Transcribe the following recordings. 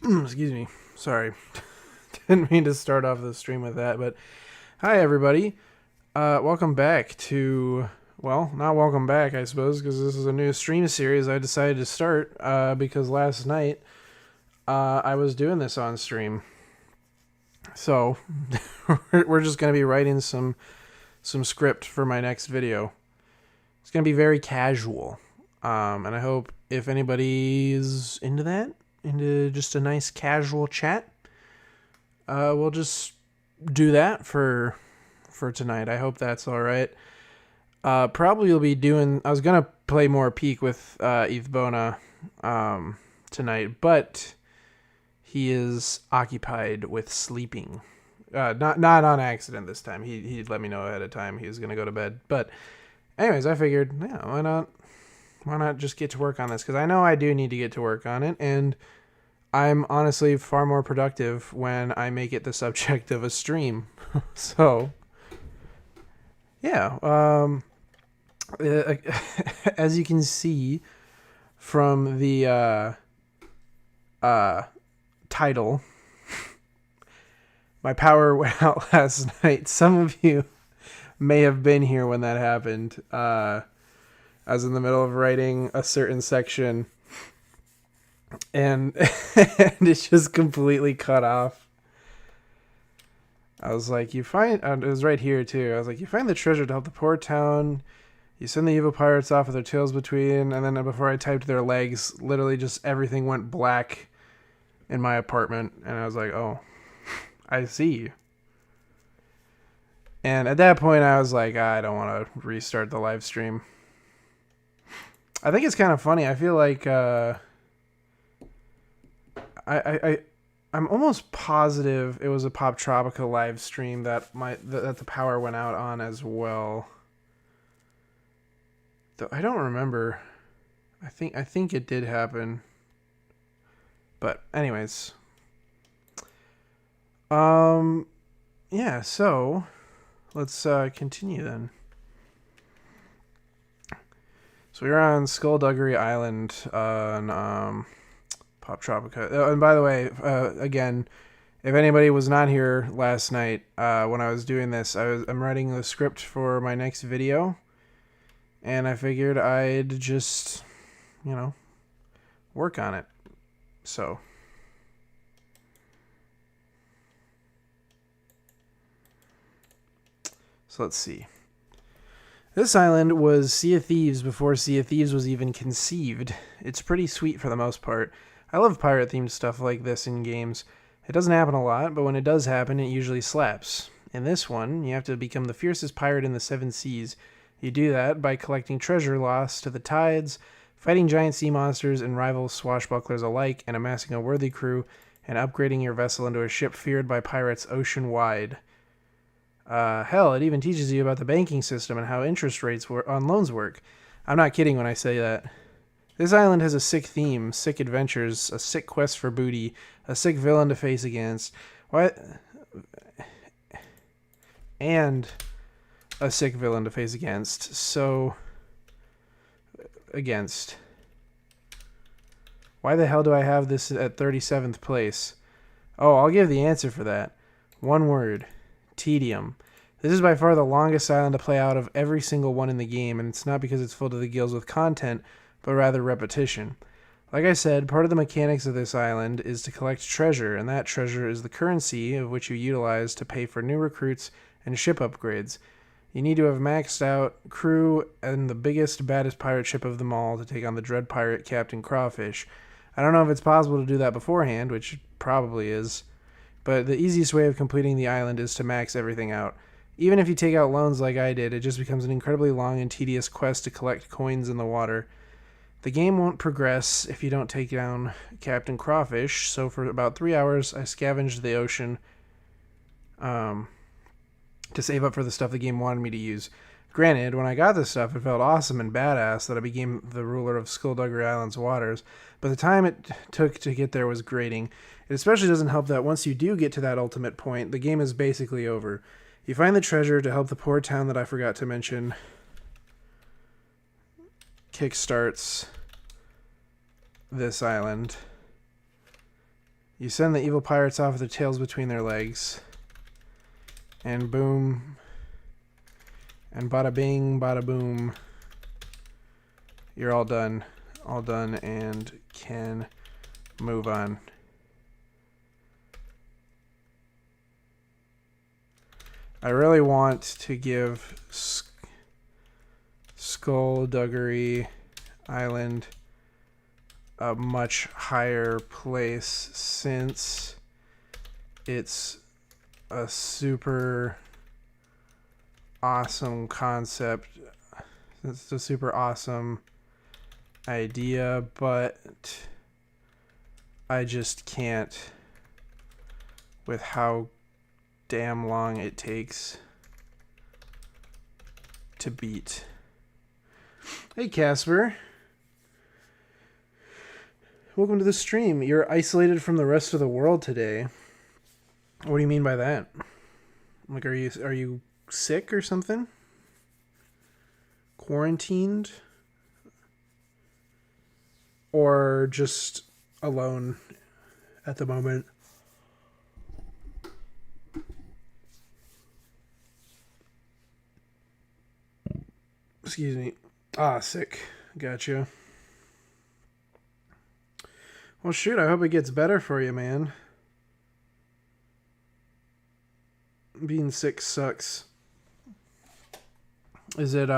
Excuse me. Sorry. Didn't mean to start off the stream with that, but hi everybody. Welcome back to, well, not welcome back, I suppose, because this is a new stream series I decided to start because last night I was doing this on stream. So we're just going to be writing some script for my next video. It's going to be very casual. And I hope if anybody's into that, into just a nice casual chat, we'll just do that for tonight. I hope that's all right. Probably you'll be doing. I was gonna play more Peak with Ethbona tonight, but he is occupied with sleeping. Not on accident this time. He let me know ahead of time he was gonna go to bed. But anyways, I figured, yeah, why not? Why not just get to work on this? Because I know I do need to get to work on it, and I'm honestly far more productive when I make it the subject of a stream. So, yeah. As you can see from the title, my power went out last night. Some of you may have been here when that happened. I was in the middle of writing a certain section, and it's just completely cut off. I was like, it was right here too. I was like, you find the treasure to help the poor town. You send the evil pirates off with their tails between, and then before I typed their legs, literally just everything went black in my apartment, and I was like, oh, I see. And at that point, I was like, I don't want to restart the live stream. I think it's kind of funny. I feel like I'm almost positive it was a Pop Tropica live stream that the power went out on as well. Though I don't remember. I think it did happen. But anyways. Yeah, so let's continue then. So we're on Skullduggery Island on Pop Tropica. And by the way, again, if anybody was not here last night when I was doing this, I'm writing the script for my next video, and I figured I'd just, work on it. So let's see. This island was Sea of Thieves before Sea of Thieves was even conceived. It's pretty sweet for the most part. I love pirate-themed stuff like this in games. It doesn't happen a lot, but when it does happen, it usually slaps. In this one, you have to become the fiercest pirate in the 7 seas. You do that by collecting treasure lost to the tides, fighting giant sea monsters and rival swashbucklers alike, and amassing a worthy crew, and upgrading your vessel into a ship feared by pirates ocean-wide. Hell, it even teaches you about the banking system and how interest rates on loans work. I'm not kidding when I say that. This island has a sick theme, sick adventures, a sick quest for booty, a sick villain to face against. And a sick villain to face against. So, against. Why the hell do I have this at 37th place? Oh, I'll give the answer for that. One word. Tedium. This is by far the longest island to play out of every single one in the game, and it's not because it's full to the gills with content, but rather repetition. Like I said, part of the mechanics of this island is to collect treasure, and that treasure is the currency of which you utilize to pay for new recruits and ship upgrades. You need to have maxed out crew and the biggest, baddest pirate ship of them all to take on the dread pirate Captain Crawfish. I don't know if it's possible to do that beforehand, which it probably is, but the easiest way of completing the island is to max everything out. Even if you take out loans like I did, it just becomes an incredibly long and tedious quest to collect coins in the water. The game won't progress if you don't take down Captain Crawfish, so for about 3 hours I scavenged the ocean to save up for the stuff the game wanted me to use. Granted, when I got this stuff, it felt awesome and badass that I became the ruler of Skullduggery Island's waters, but the time it took to get there was grating. It especially doesn't help that once you do get to that ultimate point, the game is basically over. You find the treasure to help the poor town that I forgot to mention. Kickstarts this island. You send the evil pirates off with their tails between their legs. And boom. And bada bing, bada boom. You're all done. All done and can move on. I really want to give Skullduggery Island a much higher place since it's a super awesome concept. It's a super awesome idea, but I just can't with how damn long it takes to beat. Hey Casper. Welcome to the stream. You're isolated from the rest of the world today. What do you mean by that? Like, are you sick or something? Quarantined? Or just alone at the moment? Excuse me. Sick. Gotcha. Well, shoot, I hope it gets better for you, man. Being sick sucks. Is it,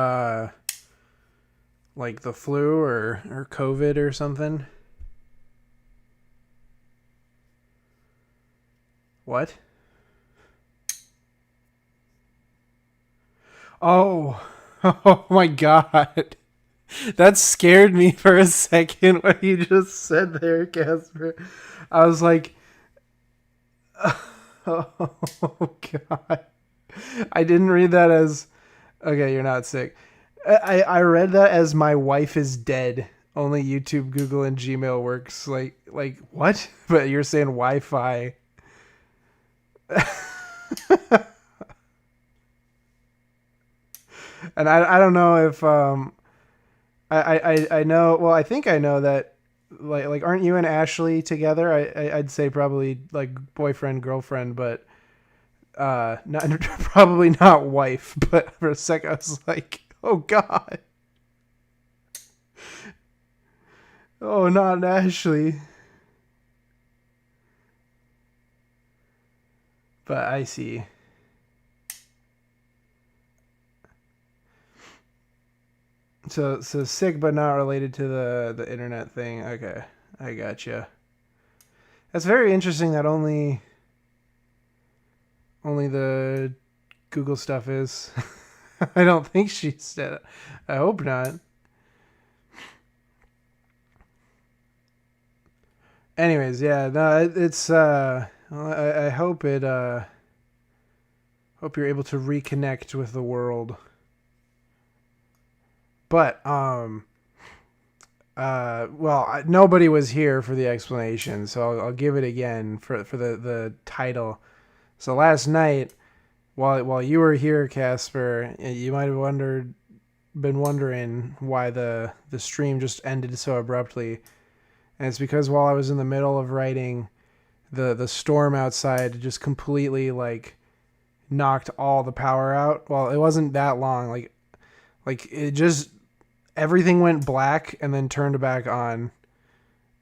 like the flu or COVID or something? What? Oh. Oh my god. That scared me for a second what you just said there, Casper. I was like, oh god. I didn't read that as, okay, you're not sick. I read that as my wife is dead. Only YouTube, Google, and Gmail works. Like what? But you're saying Wi-Fi. And I don't know if I know, well, I think I know that like aren't you and Ashley together? I'd say probably like boyfriend girlfriend, but not probably not wife. But for a sec I was like, oh god, oh, not Ashley. But I see. So sick, but not related to the internet thing. Okay, I gotcha. That's very interesting. That only the Google stuff is. I don't think she said. I hope not. Anyways, yeah, no, it's I hope it hope you're able to reconnect with the world. But well, nobody was here for the explanation, so I'll give it again for the title. So last night, while you were here, Casper, you might have been wondering why the stream just ended so abruptly, and it's because while I was in the middle of writing, the storm outside just completely like knocked all the power out. Well, it wasn't that long, like it just everything went black and then turned back on,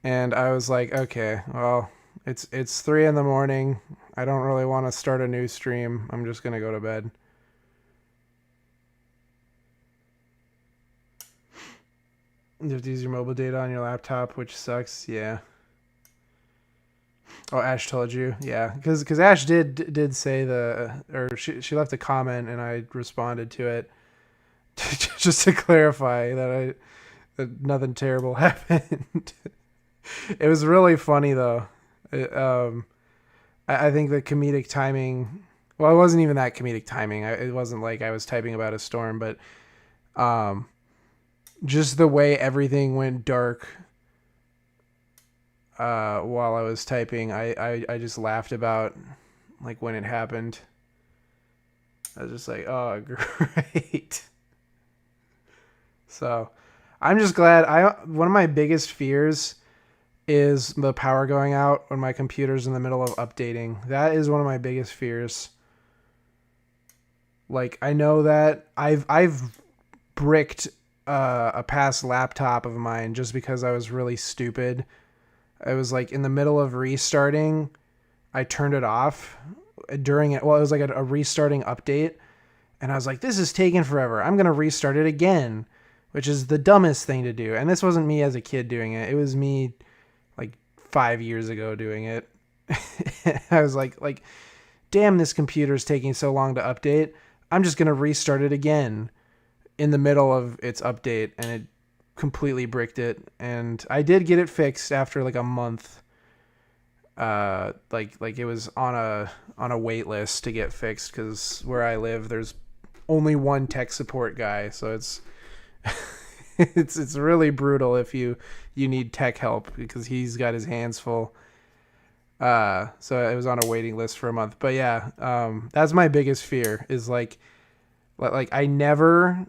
and I was like, okay, well, it's 3 a.m. I don't really want to start a new stream. I'm just gonna go to bed. You have to use your mobile data on your laptop, which sucks. Yeah. Oh, Ash told you, yeah, because Ash did say or she left a comment and I responded to it, just to clarify that nothing terrible happened. It was really funny though. I think the comedic timing. Well, it wasn't even that comedic timing. It wasn't like I was typing about a storm, but just the way everything went dark. While I was typing, I just laughed about like when it happened. I was just like, oh, great. So I'm just glad. One of my biggest fears is the power going out when my computer's in the middle of updating. That is one of my biggest fears. Like, I know that I've bricked a past laptop of mine just because I was really stupid. I was like in the middle of restarting. I turned it off during it. Well, it was like a restarting update. And I was like, this is taking forever. I'm going to restart it again, which is the dumbest thing to do. And this wasn't me as a kid doing it. It was me like 5 years ago doing it. I was like, damn, this computer's taking so long to update. I'm just going to restart it again in the middle of its update, and it completely bricked it. And I did get it fixed after like a month. Like it was on a wait list to get fixed, because where I live, there's only one tech support guy. So it's, it's really brutal if you need tech help, because he's got his hands full. So it was on a waiting list for a month. But yeah, that's my biggest fear, is like I never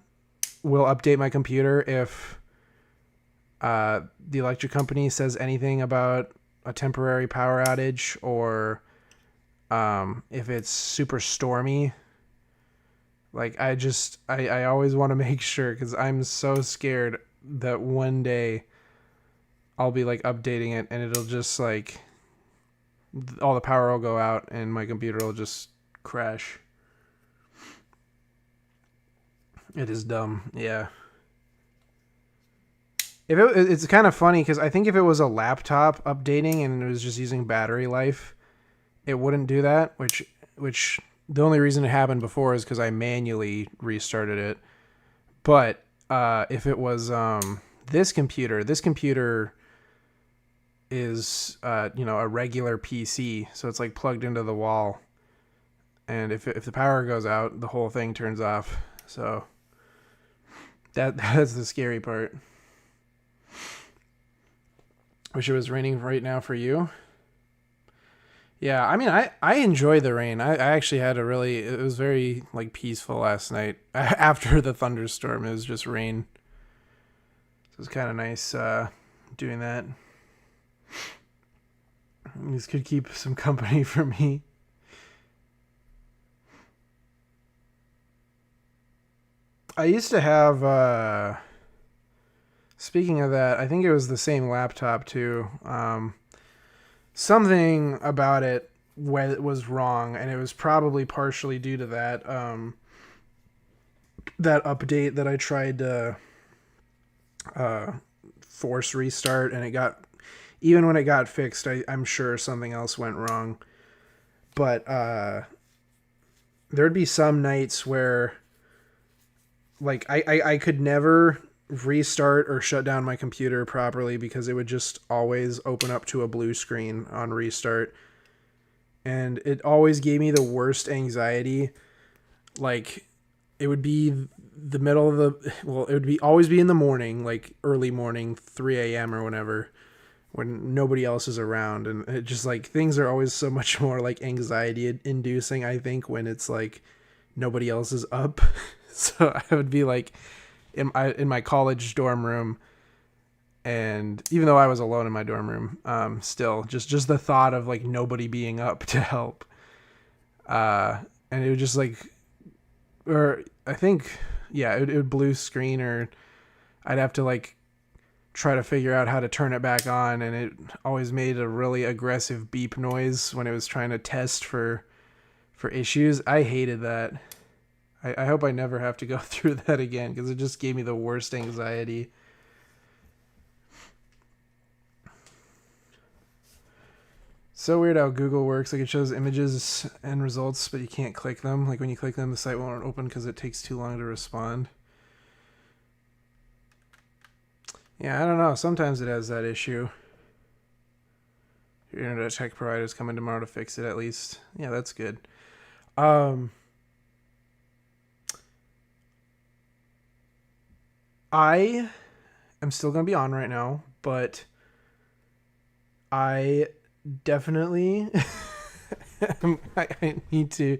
will update my computer if the electric company says anything about a temporary power outage, or if it's super stormy. Like, I always want to make sure, because I'm so scared that one day I'll be like updating it and it'll just like all the power will go out and my computer will just crash. It is dumb. Yeah. It's kind of funny, because I think if it was a laptop updating and it was just using battery life, it wouldn't do that, which the only reason it happened before is because I manually restarted it. But if it was this computer is a regular PC, so it's like plugged into the wall, and if the power goes out, the whole thing turns off. So that's the scary part. Wish it was raining right now for you. Yeah, I mean, I enjoy the rain. I actually had it was very like peaceful last night. After the thunderstorm, it was just rain. So it was kind of nice doing that. This could keep some company for me. I used to have, speaking of that, I think it was the same laptop too. Something about it was wrong, and it was probably partially due to that, that update that I tried to force restart, and even when it got fixed, I'm sure something else went wrong. But there'd be some nights where like I could never restart or shut down my computer properly, because it would just always open up to a blue screen on restart, and it always gave me the worst anxiety. Like, it would be the middle of it would always be in the morning, like early morning, 3 a.m. or whenever, when nobody else is around, and it just like things are always so much more like anxiety inducing, I think, when it's like nobody else is up. So I would be like in my college dorm room, and even though I was alone in my dorm room, still just the thought of like nobody being up to help, and it would just like, or I think, yeah, it would blue screen, or I'd have to like try to figure out how to turn it back on, and it always made a really aggressive beep noise when it was trying to test for issues. I hated that. I hope I never have to go through that again, because it just gave me the worst anxiety. So weird how Google works. Like, it shows images and results, but you can't click them. Like, when you click them, the site won't open because it takes too long to respond. Yeah, I don't know. Sometimes it has that issue. Your internet tech provider's coming tomorrow to fix it, at least. Yeah, that's good. I am still going to be on right now, but I definitely I need to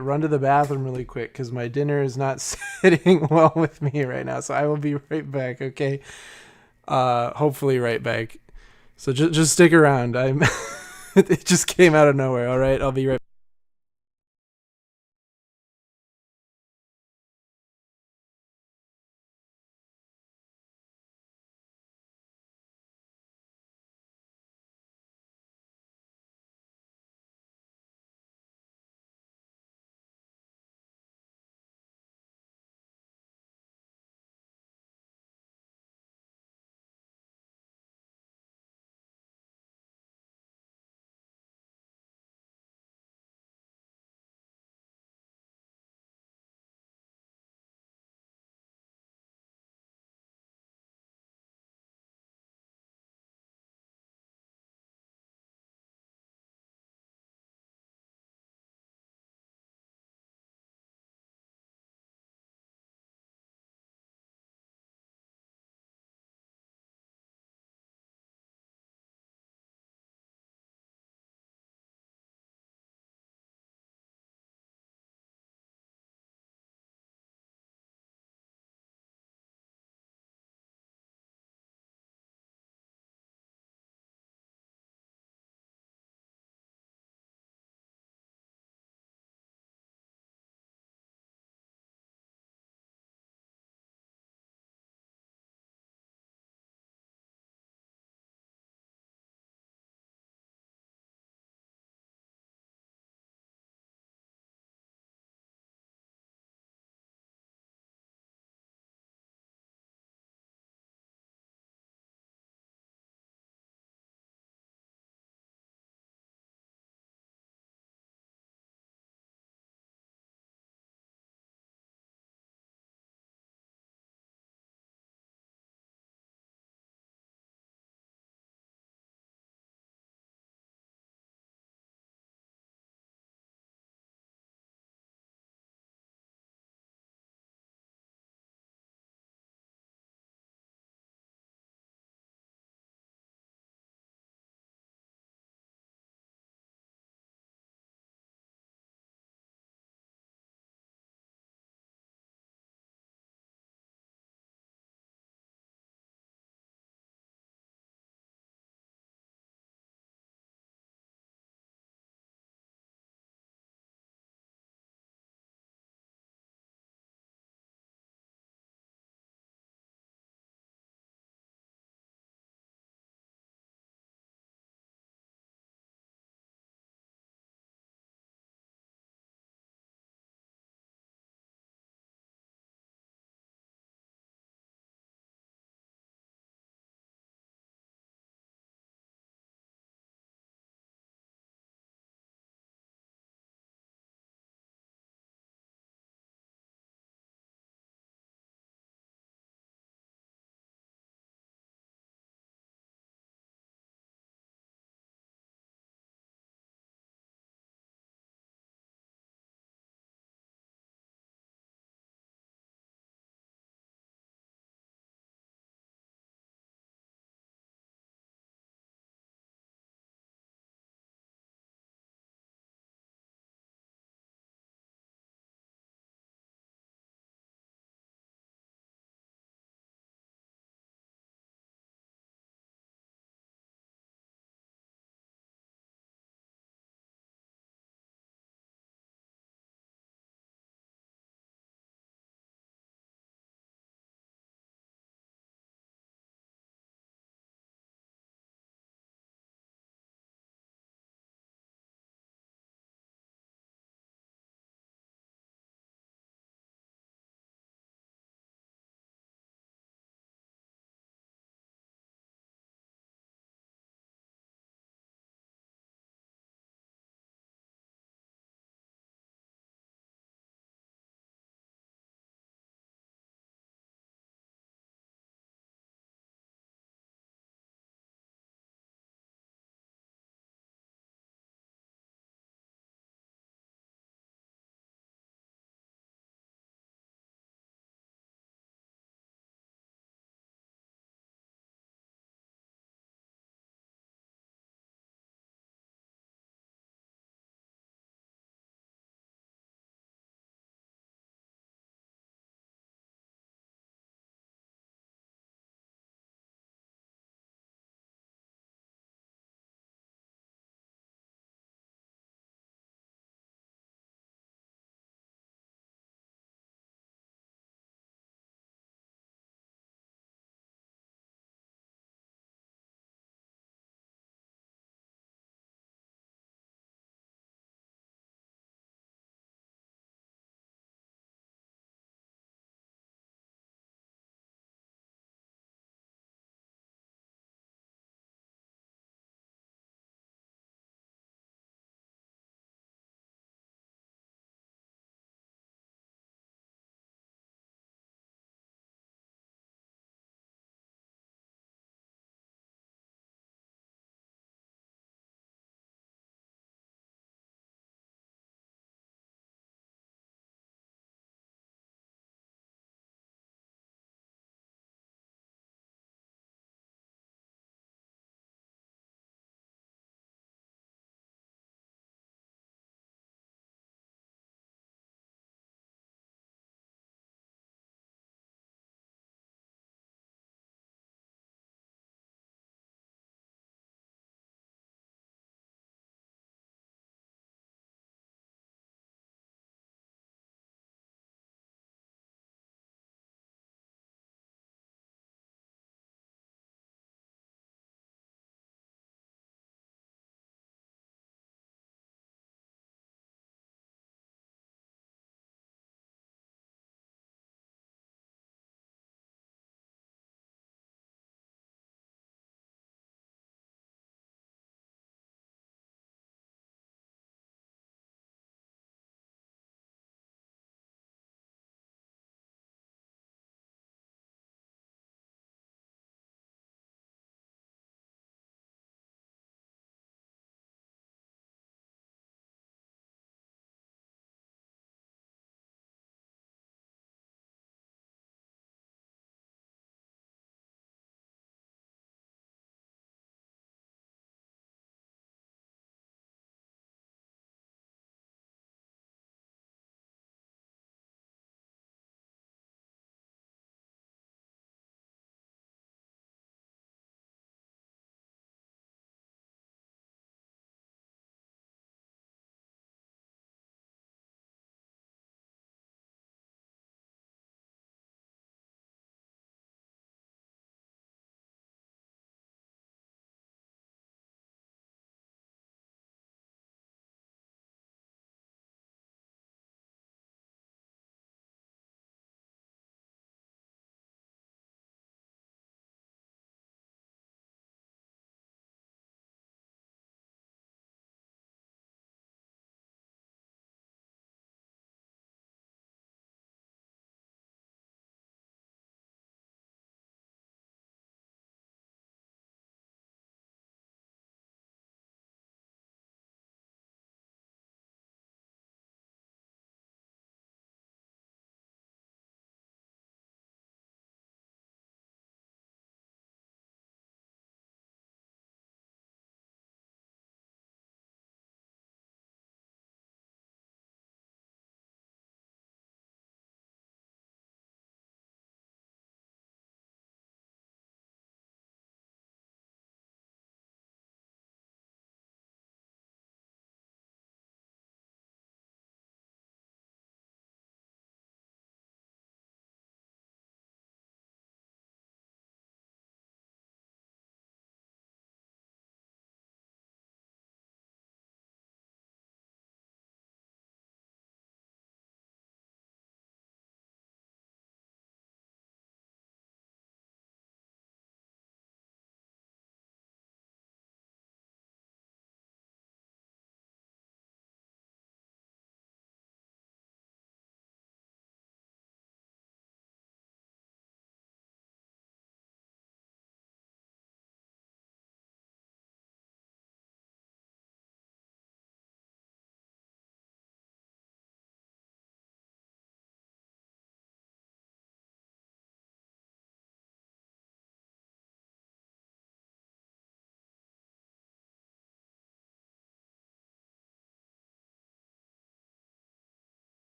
run to the bathroom really quick, because my dinner is not sitting well with me right now. So I will be right back, okay? Hopefully right back. So just stick around. I'm. It just came out of nowhere. All right, I'll be right.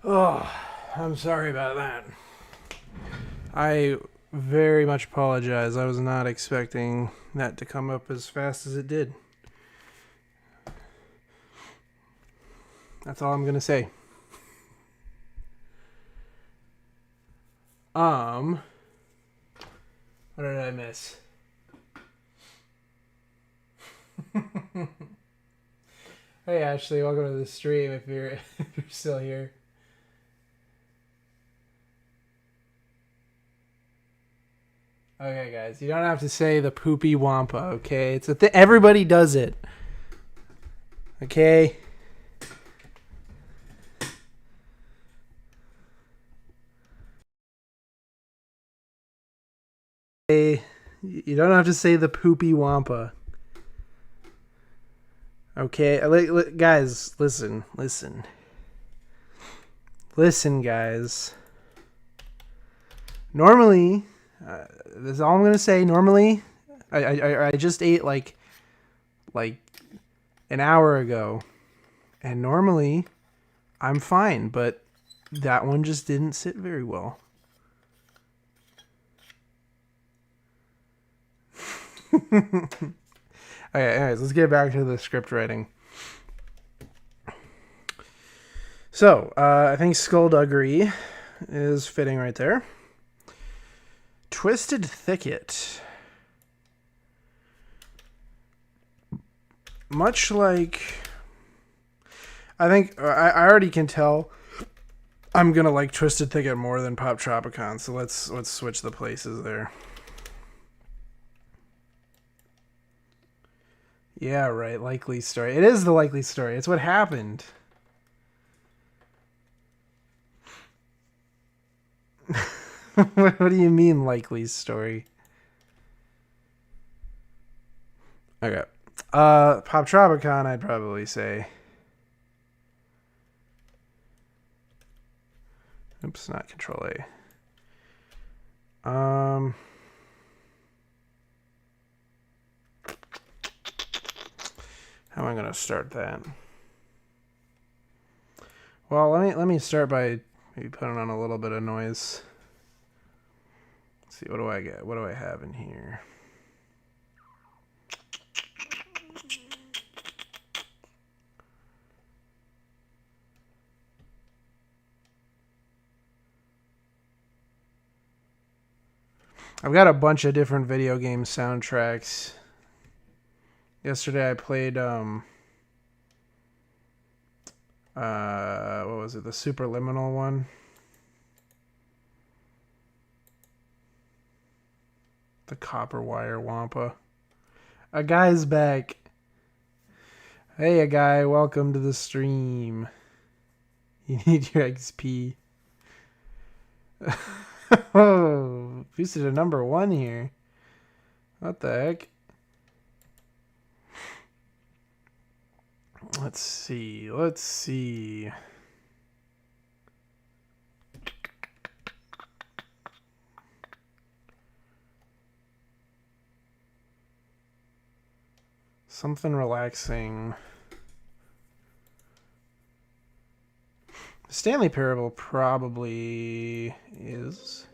Oh, I'm sorry about that. I very much apologize. I was not expecting that to come up as fast as it did. That's all I'm gonna say. What did I miss? Hey Ashley, welcome to the stream if you're still here. Okay, guys, you don't have to say the poopy Wampa, okay? It's a thing. Everybody does it. Okay? You don't have to say the poopy Wampa. Okay? Guys, listen. Listen, guys. Normally, this is all I'm gonna say. Normally, I just ate like an hour ago, and normally I'm fine, but that one just didn't sit very well. Okay, anyways, let's get back to the script writing. So, I think skullduggery is fitting right there. Twisted Thicket. Much like... I think... I already can tell I'm gonna like Twisted Thicket more than Pop Tropicon, so let's switch the places there. Yeah, right. Likely story. It is the likely story. It's what happened. What do you mean, likely story? Okay. Pop Tropicon, I'd probably say. Oops, not Control A. How am I gonna start that? Well, let me start by maybe putting on a little bit of noise. Let's see, what do I get? What do I have in here? I've got a bunch of different video game soundtracks. Yesterday I played what was it? The Superliminal one. The Copper Wire Wampa. A guy's back. Hey, a guy, welcome to the stream. You need your XP. Oh, boosted to #1 here. What the heck? Let's see. Something relaxing. Stanley Parable probably is.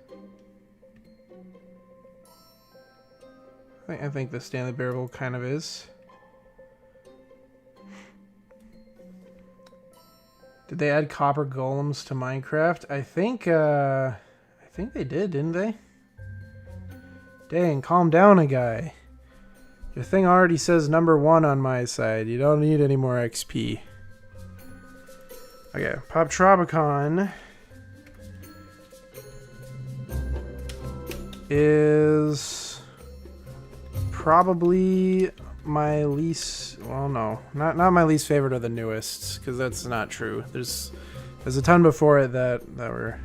I think the Stanley Parable kind of is. Did they add copper golems to Minecraft? I think they did, didn't they? Dang, calm down, a guy. Your thing already says #1 on my side. You don't need any more XP. Okay, Pop Tropicon is probably my least... Well, no. Not my least favorite of the newest, because that's not true. There's a ton before it that were...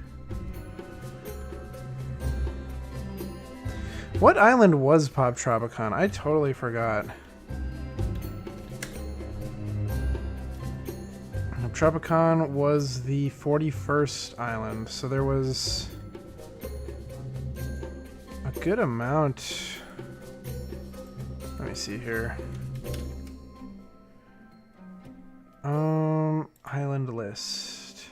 What island was Pop Tropicon? I totally forgot. Tropicon was the 41st island, so there was a good amount. Let me see here. Island list.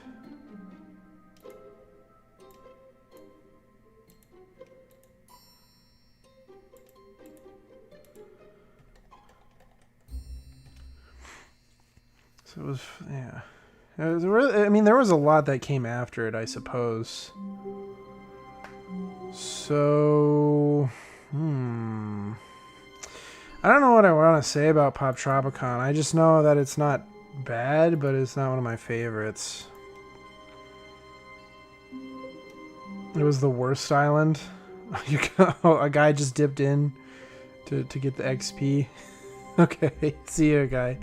So it was, yeah. It was really, I mean, there was a lot that came after it, I suppose. So, I don't know what I want to say about Pop Tropicon. I just know that it's not bad, but it's not one of my favorites. It was the worst island. A guy just dipped in to get the XP. Okay, see you, guy.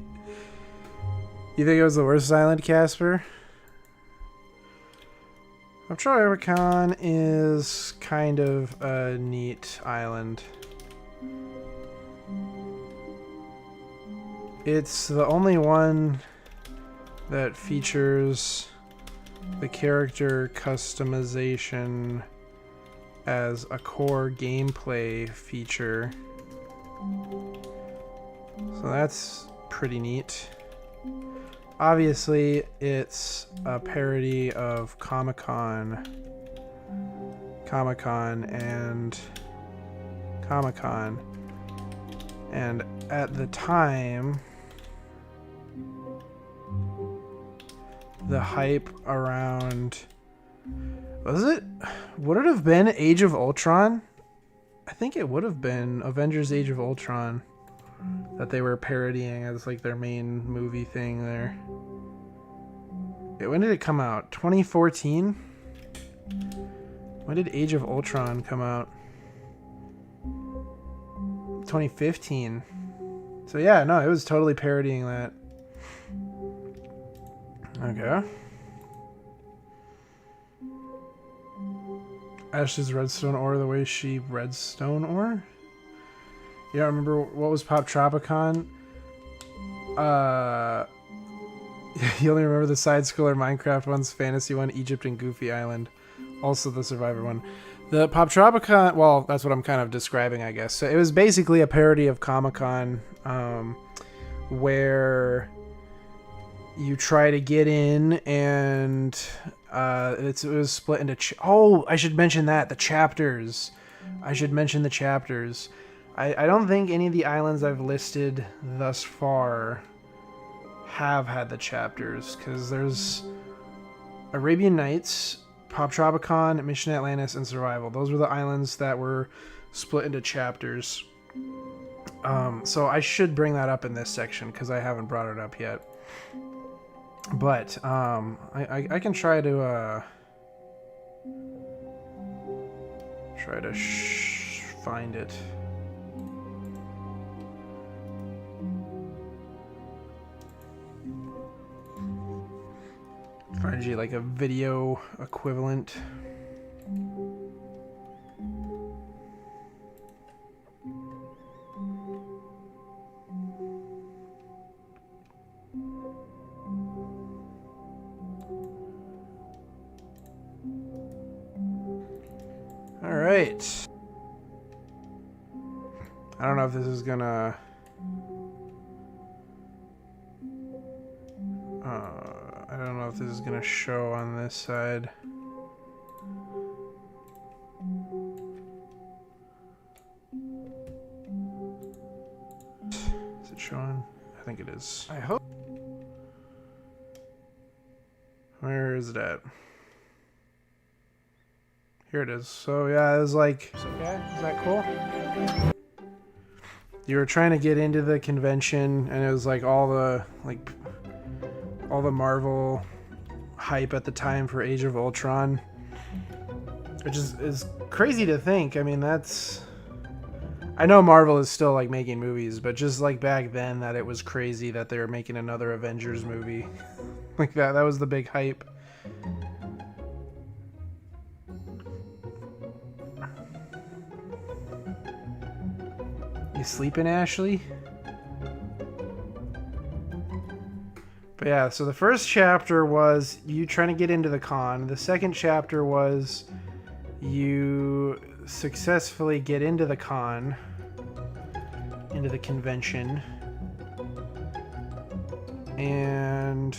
You think it was the worst island, Casper? Pop Tropicon is kind of a neat island. It's the only one that features the character customization as a core gameplay feature. So that's pretty neat. Obviously, it's a parody of Comic-Con and Comic-Con. And at the time, the hype around... Would it have been Age of Ultron? I think it would have been Avengers Age of Ultron that they were parodying as like their main movie thing there. When did it come out? 2014? When did Age of Ultron come out? 2015. So yeah, no, it was totally parodying that. Okay. Ashley's redstone ore the way she redstone ore? You don't remember what was Pop Tropicon? You only remember the side-scroller Minecraft ones, Fantasy one, Egypt and Goofy Island. Also the Survivor one. The Pop Tropicon, well, that's what I'm kind of describing, I guess. So it was basically a parody of Comic-Con, where you try to get in and it was split into... Oh, I should mention that. The chapters. I should mention the chapters. I don't think any of the islands I've listed thus far have had the chapters, because there's Arabian Nights, Pop Tropicon, Mission Atlantis, and Survival. Those were the islands that were split into chapters. So I should bring that up in this section, because I haven't brought it up yet. But I can try to find it. Find you like a video equivalent. All right. I don't know if this is gonna... I don't know if this is gonna show on this side. Is it showing? I think it is. I hope. Where is it at? Here it is. So yeah, it was like... Okay, is that cool? You were trying to get into the convention, and it was like all the Marvel hype at the time for Age of Ultron, which is crazy to think. I mean, I know Marvel is still like making movies, but just like back then, that it was crazy that they were making another Avengers movie. Like that was the big hype. You sleeping, Ashley? But yeah, so the first chapter was you trying to get into the con. The second chapter was you successfully get into the con, into the convention. And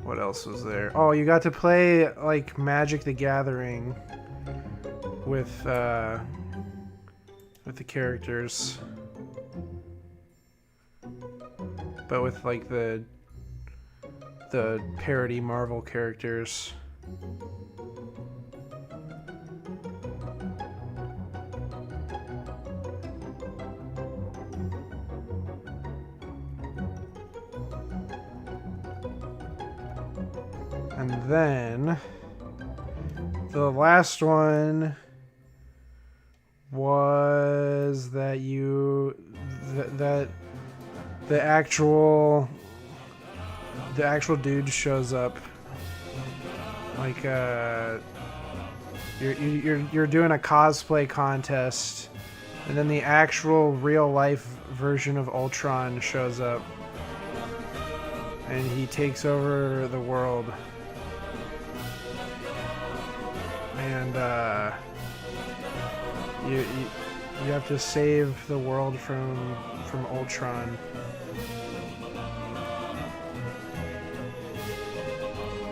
what else was there? Oh, you got to play like Magic the Gathering with with the characters, but with like the parody Marvel characters. And then the last one was that that the actual dude shows up, like you're doing a cosplay contest, and then the actual real life version of Ultron shows up, and he takes over the world. And you have to save the world from Ultron.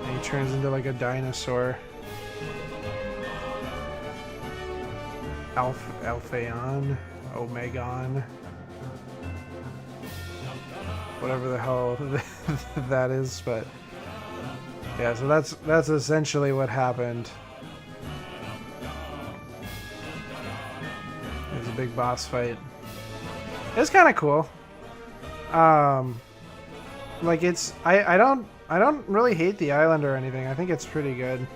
And he turns into like a dinosaur. Alphaeon, Omegon, whatever the hell that is, but yeah. So that's essentially what happened. It's a big boss fight. It's kind of cool. Like I don't really hate the island or anything. I think it's pretty good,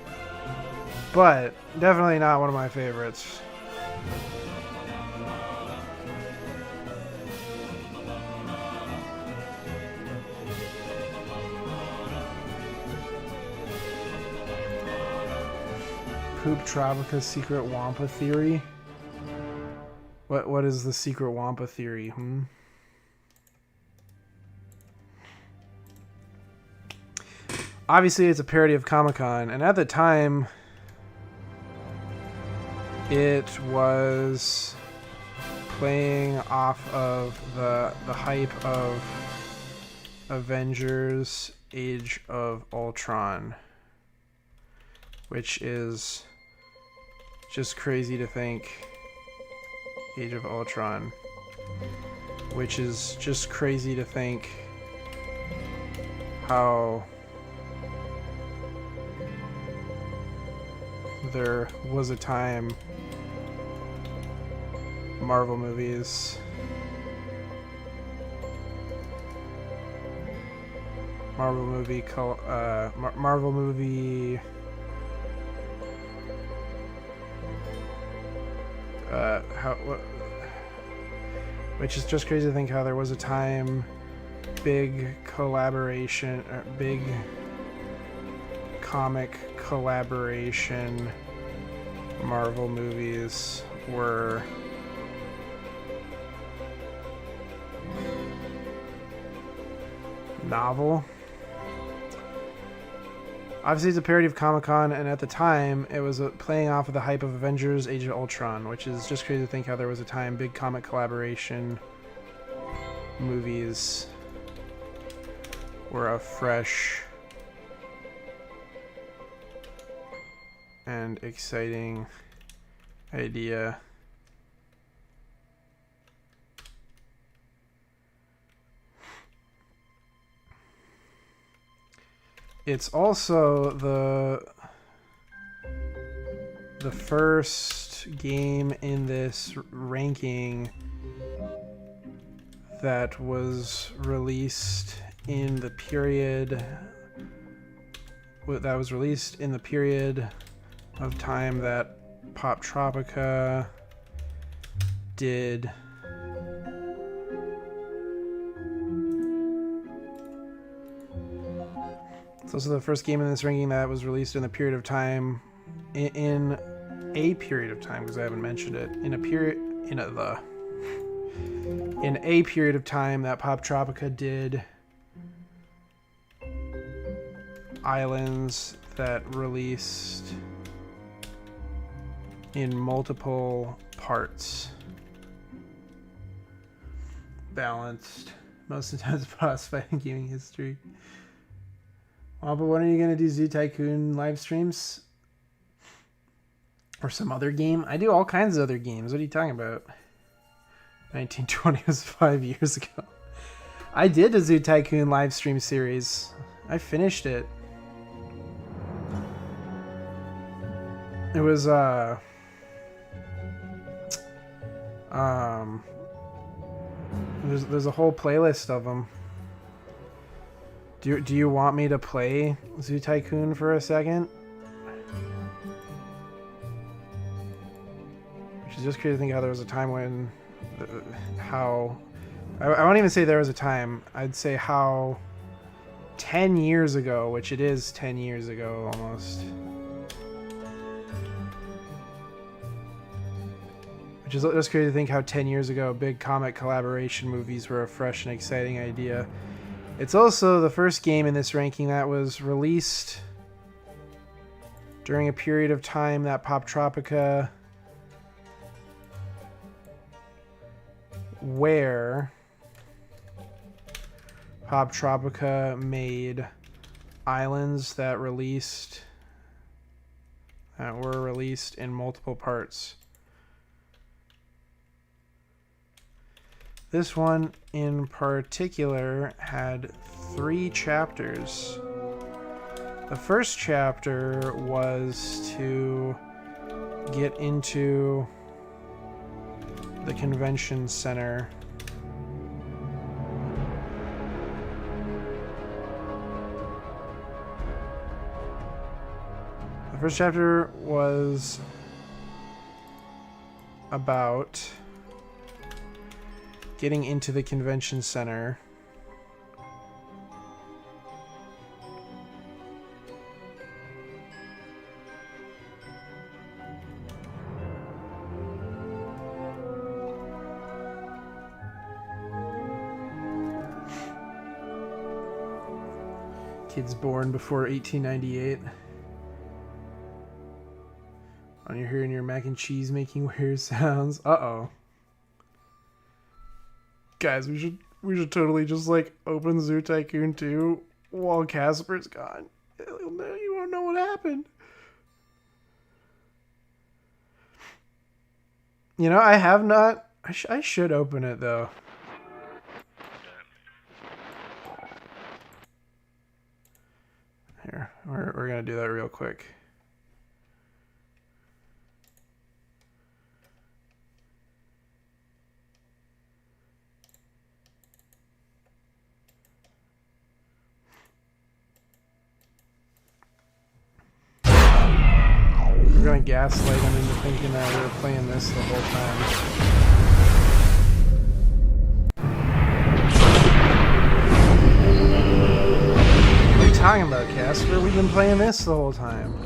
but definitely not one of my favorites. Poop Tropica's secret Wampa theory. What is the secret Wampa theory? Obviously, it's a parody of Comic-Con, and at the time, it was playing off of the hype of Avengers: Age of Ultron, which is just crazy to think. Age of Ultron, which is just crazy to think how there was a time Marvel movies which is just crazy to think how there was a time big comic collaboration Marvel movies were novel. Obviously, it's a parody of Comic-Con, and at the time, it was playing off of the hype of Avengers: Age of Ultron, which is just crazy to think how there was a time big comic collaboration movies were a fresh and exciting idea. It's also the first game in this ranking that was released in the period of time that Pop Tropica did It's also the first game in this ranking that was released in the period of time, in a period of time, because I haven't mentioned it, in a period of time that Pop Tropica did islands that released in multiple parts, balanced, most intense boss fight in gaming history. Wampa, when are you going to do Zoo Tycoon live streams? Or some other game? I do all kinds of other games. What are you talking about? 1920 was 5 years ago. I did a Zoo Tycoon live stream series. I finished it. It was there's a whole playlist of them. Do you want me to play Zoo Tycoon for a second? Which is just crazy to think how there was a time when I won't even say there was a time. I'd say how 10 years ago, which it is 10 years ago almost. Which is just crazy to think how 10 years ago big comic collaboration movies were a fresh and exciting idea. It's also the first game in this ranking that was released during a period of time that Pop Tropica, where Pop Tropica made islands that were released in multiple parts. This one in particular had 3 chapters. The first chapter was to get into the convention center. The first chapter was about getting into the convention center. Kids born before 1898. And you're hearing your mac and cheese making weird sounds. Uh-oh. Guys, we should totally just like open Zoo Tycoon 2 while Casper's gone. You won't know what happened. You know, I have not. I should open it though. Here, we're gonna do that real quick. We're gonna gaslight him into thinking that we were playing this the whole time. What are you talking about, Casper? We've been playing this the whole time.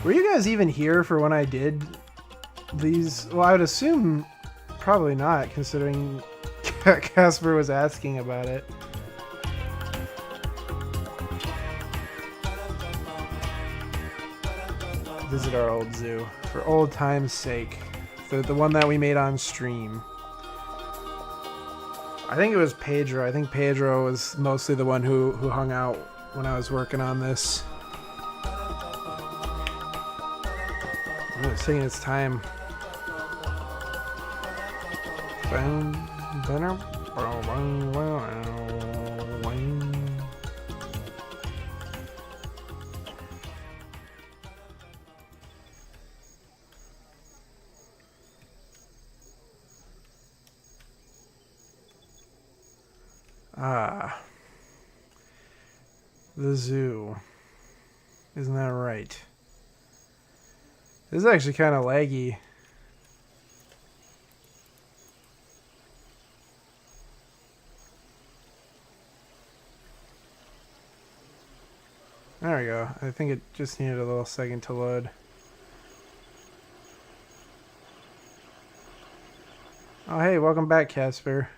Were you guys even here for when I did these? Well, I would assume probably not, considering Casper was asking about it. Visit our old zoo for old time's sake. The one that we made on stream. I think it was Pedro. I think Pedro was mostly the one who hung out when I was working on this. It's taking its time. Ah. The zoo. Isn't that right? This is actually kind of laggy. There we go. I think it just needed a little second to load. Oh, hey, welcome back, Casper.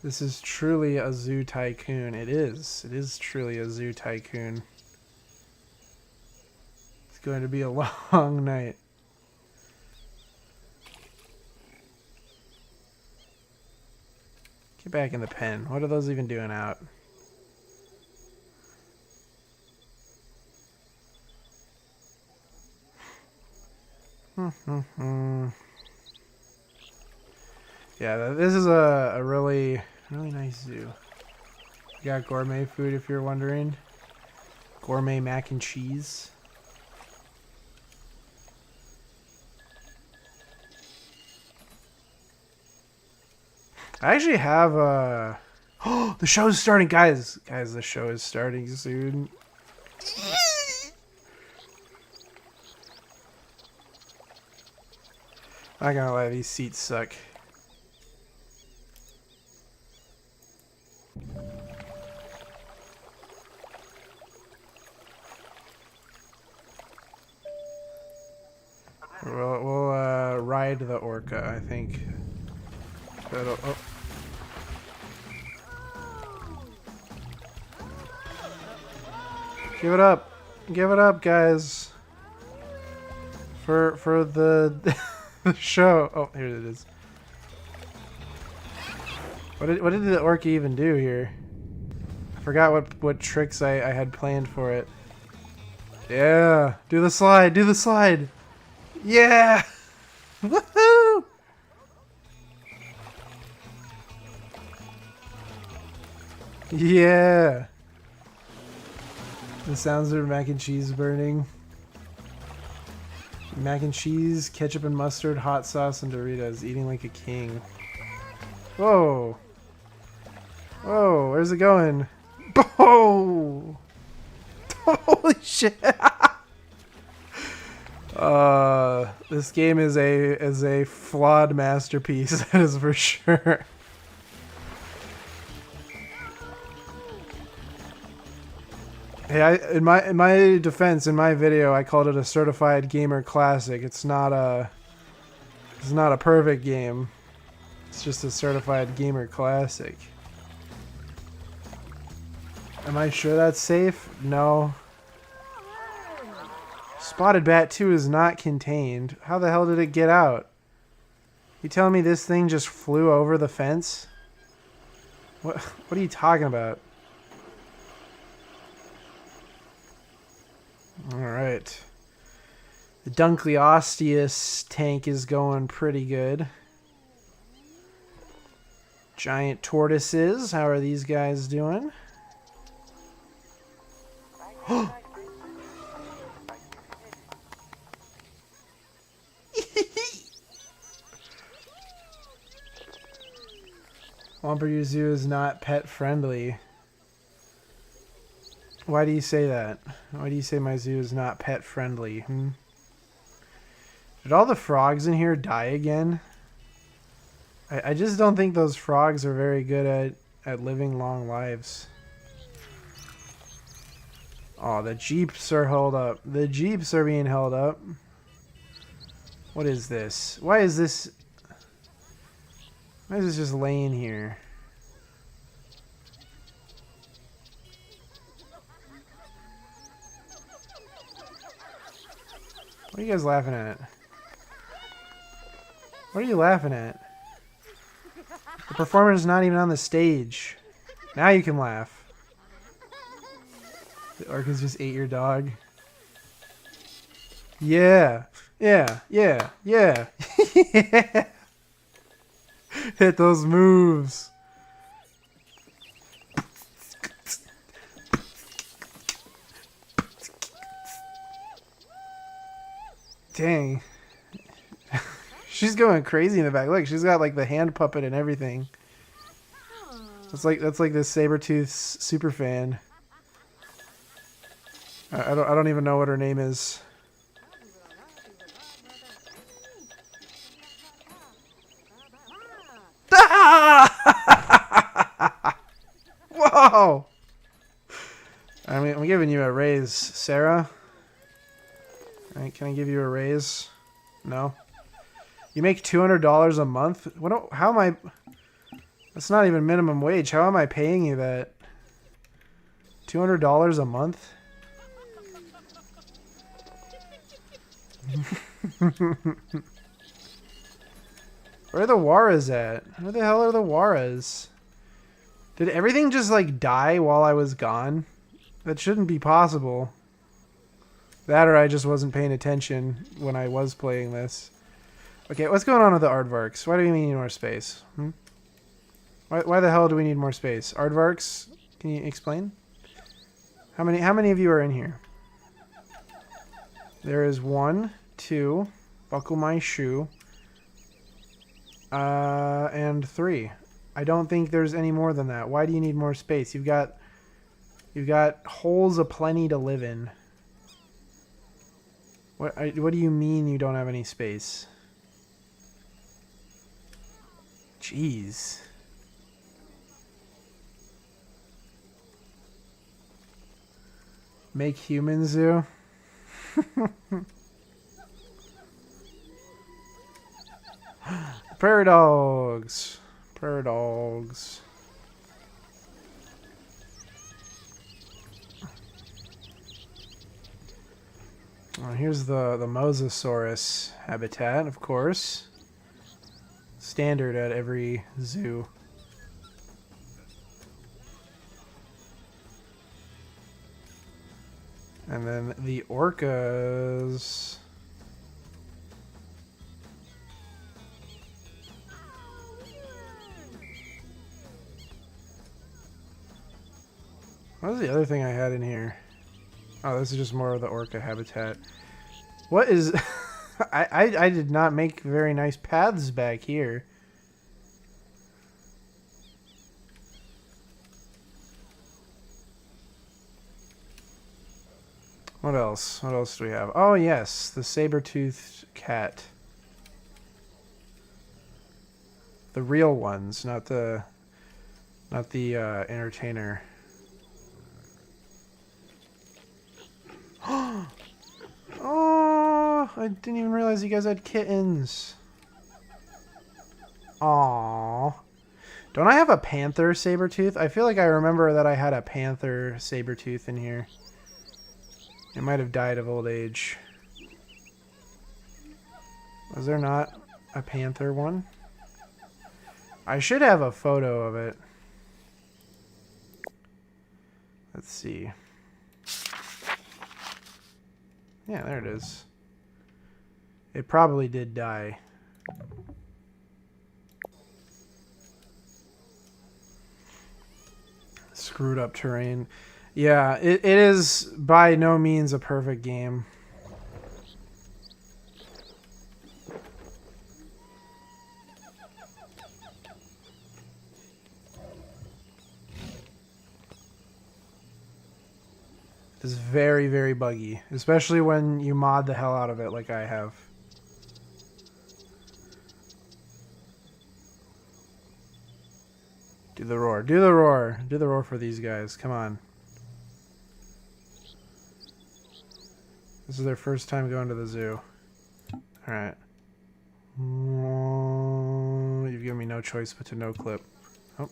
This is truly a zoo tycoon. It is. It is truly a zoo tycoon. It's going to be a long night. Get back in the pen. What are those even doing out? Yeah, this is a really nice zoo. You got gourmet food if you're wondering. Gourmet mac and cheese. I actually have a... Oh, the show's starting, guys! Guys, the show is starting soon. I'm not gonna lie, these seats suck. We'll ride the orca, I think. That'll... Oh. Give it up. Give it up, guys. For the, the show. Oh, here it is. What did the orca even do here? I forgot what tricks I had planned for it. Yeah. Do the slide. Do the slide. Yeah. Woohoo! Yeah. The sounds of mac and cheese burning. Mac and cheese, ketchup and mustard, hot sauce, and Doritos. Eating like a king. Whoa. Whoa, where's it going? Oh! Holy shit! This game is a flawed masterpiece, that is for sure. Hey, in my defense, in my video, I called it a certified gamer classic. It's not a perfect game. It's just a certified gamer classic. Am I sure that's safe? No. Spotted Bat 2 is not contained. How the hell did it get out? You telling me this thing just flew over the fence? What are you talking about? Alright. The Dunkleosteus tank is going pretty good. Giant tortoises. How are these guys doing? Wampa Zoo is not pet friendly. Why do you say that? Why do you say my zoo is not pet friendly? Did all the frogs in here die again? I just don't think those frogs are very good at living long lives. Oh, the jeeps are held up. The jeeps are being held up. What is this? Why is this just laying here? What are you guys laughing at? What are you laughing at? The performer is not even on the stage. Now you can laugh. The orcas just ate your dog. Yeah. Yeah. Yeah. Yeah. Yeah. Hit those moves. Dang. She's going crazy in the back. Look, she's got like the hand puppet and everything. That's like this Saber-tooth super fan. I don't even know what her name is. Whoa! I'm giving you a raise, Sarah. Can I give you a raise? No. You make $200 a month? How am I... That's not even minimum wage. How am I paying you that? $200 a month? Where are the Waras at? Where the hell are the Waras? Did everything just like die while I was gone? That shouldn't be possible. That or I just wasn't paying attention when I was playing this. Okay, what's going on with the aardvarks? Why do we need more space? Why the hell do we need more space? Aardvarks? Can you explain? How many of you are in here? There is 1, 2, buckle my shoe, and 3. I don't think there's any more than that. Why do you need more space? You've got holes aplenty to live in. What do you mean you don't have any space? Jeez. Make human zoo? Prairie dogs. Prairie dogs. Oh, here's the Mosasaurus habitat, of course. Standard at every zoo. And then the orcas. What was the other thing I had in here? Oh, this is just more of the orca habitat. What is... I did not make very nice paths back here. What else? What else do we have? Oh, yes. The saber-toothed cat. The real ones, not the entertainer. Oh, I didn't even realize you guys had kittens. Aww. Don't I have a panther saber-tooth? I feel like I remember that I had a panther saber-tooth in here. It might have died of old age. Was there not a panther one? I should have a photo of it. Let's see. Yeah, there it is. It probably did die. Screwed up terrain. Yeah, it is by no means a perfect game. It's very, very buggy, especially when you mod the hell out of it like I have. Do the roar. Do the roar. Do the roar for these guys. Come on. This is their first time going to the zoo. Alright. You've given me no choice but to no clip. Oh.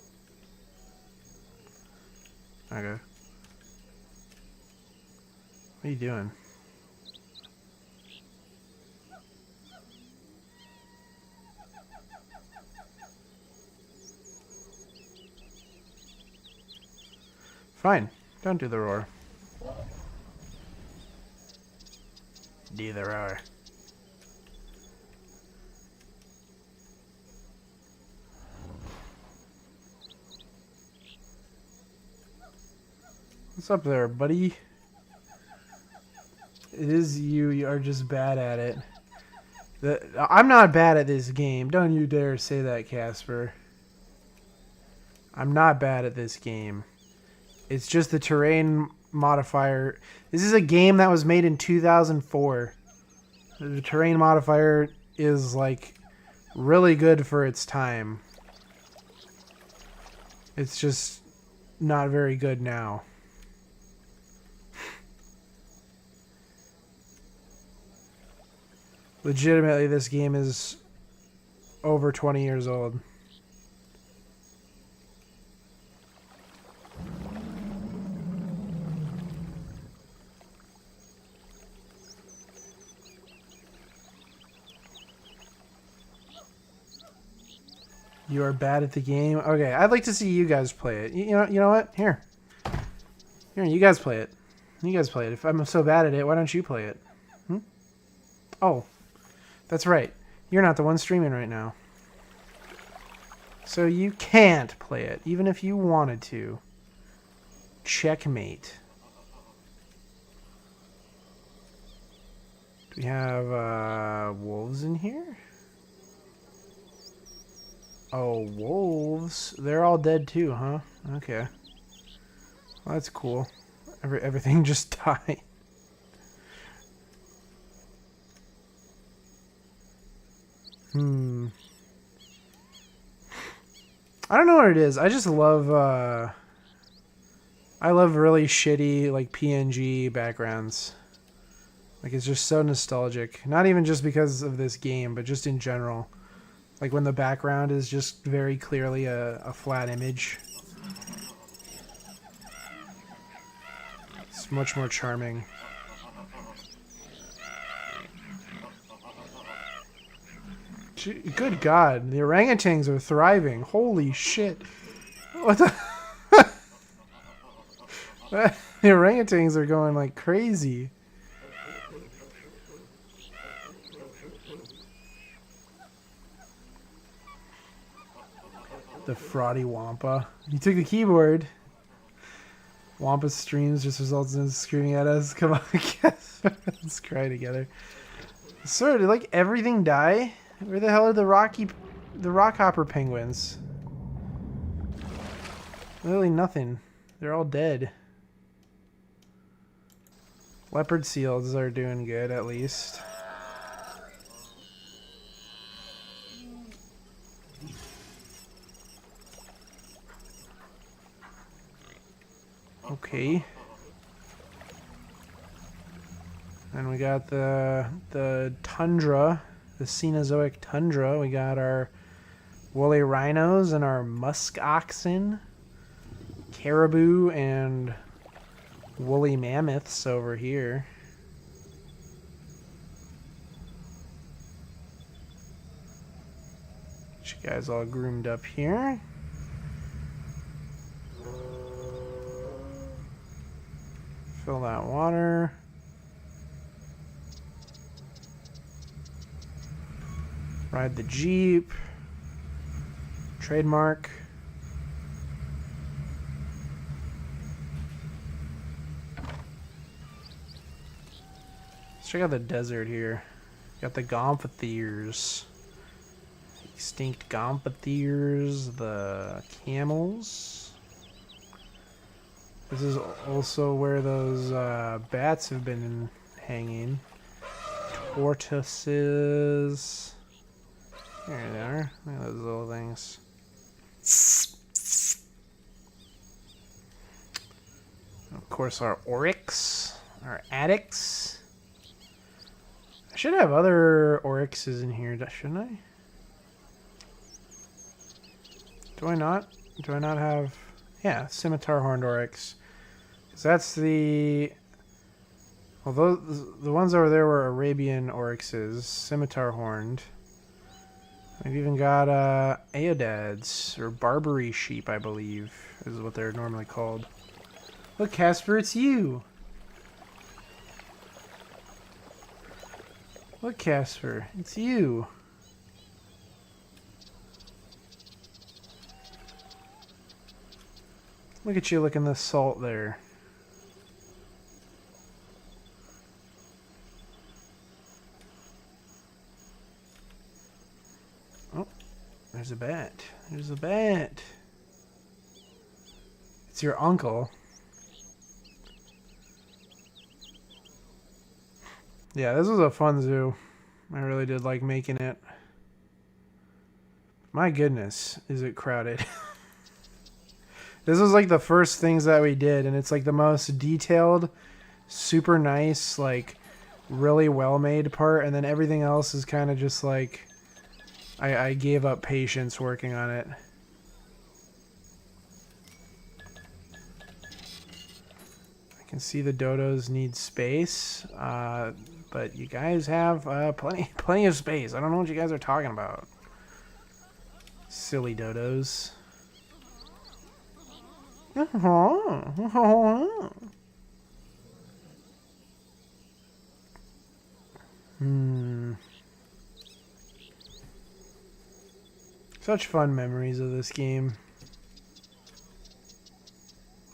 Okay. What are you doing? Fine. Don't do the roar. Do the roar. What's up there, buddy? It is you. You are just bad at it. I'm not bad at this game. Don't you dare say that, Casper. I'm not bad at this game. It's just the terrain modifier. This is a game that was made in 2004. The terrain modifier is like really good for its time. It's just not very good now. Legitimately, this game is over 20 years old. You are bad at the game? Okay, I'd like to see you guys play it. You know what? Here, you guys play it. You guys play it. If I'm so bad at it, why don't you play it? Oh, that's right. You're not the one streaming right now. So you can't play it, even if you wanted to. Checkmate. Do we have wolves in here? Oh, wolves. They're all dead too, huh? Okay. Well, that's cool. Everything just died. I don't know what it is. I just love I love really shitty like PNG backgrounds. Like it's just so nostalgic. Not even just because of this game, but just in general. Like when the background is just very clearly a flat image. It's much more charming. Good God, the orangutans are thriving. Holy shit. What the... The orangutans are going like crazy. The fraudy Wampa. He took the keyboard. Wampa streams just results in screaming at us. Come on, guys. Let's cry together. Sir, did like everything die? Where the hell are the rockhopper penguins? Literally nothing. They're all dead. Leopard seals are doing good, at least. Okay. And we got the tundra, the Cenozoic tundra. We got our woolly rhinos and our musk oxen, caribou, and woolly mammoths over here. Get you guys all groomed up here. Fill that water. Ride the Jeep. Trademark. Let's check out the desert here. Got the gomphotheres. Extinct gomphotheres. The camels. This is also where those bats have been hanging. Tortoises. There they are. Look at those little things. And of course, our oryx, our addax. I should have other oryxes in here, shouldn't I? Do I not? Do I not have? Yeah, scimitar horned oryx. Because that's the... Although the ones over there were Arabian oryxes, scimitar horned. We've even got Aodads, or Barbary sheep, I believe, is what they're normally called. Look, Casper, it's you! Look, Casper, it's you! Look at you licking the salt there. there's a bat. There's a bat. It's your uncle. Yeah, this was a fun zoo. I really did like making it. My goodness, is it crowded. This was like the first things that we did, and it's like the most detailed, super nice, like really well made part, and then everything else is kind of just like I gave up patience working on it. I can see the dodos need space, but you guys have plenty of space. I don't know what you guys are talking about. Silly dodos. Such fun memories of this game.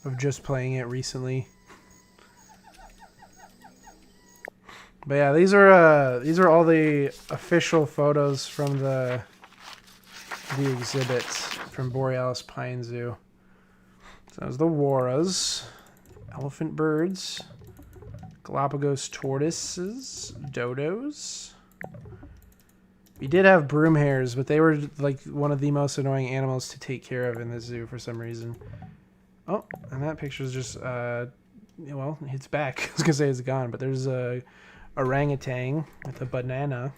Of just playing it recently. But yeah, these are all the official photos from the exhibits from Borealis Pine Zoo. So that was the Waras, elephant birds, Galapagos tortoises, dodos. We did have broom hares, but they were like one of the most annoying animals to take care of in the zoo for some reason. Oh, and that picture's just, well, it's back. I was gonna say it's gone, but there's a orangutan with a banana,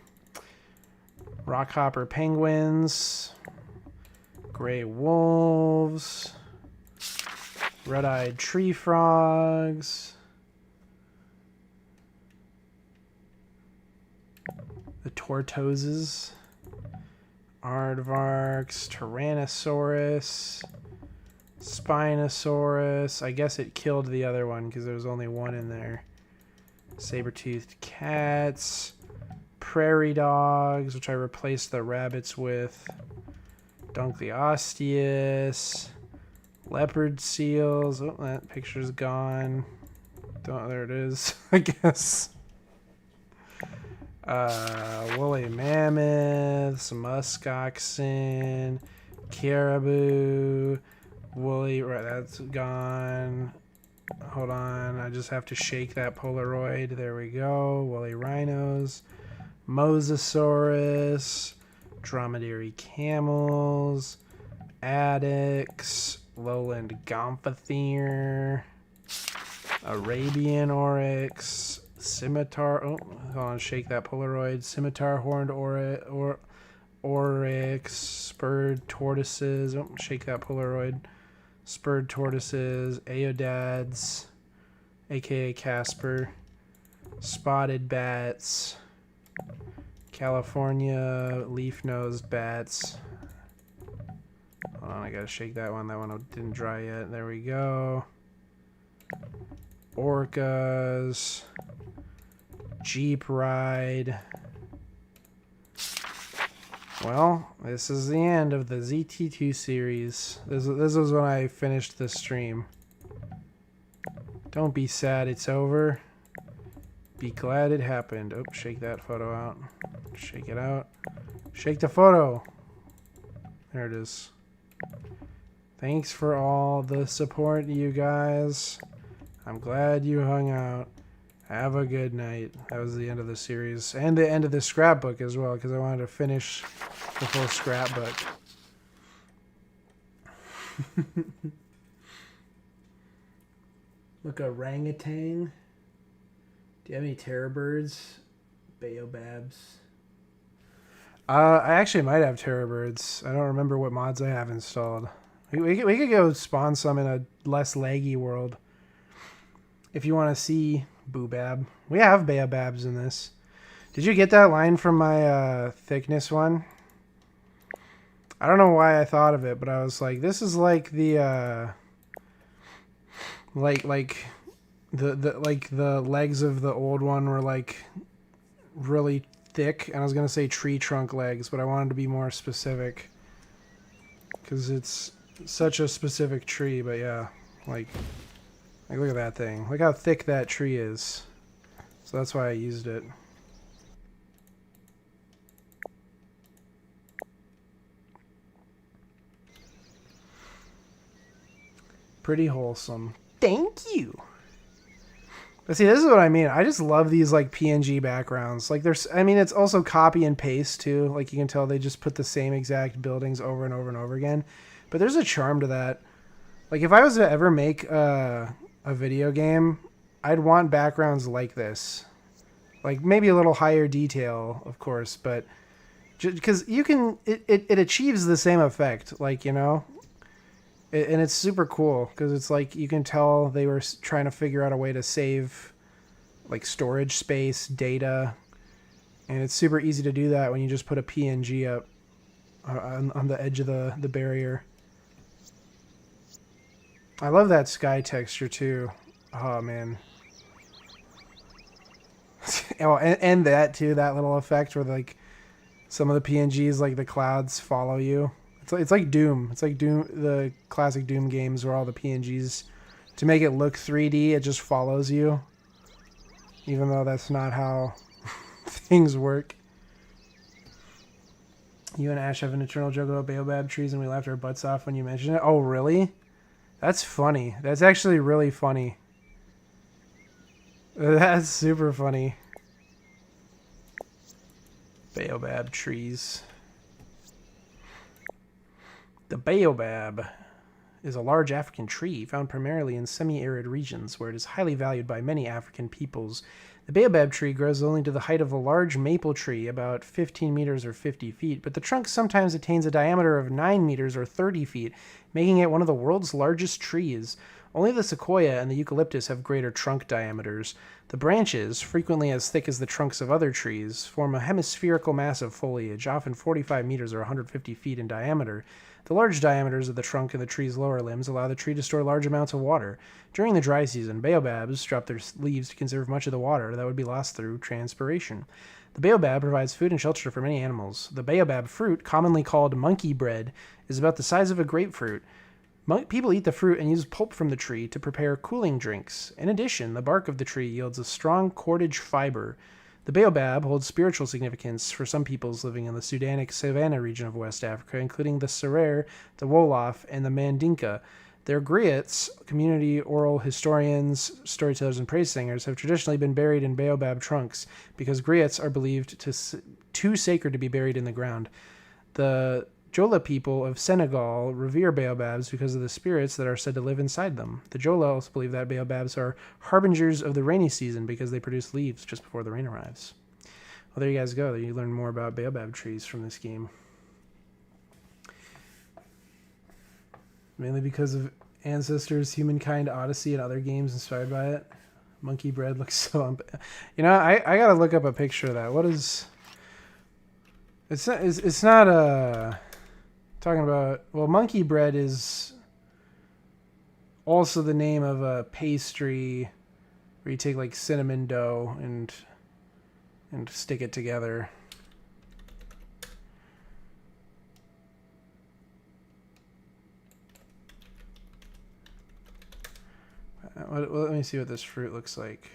rockhopper penguins, gray wolves, red-eyed tree frogs, the tortoises, aardvarks, tyrannosaurus, spinosaurus. I guess it killed the other one because there was only one in there. Saber-toothed cats, prairie dogs, which I replaced the rabbits with, Dunkleosteus, leopard seals. Oh, that picture's gone. There it is, I guess. Woolly mammoths, musk oxen, caribou, woolly, right, that's gone. Hold on, I just have to shake that Polaroid. There we go. Woolly rhinos, mosasaurus, dromedary camels, addax, lowland gomphotherium, Arabian oryx, scimitar. Oh, hold on, shake that Polaroid. Scimitar horned oryx, spurred tortoises. Oh, shake that Polaroid. Spurred tortoises, aodads, aka Casper, spotted bats, California leaf-nosed bats. Hold on, I gotta shake that one. That one didn't dry yet. There we go. Orcas, Jeep ride. Well, this is the end of the ZT2 series. This was when I finished the stream. Don't be sad it's over. Be glad it happened. Oh, shake that photo out. Shake it out. Shake the photo. There it is. Thanks for all the support, you guys. I'm glad you hung out. Have a good night. That was the end of the series. And the end of the scrapbook as well, because I wanted to finish the full scrapbook. Look, orangutan. Do you have any terror birds? Baobabs. I actually might have terror birds. I don't remember what mods I have installed. We could go spawn some in a less laggy world. If you want to see Boobab. We have Baobabs in this. Did you get that line from my thickness one? I don't know why I thought of it, but I was like, this is like the like the legs of the old one were like really thick, and I was gonna say tree trunk legs, but I wanted to be more specific because it's such a specific tree. But yeah, like look at that thing. Look how thick that tree is. So that's why I used it. pretty wholesome. Thank you. But see, this is what I mean. I just love these like PNG backgrounds. Like there's, I mean, it's also copy and paste too. Like you can tell they just put the same exact buildings over and over and over again. But there's a charm to that. Like if I was to ever make a video game, I'd want backgrounds like this. Like maybe a little higher detail, of course, but because you can, it achieves the same effect. Like, you know, and it's super cool because it's like you can tell they were trying to figure out a way to save like storage space, data, and it's super easy to do that when you just put a PNG up on the edge of the barrier. I love that sky texture too. Oh man. Oh, and that too, that little effect where like some of the PNGs, like the clouds follow you. It's like Doom. It's like Doom, the classic Doom games where all the PNGs, to make it look 3D, it just follows you. Even though that's not how things work. You and Ash have an eternal joke about baobab trees and we laughed our butts off when you mentioned it. Oh, really? That's funny. That's actually really funny. That's super funny. Baobab trees. The baobab is a large African tree found primarily in semi-arid regions where it is highly valued by many African peoples. The baobab tree grows only to the height of a large maple tree, about 15 meters or 50 feet, but the trunk sometimes attains a diameter of 9 meters or 30 feet, making it one of the world's largest trees. Only the sequoia and the eucalyptus have greater trunk diameters. The branches, frequently as thick as the trunks of other trees, form a hemispherical mass of foliage, often 45 meters or 150 feet in diameter. The large diameters of the trunk and the tree's lower limbs allow the tree to store large amounts of water. During the dry season, baobabs drop their leaves to conserve much of the water that would be lost through transpiration. The baobab provides food and shelter for many animals. The baobab fruit, commonly called monkey bread, is about the size of a grapefruit. People eat the fruit and use pulp from the tree to prepare cooling drinks. In addition, the bark of the tree yields a strong cordage fiber. The baobab holds spiritual significance for some peoples living in the Sudanic savanna region of West Africa, including the Serer, the Wolof, and the Mandinka. Their griots, community oral historians, storytellers, and praise singers, have traditionally been buried in baobab trunks because griots are believed too sacred to be buried in the ground. The Jola people of Senegal revere baobabs because of the spirits that are said to live inside them. The Jola also believe that baobabs are harbingers of the rainy season because they produce leaves just before the rain arrives. Well, there you guys go. You learn more about baobab trees from this game. Mainly because of Ancestors, Humankind, Odyssey, and other games inspired by it. Monkey bread looks so... You know, I gotta look up a picture of that. What is... It's not talking about... Well, monkey bread is also the name of a pastry where you take like cinnamon dough and stick it together. Well, let me see what this fruit looks like.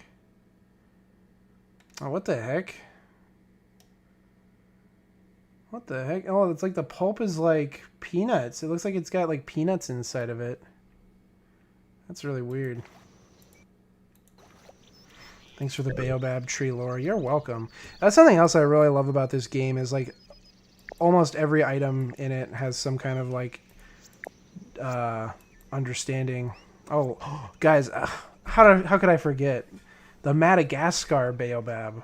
Oh, what the heck? What the heck? Oh, it's like the pulp is like peanuts. It looks like it's got like peanuts inside of it. That's really weird. Thanks for the baobab tree lore. You're welcome. That's something else I really love about this game is like almost every item in it has some kind of like understanding. Oh, guys, how could I forget? The Madagascar baobab.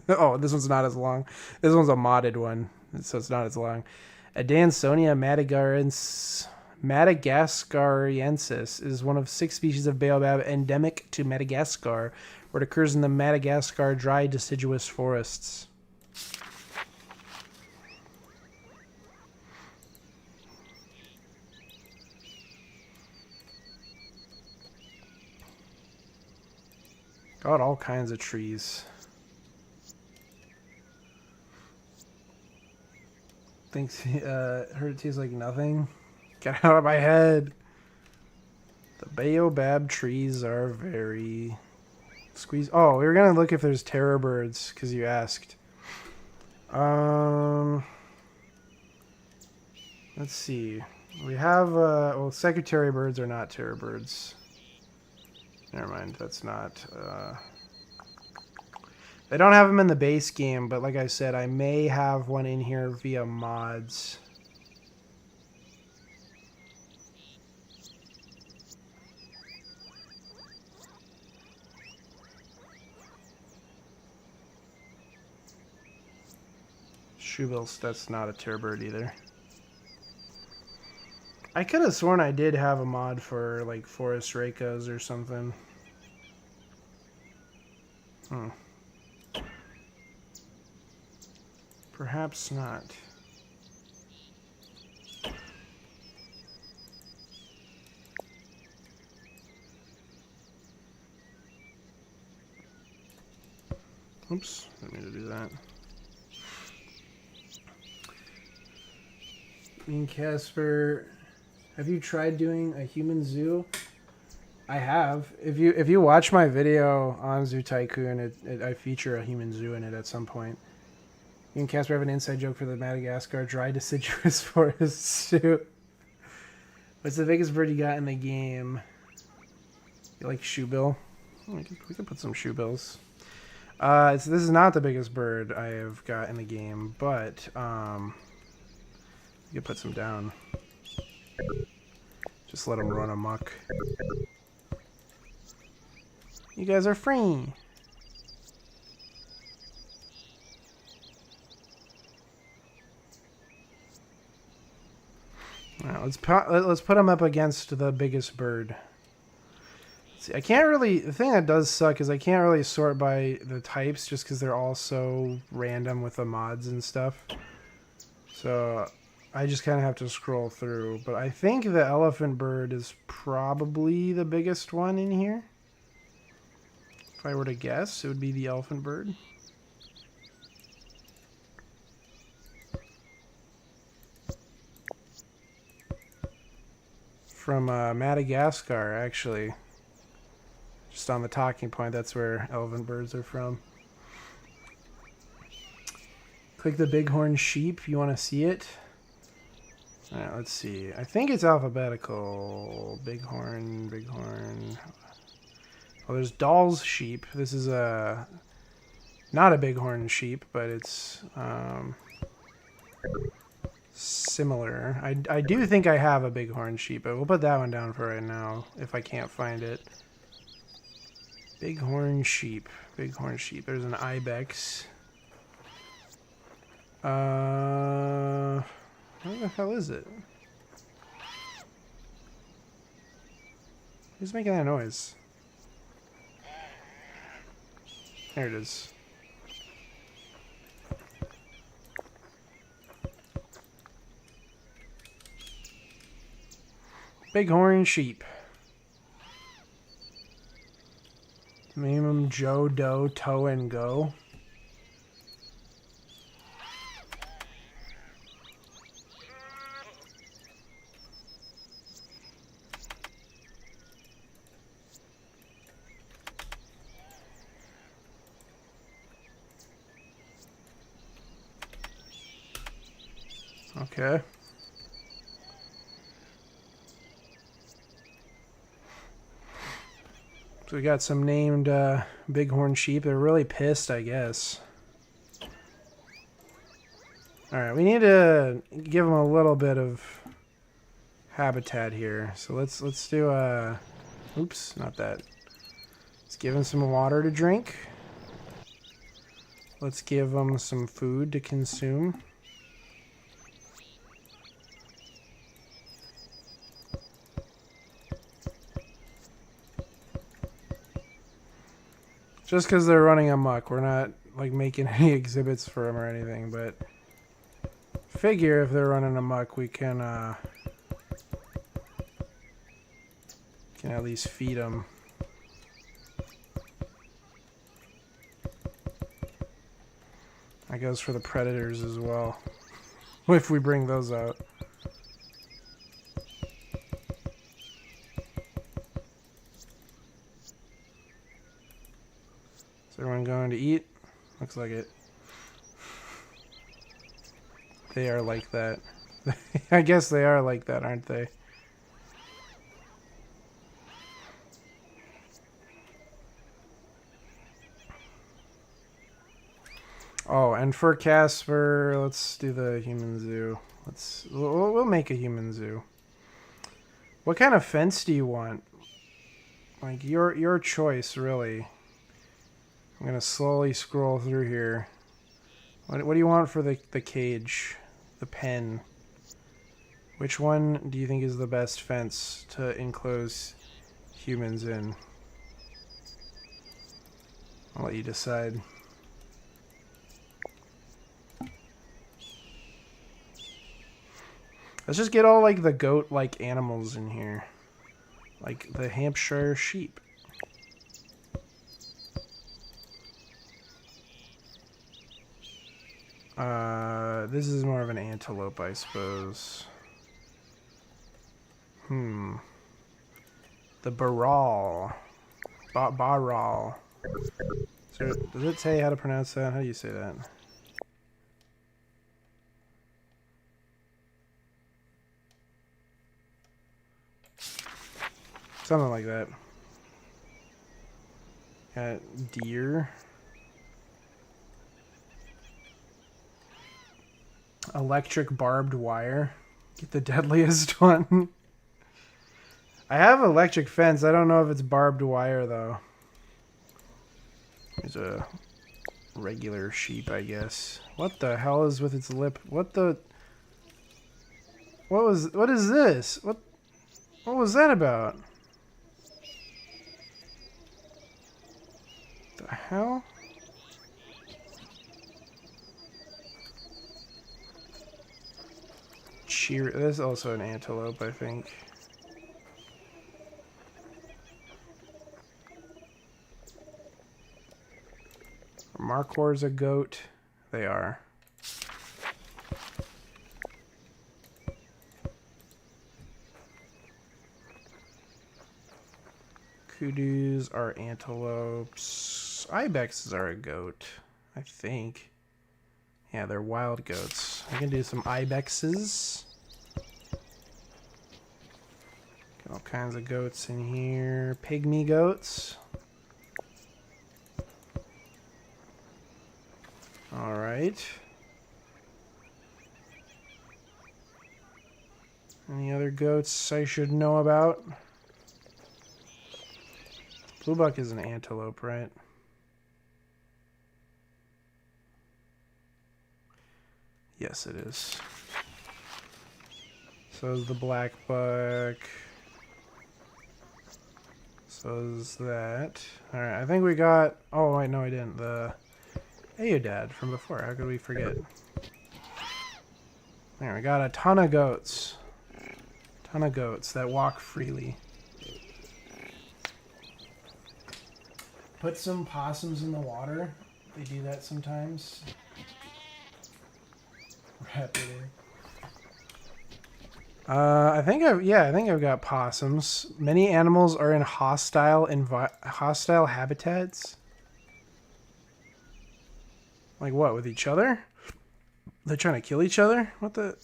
Oh, this one's not as long. This one's a modded one, so it's not as long. Adansonia madagascariensis is one of 6 species of baobab endemic to Madagascar, where it occurs in the Madagascar dry deciduous forests. Got all kinds of trees. Thinks heard it tastes like nothing. Get out of my head. The baobab trees are very squeeze. Oh, we were gonna look if there's terror birds because you asked. Let's see. We have, well, secretary birds are not terror birds. Never mind, that's not, They don't have them in the base game, but like I said, I may have one in here via mods. Shoebills, that's not a terror bird either. I could have sworn I did have a mod for, like, forest rakas or something. Perhaps not. Oops, didn't mean to do that. Me and Casper, have you tried doing a human zoo? I have. If you watch my video on Zoo Tycoon, I feature a human zoo in it at some point. Me and Casper have an inside joke for the Madagascar dry deciduous forest zoo. What's the biggest bird you got in the game? You like shoebill? We could put some shoebills. So this is not the biggest bird I have got in the game, but you could put some down. Just let them run amok. You guys are free. All right, let's put them up against the biggest bird. See, I can't really. The thing that does suck is I can't really sort by the types just because they're all so random with the mods and stuff. So I just kind of have to scroll through. But I think the elephant bird is probably the biggest one in here. If I were to guess, it would be the elephant bird. From Madagascar, actually. Just on the talking point, that's where elephant birds are from. Click the bighorn sheep. You want to see it? Alright, let's see. I think it's alphabetical. Bighorn. Well, there's Doll's sheep. This is not a bighorn sheep, but it's similar. I do think I have a bighorn sheep, but we'll put that one down for right now if I can't find it. Bighorn sheep. There's an ibex. Where the hell is it? Who's making that noise? There it is. Bighorn sheep. Name them Joe, Doe, Toe, and Go. Okay. So we got some named bighorn sheep. They're really pissed, I guess. Alright, we need to give them a little bit of habitat here. So let's do oops, not that. Let's give them some water to drink. Let's give them some food to consume. Just because they're running amok, we're not like making any exhibits for them or anything, but figure if they're running amok, we can at least feed them. That goes for the predators as well, if we bring those out. Is everyone going to eat? Looks like it. They are like that. I guess they are like that, aren't they? Oh, and for Casper, let's do the human zoo. We'll make a human zoo. What kind of fence do you want? Like your choice, really. I'm gonna slowly scroll through here. What do you want for the cage, the pen? Which one do you think is the best fence to enclose humans in? I'll let you decide. Let's just get all like the goat-like animals in here. Like the Hampshire sheep. This is more of an antelope, I suppose. The Baral. Baral. So, does it say how to pronounce that? How do you say that? Something like that. Got deer. Electric barbed wire. Get the deadliest one. I have electric fence. I don't know if it's barbed wire though. There's a regular sheep, I guess. What the hell is with its lip? What is this? What was that about? The hell? There's also an antelope, I think. Markhor's a goat. They are. Kudus are antelopes. Ibexes are a goat, I think. Yeah, they're wild goats. I can do some ibexes. Got all kinds of goats in here. Pygmy goats. Alright. Any other goats I should know about? Bluebuck is an antelope, right? Yes, it is. So is the black buck. So is that. Alright, I think we got... Oh, wait, no, I didn't. The Aeodad from before. How could we forget? There, we got a ton of goats. Ton of goats that walk freely. Put some possums in the water. They do that sometimes. Rapidly. I think I've got possums. Many animals are in hostile habitats. Like what, with each other? They're trying to kill each other? What the?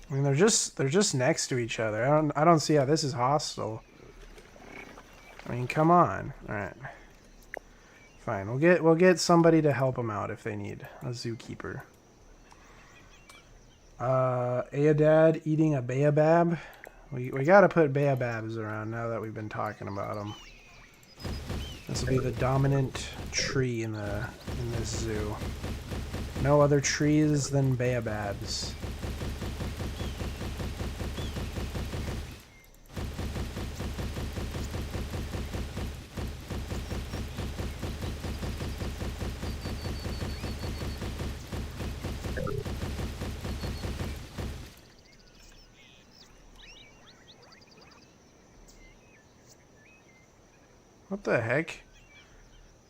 I mean, they're just next to each other. I don't see how this is hostile. I mean, come on. All right. Fine. We'll get somebody to help them out if they need a zookeeper. Aeodad eating a baobab. We gotta put baobabs around now that we've been talking about them. This will be the dominant tree in this zoo. No other trees than baobabs. What the heck?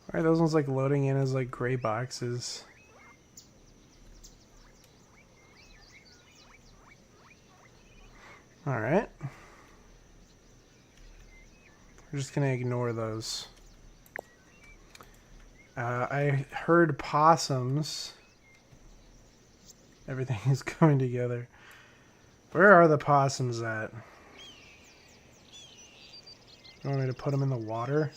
Why are those ones like loading in as like gray boxes? Alright. We're just gonna ignore those. I heard possums. Everything is coming together. Where are the possums at? You want me to put them in the water?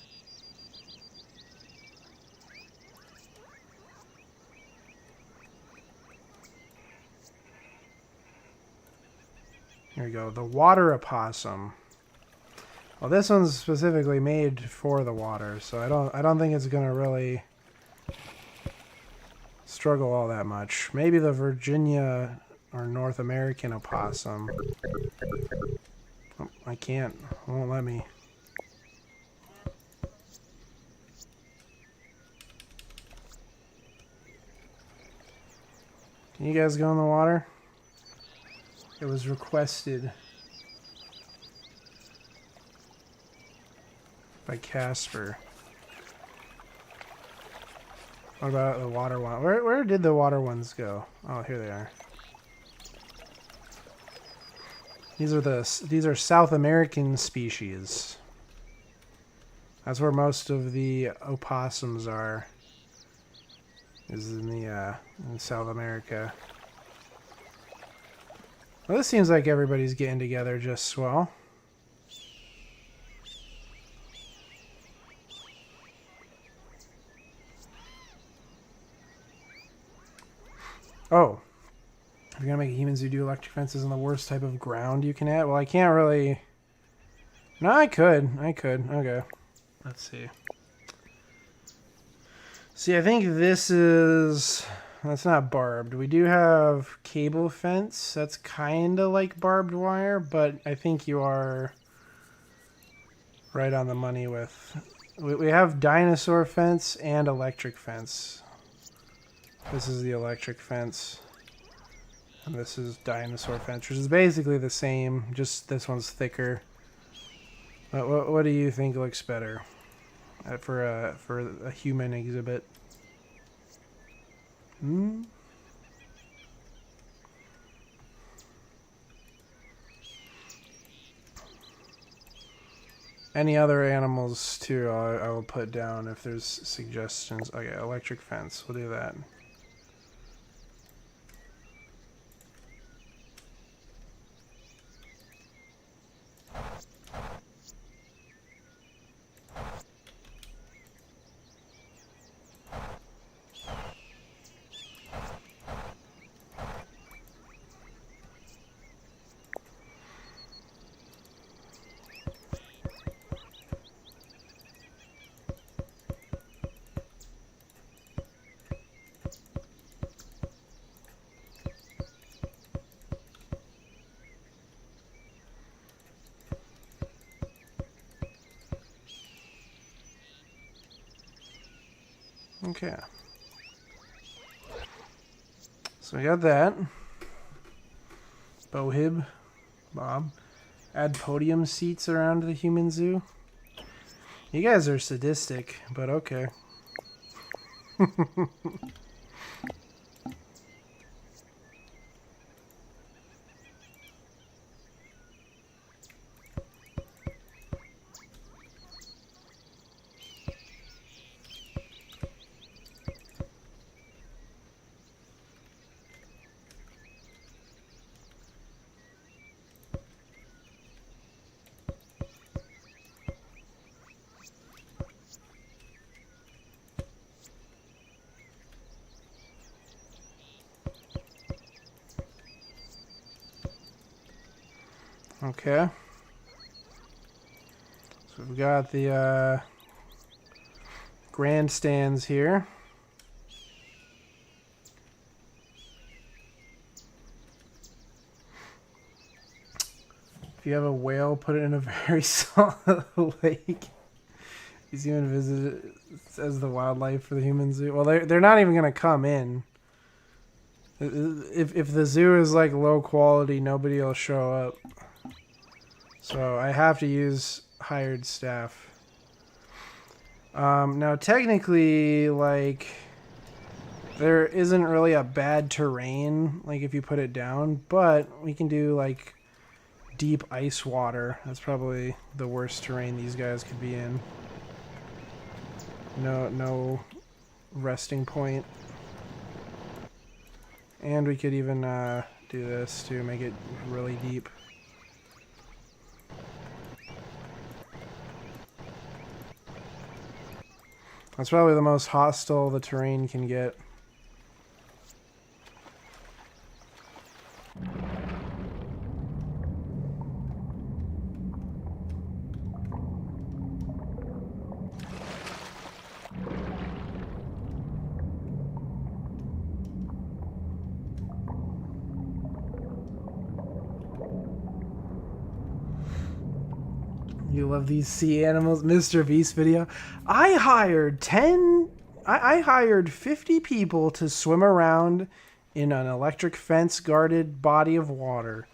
Here we go. The water opossum. Well, this one's specifically made for the water, so I don't think it's gonna really struggle all that much. Maybe the Virginia or North American opossum. Oh, I can't. It won't let me. Can you guys go in the water? It was requested by Casper. What about the water one? Where did the water ones go? Oh, here they are. These are South American species. That's where most of the opossums are. Is in in South America. Well, this seems like everybody's getting together just swell. Oh. If you're gonna make humans who do electric fences on the worst type of ground you can add? Well, I can't really... No, I could. Okay. Let's see. See, I think this is... That's not barbed. We do have cable fence. That's kind of like barbed wire, but I think you are right on the money with... We have dinosaur fence and electric fence. This is the electric fence. And this is dinosaur fence, which is basically the same, just this one's thicker. What do you think looks better for a human exhibit? Any other animals too, I will put down if there's suggestions. Okay, electric fence, we'll do that. Okay. So we got that. Bohib. Bob. Add podium seats around the human zoo. You guys are sadistic, but okay. Okay. So we've got the grandstands here. If you have a whale, put it in a very solid lake. He's even visited as the wildlife for the human zoo. Well, they're not even gonna come in. If the zoo is like low quality, nobody will show up. So I have to use hired staff. Now technically, like, there isn't really a bad terrain, like if you put it down, but we can do like deep ice water. That's probably the worst terrain these guys could be in. No resting point. And we could even do this to make it really deep. That's probably the most hostile the terrain can get. You love these sea animals, Mr. Beast video. I hired 50 people to swim around in an electric fence guarded body of water.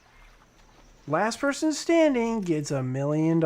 Last person standing gets $1 million.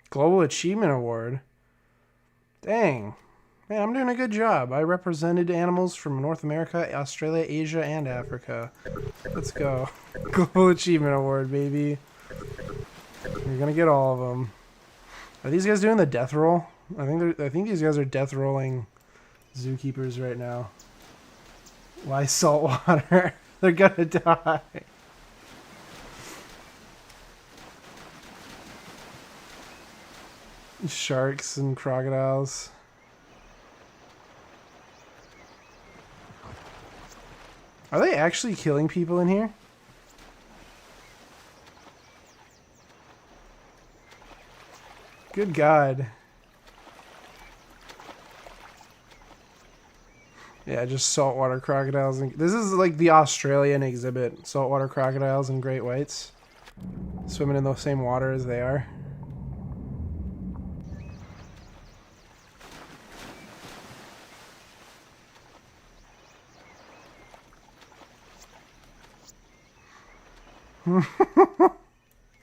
Global Achievement Award. Dang. Man, I'm doing a good job. I represented animals from North America, Australia, Asia, and Africa. Let's go. Global Achievement Award, baby. You're gonna get all of them. Are these guys doing the death roll? I think these guys are death rolling zookeepers right now. Why salt water? They're gonna die. Sharks and crocodiles. Are they actually killing people in here? Good God. Yeah, just saltwater crocodiles. This is like the Australian exhibit. Saltwater crocodiles and great whites. Swimming in the same water as they are.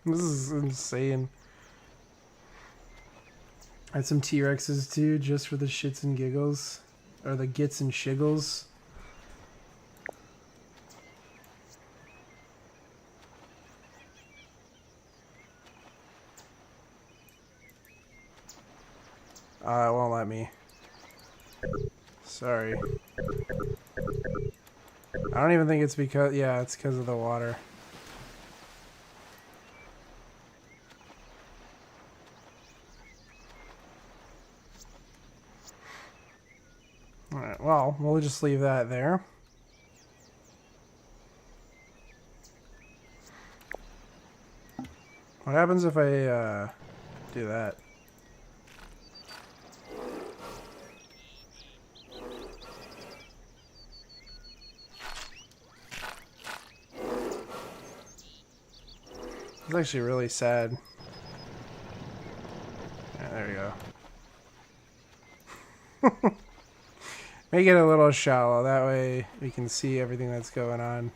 This is insane. I had some T-Rexes too, just for the shits and giggles. Or the gits and shiggles. It won't let me. Sorry. I don't even think it's because... Yeah, it's because of the water. Alright, well, we'll just leave that there. What happens if I, do that? It's actually really sad. Yeah, there we go. Make it a little shallow, that way we can see everything that's going on.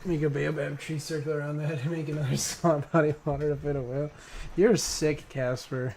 Make a baobab tree circle around that and make another solid body of water to fit a whale. You're sick, Casper.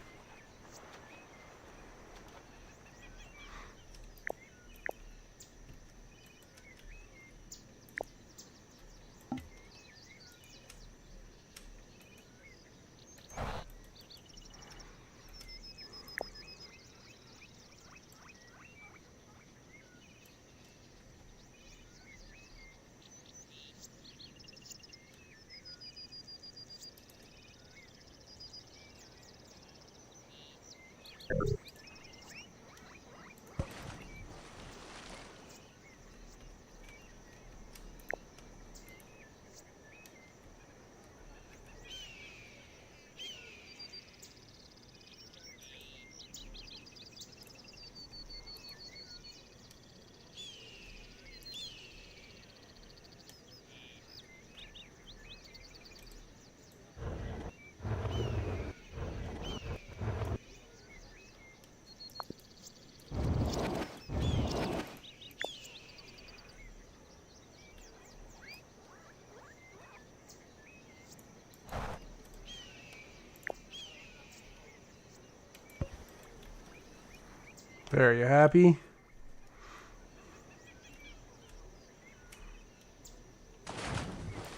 There, you happy?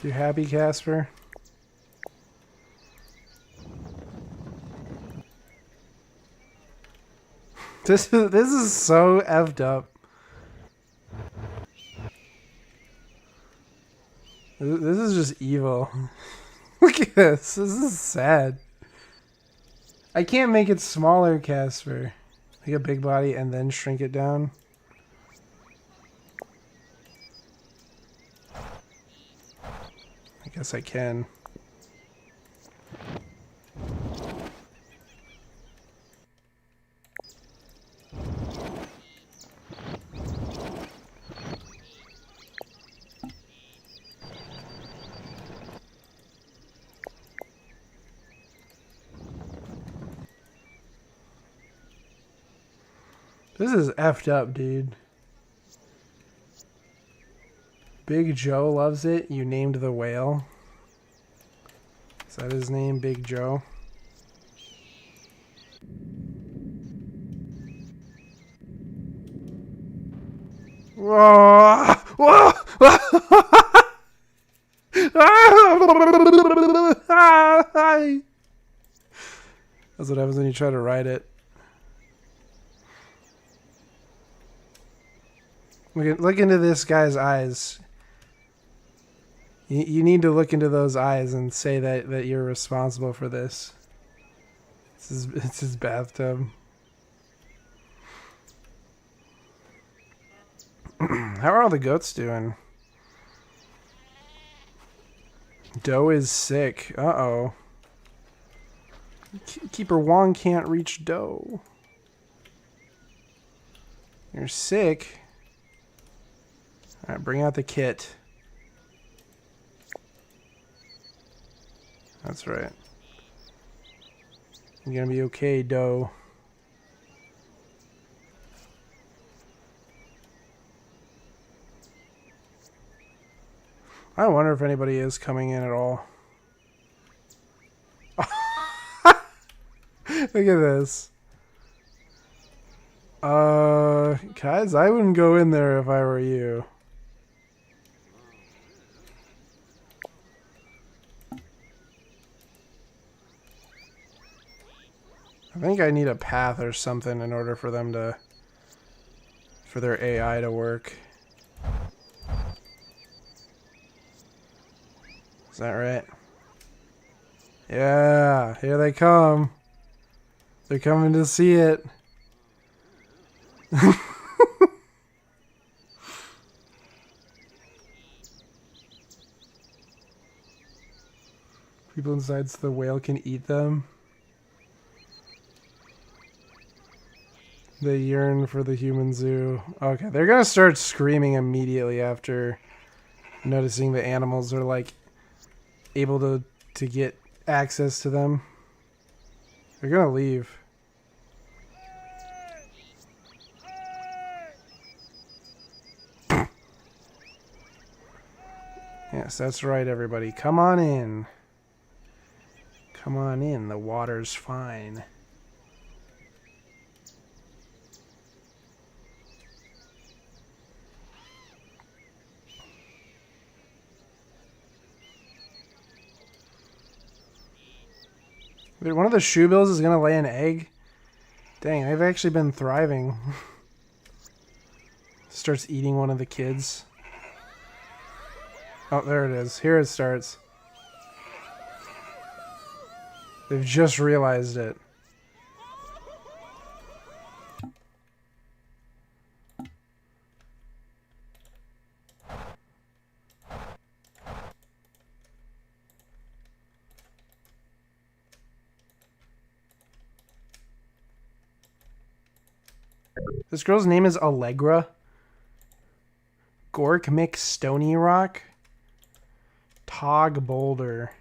You happy, Casper? This is so effed up. This is just evil. Look at this. This is sad. I can't make it smaller, Casper. Like a big body and then shrink it down. I guess I can. This is effed up, dude. Big Joe loves it. You named the whale. Is that his name, Big Joe? Whoa! Whoa! That's what happens when you try to ride it. Look into this guy's eyes. You need to look into those eyes and say that you're responsible for this. It's his bathtub. How are all the goats doing? Doe is sick. Uh-oh. Keeper Wong can't reach Doe. You're sick. Alright, bring out the kit. That's right. You're gonna be okay, Doe. I wonder if anybody is coming in at all. Look at this. Guys, I wouldn't go in there if I were you. I think I need a path or something in order for them to... for their AI to work. Is that right? Yeah, here they come. They're coming to see it. People inside so the whale can eat them. They yearn for the human zoo. Okay, they're gonna start screaming immediately after noticing the animals are like able to get access to them. They're gonna leave. Yes, that's right, everybody. Come on in. Come on in. The water's fine. Wait, one of the shoebills is gonna lay an egg? Dang, they've actually been thriving. Starts eating one of the kids. Oh, there it is. Here it starts. They've just realized it. This girl's name is Allegra. Gorkmick Stony Rock. Tog Boulder.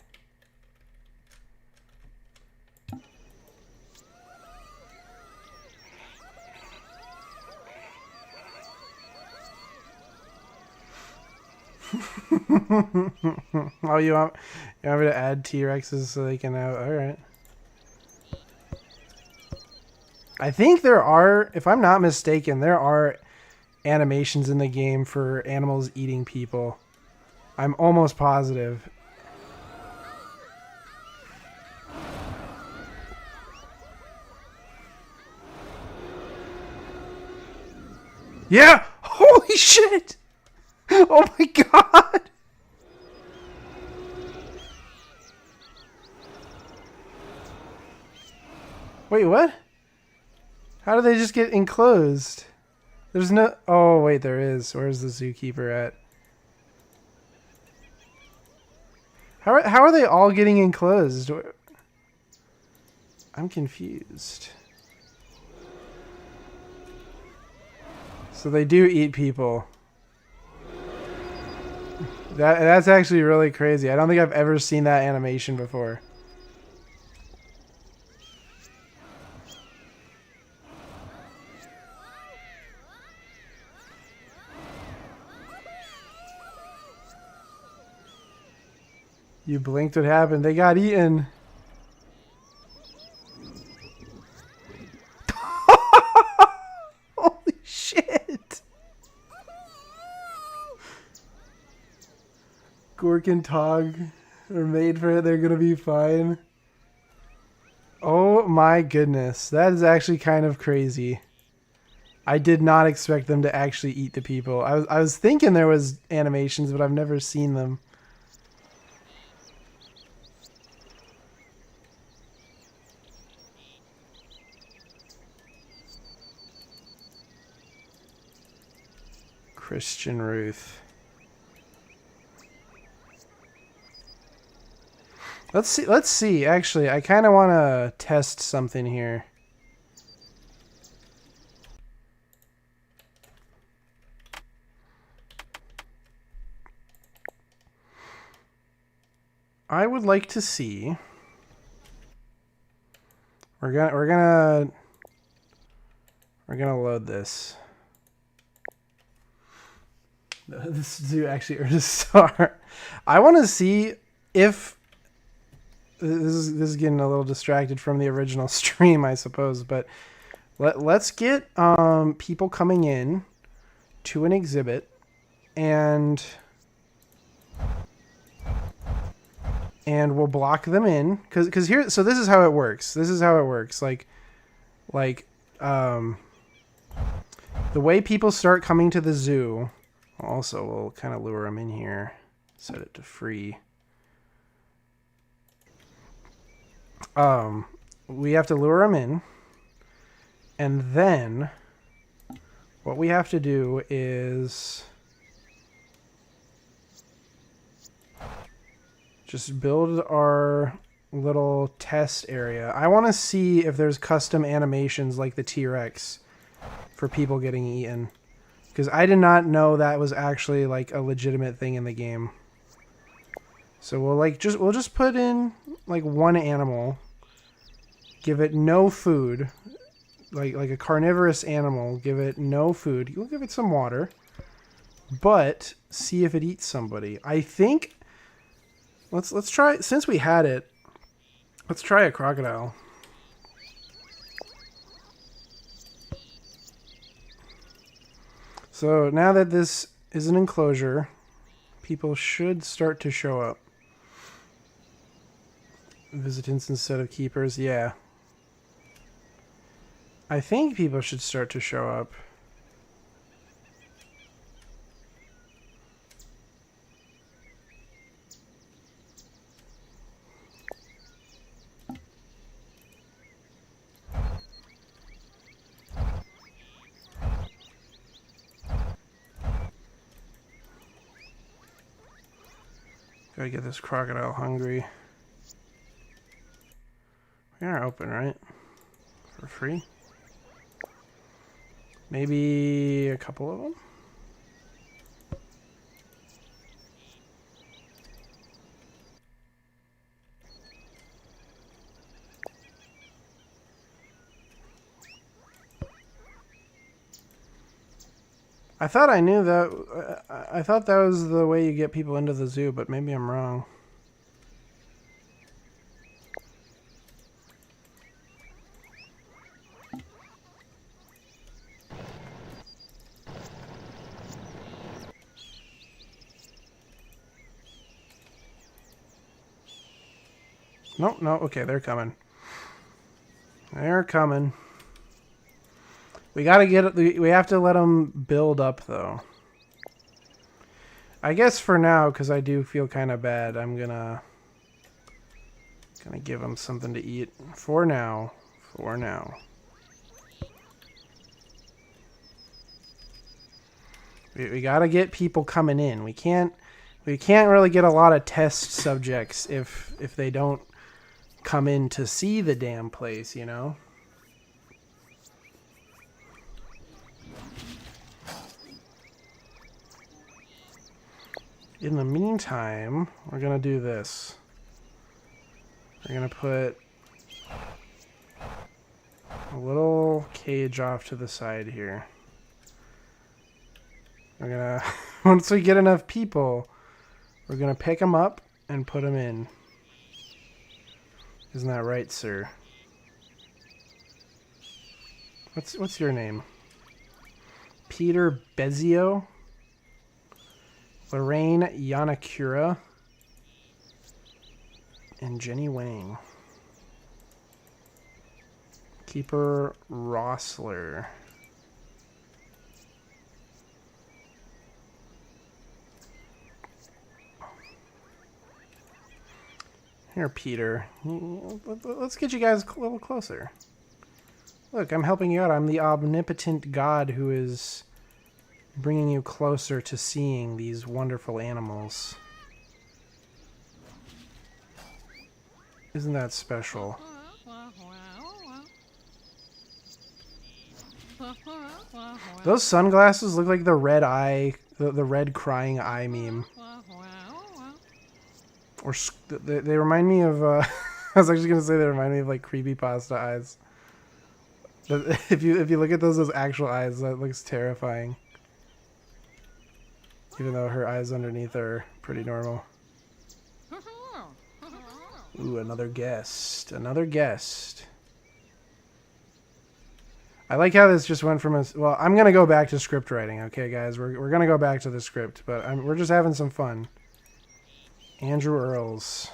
Oh, you want me to add T-Rexes so they can have... Alright. I think there are, if I'm not mistaken, there are animations in the game for animals eating people. I'm almost positive. Yeah! Holy shit! Oh my god! Wait, what? How do they just get enclosed? There's no... Oh, wait, there is. Where's the zookeeper at? How are they all getting enclosed? I'm confused. So they do eat people. That's actually really crazy. I don't think I've ever seen that animation before. You blinked, what happened? They got eaten. Holy shit! Gork and Tog are made for it. They're gonna be fine. Oh my goodness. That is actually kind of crazy. I did not expect them to actually eat the people. I was thinking there was animations, but I've never seen them. Christian Ruth. Let's see. Actually, I kind of want to test something here. I would like to see. We're gonna load this. This do actually earn a star. I want to see if this is getting a little distracted from the original stream, I suppose, but let's get people coming in to an exhibit and we'll block them in because here. So this is how it works. Like the way people start coming to the zoo. Also, we'll kind of lure them in here. Set it to free. We have to lure them in. And then what we have to do is just build our little test area. I want to see if there's custom animations like the T-Rex for people getting eaten. Because I did not know that was actually like a legitimate thing in the game. So we'll just put in like one animal, give it no food, like a carnivorous animal, give it no food. We'll give it some water, but see if it eats somebody. I think let's try, since we had it, let's try a crocodile. So now that this is an enclosure, people should start to show up. Visitants instead of keepers, yeah. I think people should start to show up. Gotta get this crocodile hungry. We are open, right? For free? Maybe a couple of them? I thought I knew that. I thought that was the way you get people into the zoo, but maybe I'm wrong. No, no, okay, they're coming. They're coming. We gotta get. We have to let them build up, though. I guess for now, because I do feel kind of bad, I'm gonna give them something to eat for now. For now. We gotta get people coming in. We can't really get a lot of test subjects if they don't come in to see the damn place, you know? In the meantime, we're gonna do this. We're gonna put a little cage off to the side here. We're gonna, once we get enough people, we're gonna pick them up and put them in. Isn't that right, sir? What's your name? Peter Bezio? Lorraine Yanakura? And Jenny Wang. Keeper Rossler. Here, Peter. Let's get you guys a little closer. Look, I'm helping you out. I'm the omnipotent God who is bringing you closer to seeing these wonderful animals. Isn't that special? Those sunglasses look like the red eye, the red crying eye meme. Or they remind me of. I was actually gonna say they remind me of like creepypasta eyes. But if you look at those actual eyes, that looks terrifying. Even though her eyes underneath are pretty normal. Ooh, another guest. Another guest. I like how this just went from a... Well, I'm gonna go back to script writing, okay, guys? We're gonna go back to the script, but we're just having some fun. Andrew Earls.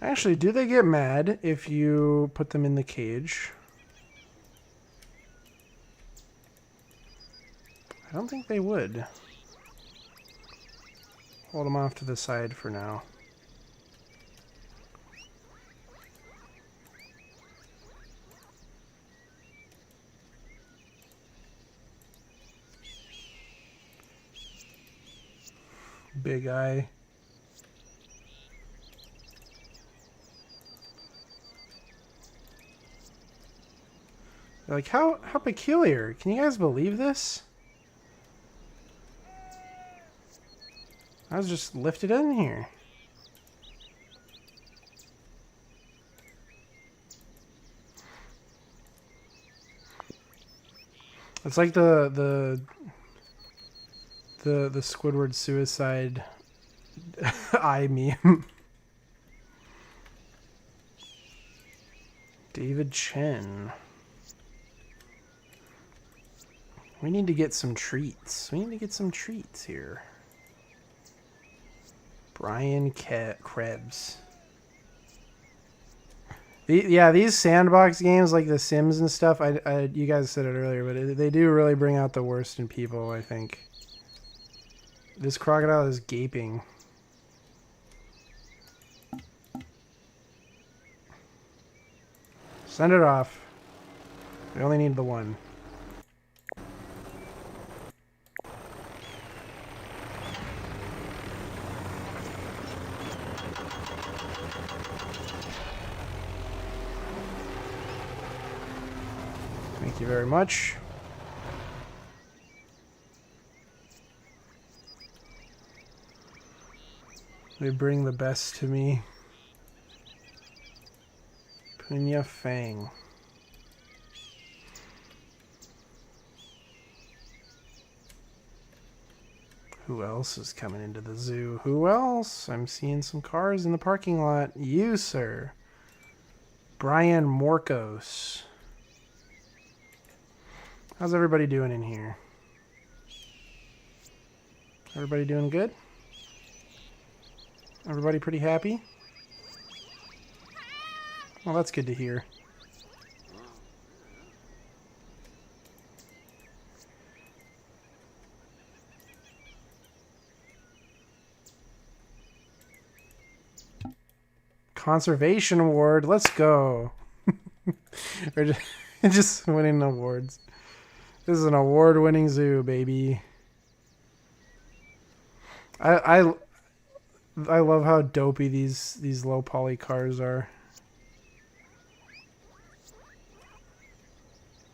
Actually, do they get mad if you put them in the cage? I don't think they would. Hold them off to the side for now. Big eye. Like, how peculiar. Can you guys believe this? I was just lifted in here. It's like the Squidward suicide eye meme. David Chen. We need to get some treats. We need to get some treats here. Brian Krebs. Yeah, these sandbox games like The Sims and stuff, you guys said it earlier, but they do really bring out the worst in people, I think. This crocodile is gaping. Send it off. We only need the one. Thank you very much. They bring the best to me. Punya Fang. Who else is coming into the zoo? Who else? I'm seeing some cars in the parking lot. You, sir. Brian Morcos. How's everybody doing in here? Everybody doing good? Everybody pretty happy? Well, that's good to hear. Conservation Award. Let's go. We're just winning awards. This is an award-winning zoo, baby. I love how dopey these low poly cars are.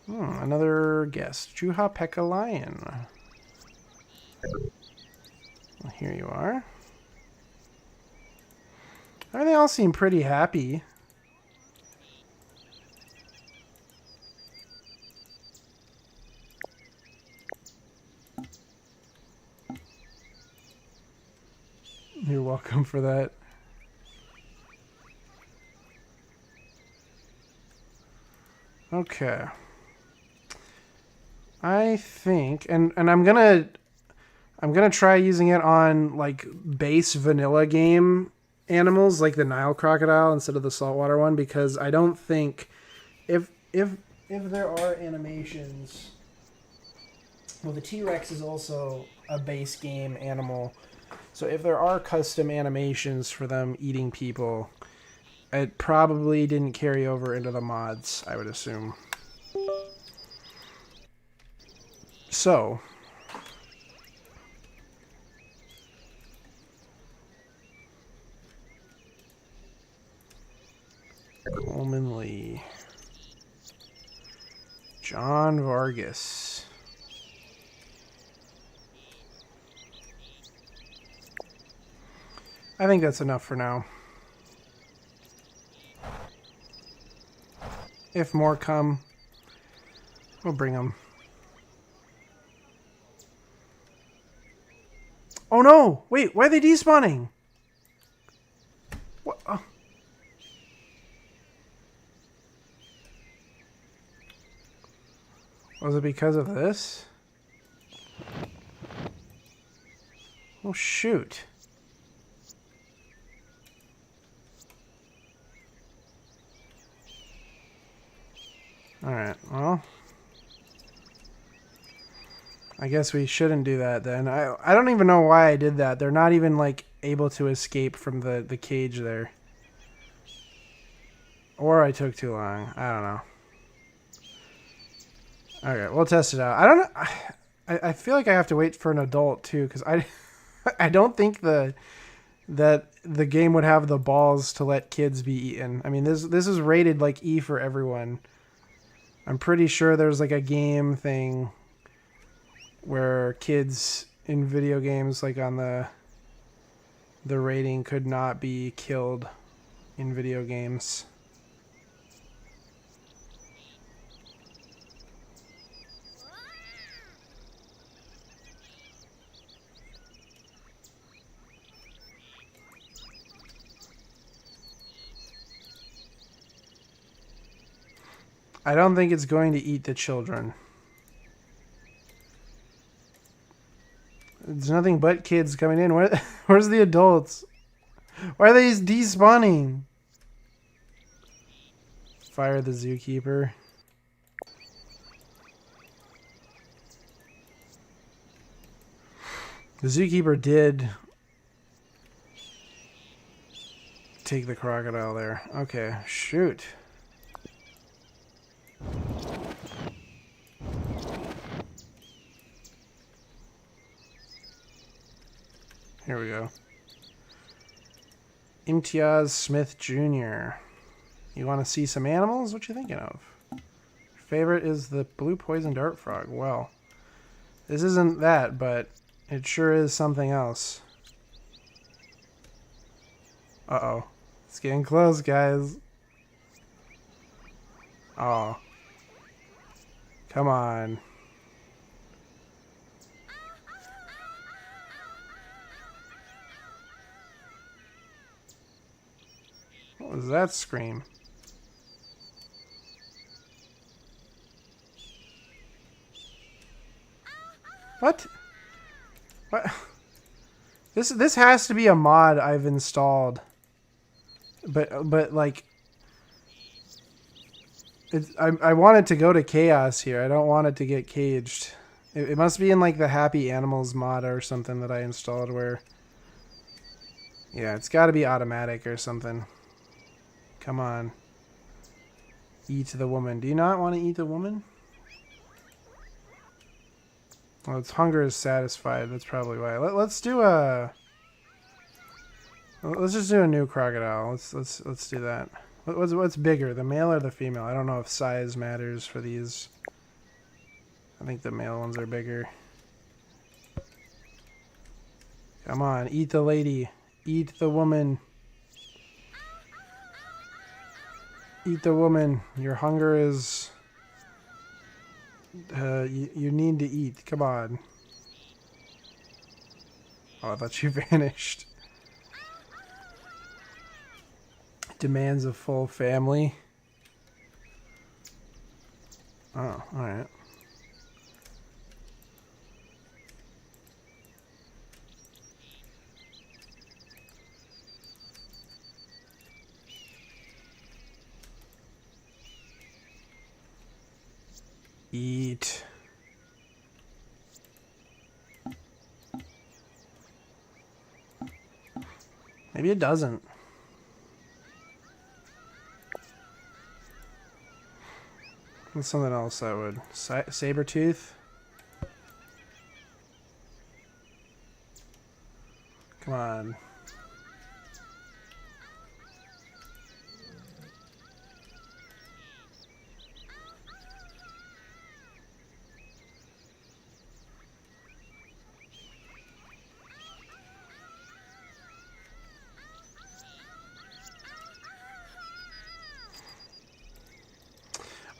Another guest. Juha Pekka Lion. Well, here you are. They all seem pretty happy. You're welcome for that. Okay. I think, and I'm gonna try using it on like base vanilla game animals like the Nile crocodile instead of the saltwater one, because I don't think if there are animations, well, the T-Rex is also a base game animal, so if there are custom animations for them eating people, it probably didn't carry over into the mods, I would assume. So Coleman Lee. John Vargas. I think that's enough for now. If more come, we'll bring them. Oh no! Wait, why are they despawning? What? Oh. Was it because of this? Oh shoot. Alright, well, I guess we shouldn't do that then. I don't even know why I did that. They're not even like able to escape from the cage there. Or I took too long. I don't know. Okay, we'll test it out. I don't know. I feel like I have to wait for an adult too, because I don't think that the game would have the balls to let kids be eaten. I mean, this is rated like E for everyone. I'm pretty sure there's like a game thing where kids in video games, like on the rating, could not be killed in video games. I don't think it's going to eat the children. There's nothing but kids coming in. Where's the adults? Why are they despawning? Fire the zookeeper. The zookeeper did take the crocodile there. Okay, shoot. Here we go. Imtiaz Smith Jr. You want to see some animals? What you thinking of? favorite is the blue poison dart frog. Well, this isn't that, but it sure is something else. Uh-oh. It's getting close, guys. Oh. Come on. What was that scream? What? What? This has to be a mod I've installed. But like I want it to go to chaos here. I don't want it to get caged. It must be in like the Happy Animals mod or something that I installed where... Yeah, it's got to be automatic or something. Come on. Eat the woman. Do you not want to eat the woman? Well, its hunger is satisfied. That's probably why. Let's do a... Let's just do a new crocodile. Let's do that. What's bigger, the male or the female? I don't know if size matters for these. I think the male ones are bigger. Come on, eat the lady. Eat the woman. Eat the woman. Your hunger is... you need to eat. Come on. Oh, I thought you vanished. Demands a full family. Oh, alright. Eat. Maybe it doesn't. What's something else that would... Saber tooth? Come on.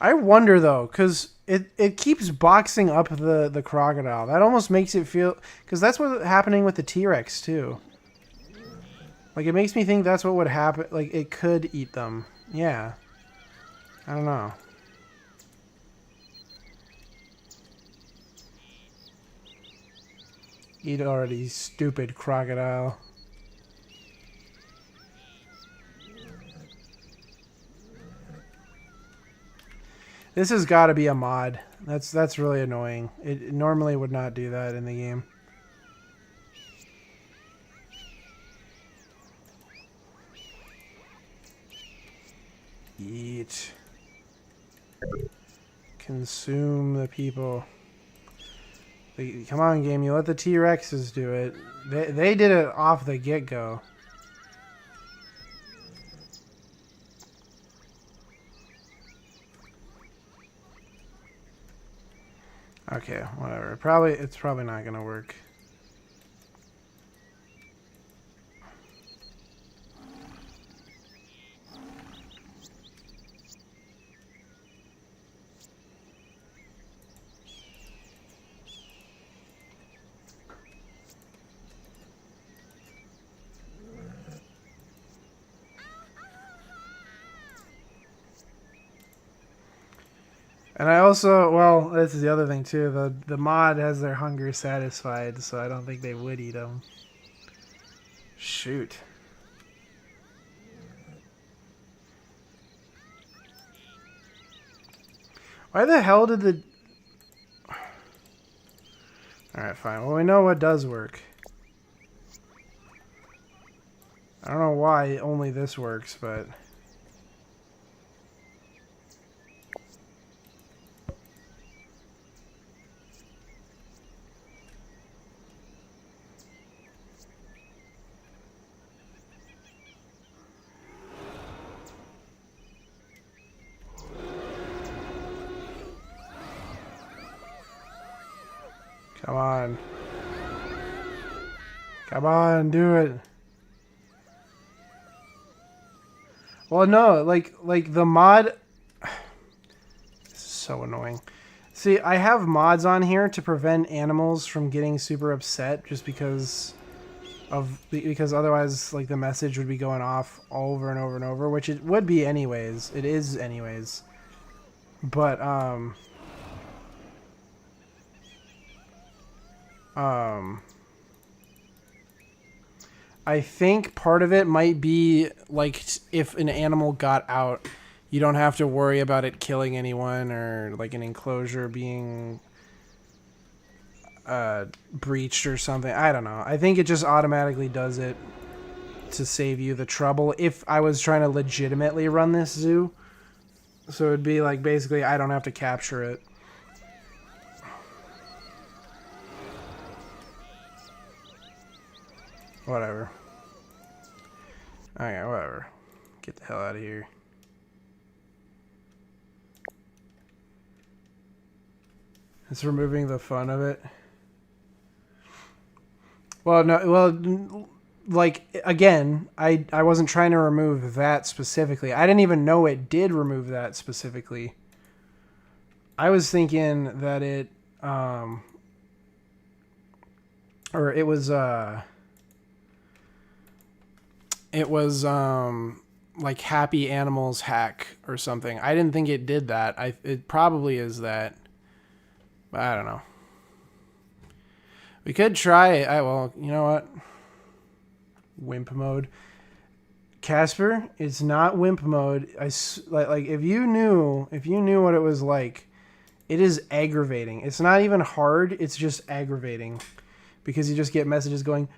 I wonder though, because it keeps boxing up the crocodile. That almost makes it feel... Because that's what's happening with the T-Rex too. Like, it makes me think that's what would happen. Like, it could eat them. Yeah. I don't know. Eat already, stupid crocodile. This has got to be a mod. That's really annoying. It normally would not do that in the game. Eat. Consume the people. Come on, game. You let the T-Rexes do it. They did it off the get-go. Okay, whatever. It's probably not gonna work. And I also, well, this is the other thing too. The mod has their hunger satisfied, so I don't think they would eat them. Shoot. Why the hell did the... Alright, fine. Well, we know what does work. I don't know why only this works, but... Come on. Come on, do it. Well, no, like the mod... This is so annoying. See, I have mods on here to prevent animals from getting super upset just because otherwise, like, the message would be going off over and over and over, which it would be anyways. It is anyways. But, I think part of it might be, like, if an animal got out, you don't have to worry about it killing anyone or, like, an enclosure being breached or something. I don't know. I think it just automatically does it to save you the trouble if I was trying to legitimately run this zoo. So it'd be like, basically, I don't have to capture it. Whatever. Okay, whatever. Get the hell out of here. It's removing the fun of it. Well, no, well, like, again, I wasn't trying to remove that specifically. I didn't even know it did remove that specifically. I was thinking that it, or it was, like Happy Animals hack or something. I didn't think it did that. It probably is that. But I don't know. We could try it. Well, you know what? Wimp mode. Casper, it's not wimp mode. Like if you knew what it was like, it is aggravating. It's not even hard. It's just aggravating. Because you just get messages going,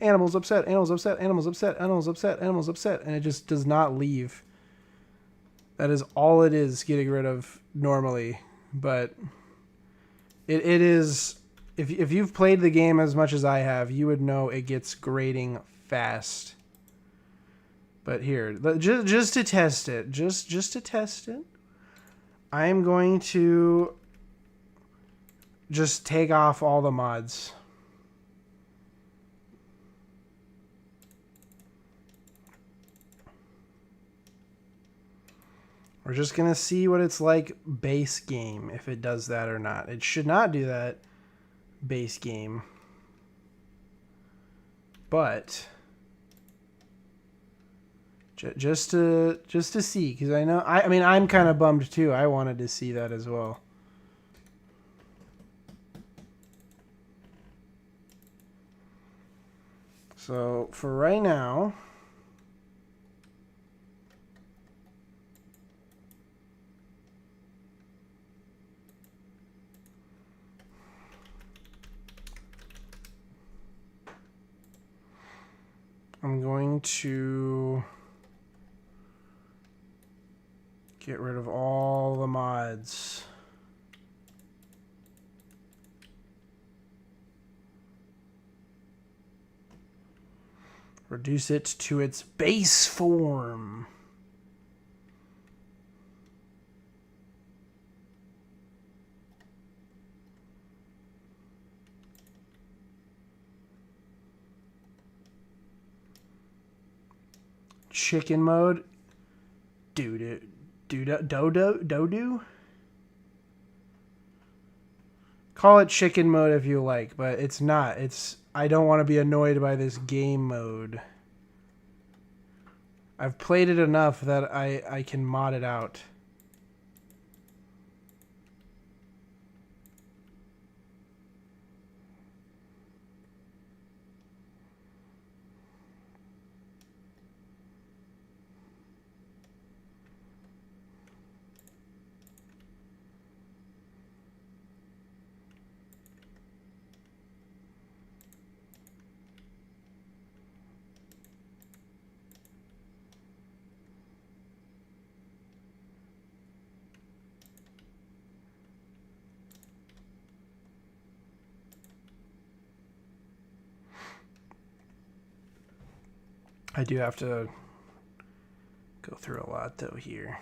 animals upset, animals upset, animals upset, animals upset, animals upset, and it just does not leave. That is all it is getting rid of normally. But it is, if you've played the game as much as I have, you would know it gets grating fast. But here, just to test it, just to test it, I'm going to just take off all the mods. We're just going to see what it's like base game, if it does that or not. It should not do that base game. But just to see, because I know, I mean, I'm kind of bummed too. I wanted to see that as well. So for right now, I'm going to get rid of all the mods. Reduce it to its base form. Chicken mode. Dodo. Call it chicken mode if you like, but it's not. I don't want to be annoyed by this game mode. I've played it enough that I can mod it out. I do have to go through a lot though here.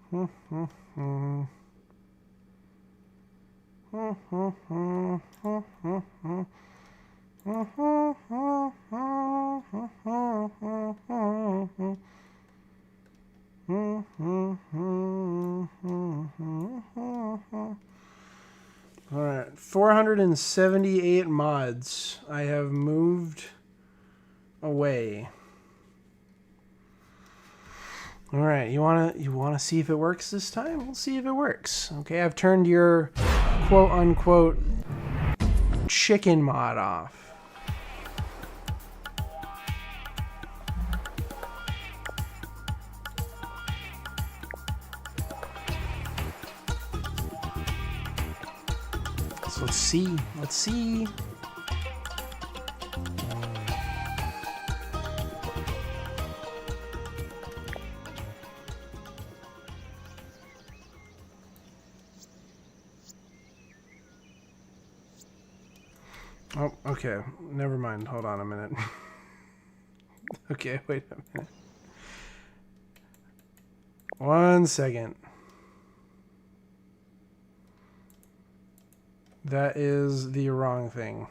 Alright, 478 mods I have moved away. Alright, you wanna see if it works this time? We'll see if it works. Okay, I've turned your quote unquote chicken mod off. So let's see. Let's see. Oh, okay. Never mind. Hold on a minute. Okay, wait a minute. 1 second. That is the wrong thing.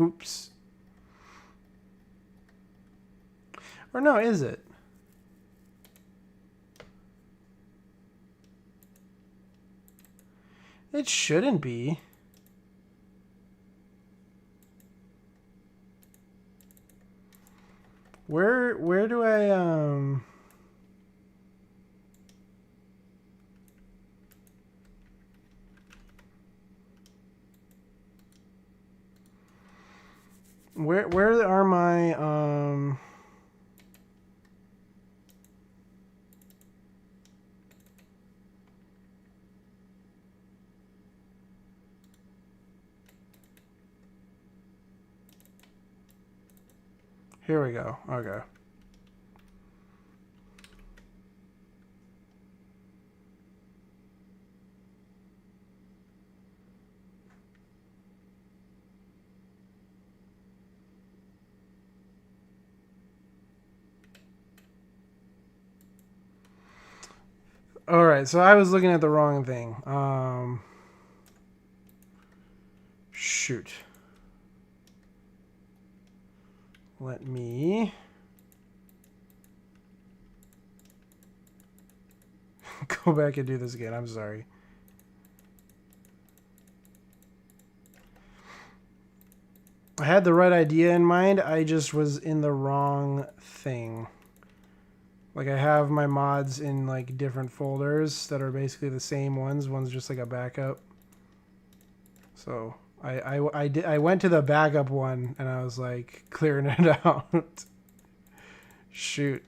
Oops. Or no, is it? It shouldn't be. Where do I where are my here we go. Okay. All right, so I was looking at the wrong thing. Shoot. Let me go back and do this again. I'm sorry. I had the right idea in mind. I just was in the wrong thing. Like, I have my mods in, like, different folders that are basically the same ones. One's just, like, a backup. So, I went to the backup one, and I was, like, clearing it out. Shoot.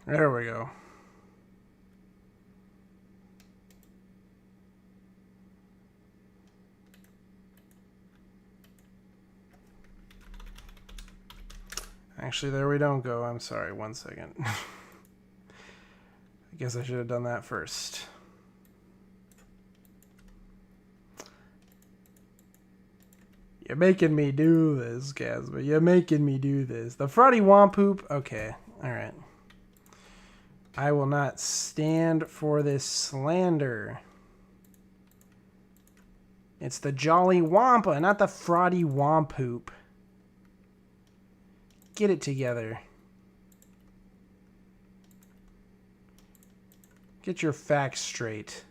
There we go. Actually, there we don't go. I'm sorry. 1 second. I guess I should have done that first. You're making me do this, Casper. You're making me do this. The frotty wampoop. Okay. All right. I will not stand for this slander. It's the Jolly Wampa, not the Fraudy Wampoop. Get it together. Get your facts straight.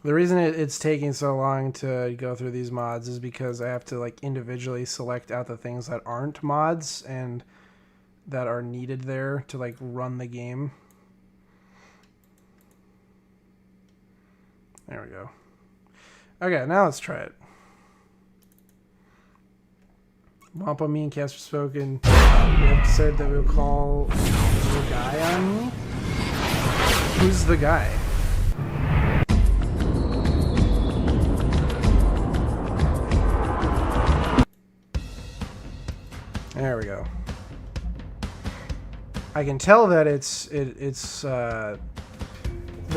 The reason it's taking so long to go through these mods is because I have to like individually select out the things that aren't mods and that are needed there to like run the game. There we go. Okay, now let's try it. Wampa, me and Casper spoken. We have decided that we'll call the guy on me. Who's the guy? There we go. I can tell that it's the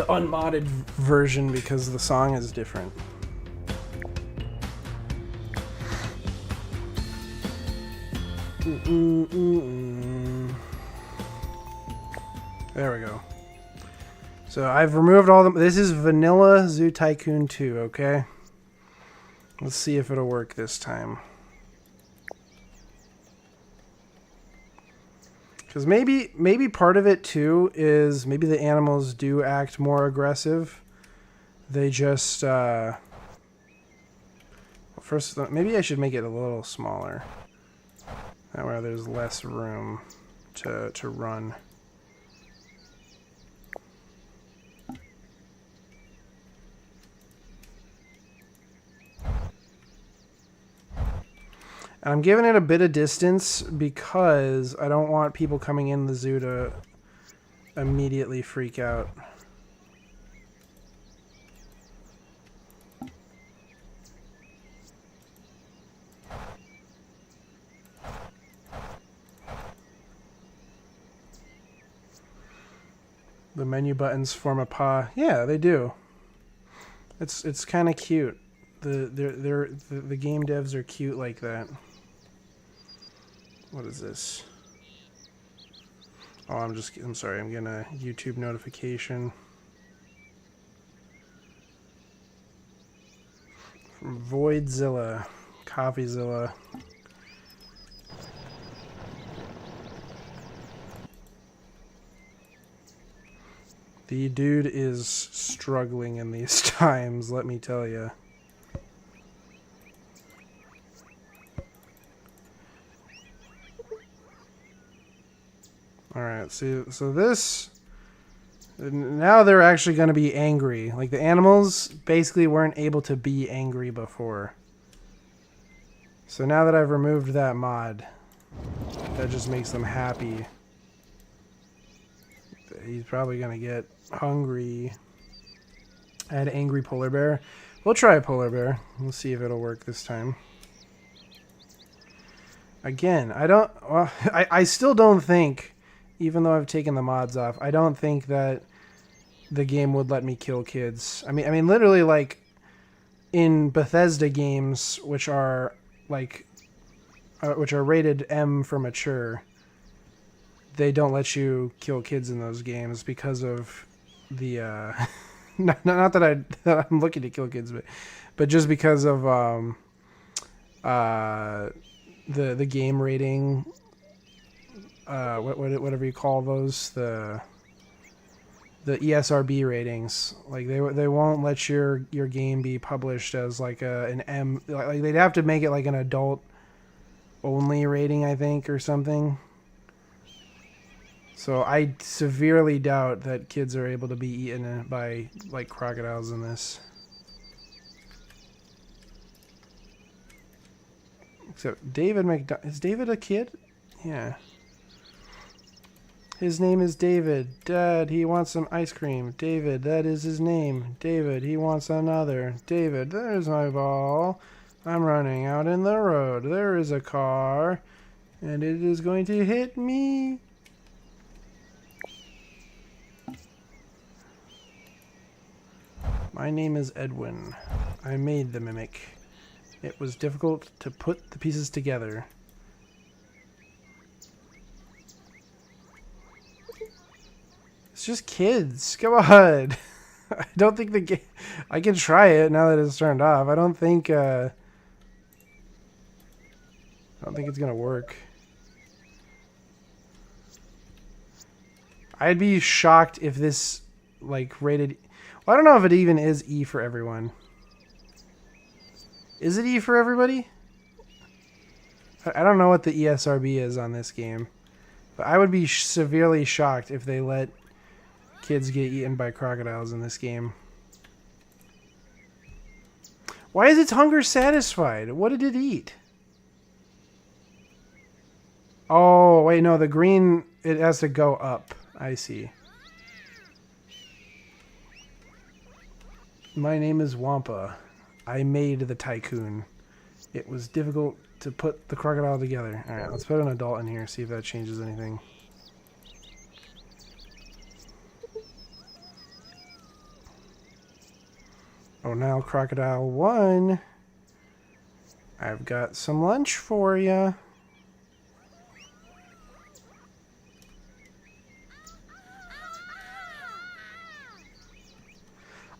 unmodded version because the song is different. There we go. So I've removed all the... This is Vanilla Zoo Tycoon 2, okay? Let's see if it'll work this time. Because maybe part of it too is maybe the animals do act more aggressive. They just first maybe I should make it a little smaller. That way there's less room to run. I'm giving it a bit of distance because I don't want people coming in the zoo to immediately freak out. The menu buttons form a paw. Yeah, they do. It's kind of cute. The game devs are cute like that. What is this? Oh, I'm sorry, I'm getting a YouTube notification. From Voidzilla, Coffeezilla. The dude is struggling in these times, let me tell you. Alright, so this... Now they're actually going to be angry. Like, the animals basically weren't able to be angry before. So now that I've removed that mod, that just makes them happy. He's probably going to get hungry. Add angry polar bear. We'll try a polar bear. We'll see if it'll work this time. Again, I still don't think... Even though I've taken the mods off, I don't think that the game would let me kill kids. I mean, literally, like in Bethesda games, which are like, which are rated M for mature, they don't let you kill kids in those games because of the not that I'm looking to kill kids, but just because of the game rating. Whatever you call those, the ESRB ratings, like they won't let your game be published as like an M, like they'd have to make it like an adult only rating, I think, or something. So I severely doubt that kids are able to be eaten by like crocodiles in this. Except David is David a kid? Yeah. His name is David. Dad, he wants some ice cream. David, that is his name. David, he wants another. David, there's my ball. I'm running out in the road. There is a car, and it is going to hit me. My name is Edwin. I made the mimic. It was difficult to put the pieces together. It's just kids. Come on. I don't think the game... I can try it now that it's turned off. I don't think it's gonna work. I'd be shocked if this, like, rated... Well, I don't know if it even is E for everyone. Is it E for everybody? I don't know what the ESRB is on this game. But I would be severely shocked if they let kids get eaten by crocodiles in this game. Why is its hunger satisfied? What did it eat? Oh, wait, no, the green, it has to go up. I see. My name is Wampa. I made the tycoon. It was difficult to put the crocodile together. Alright, let's put an adult in here, see if that changes anything. Oh, now Crocodile 1. I've got some lunch for you.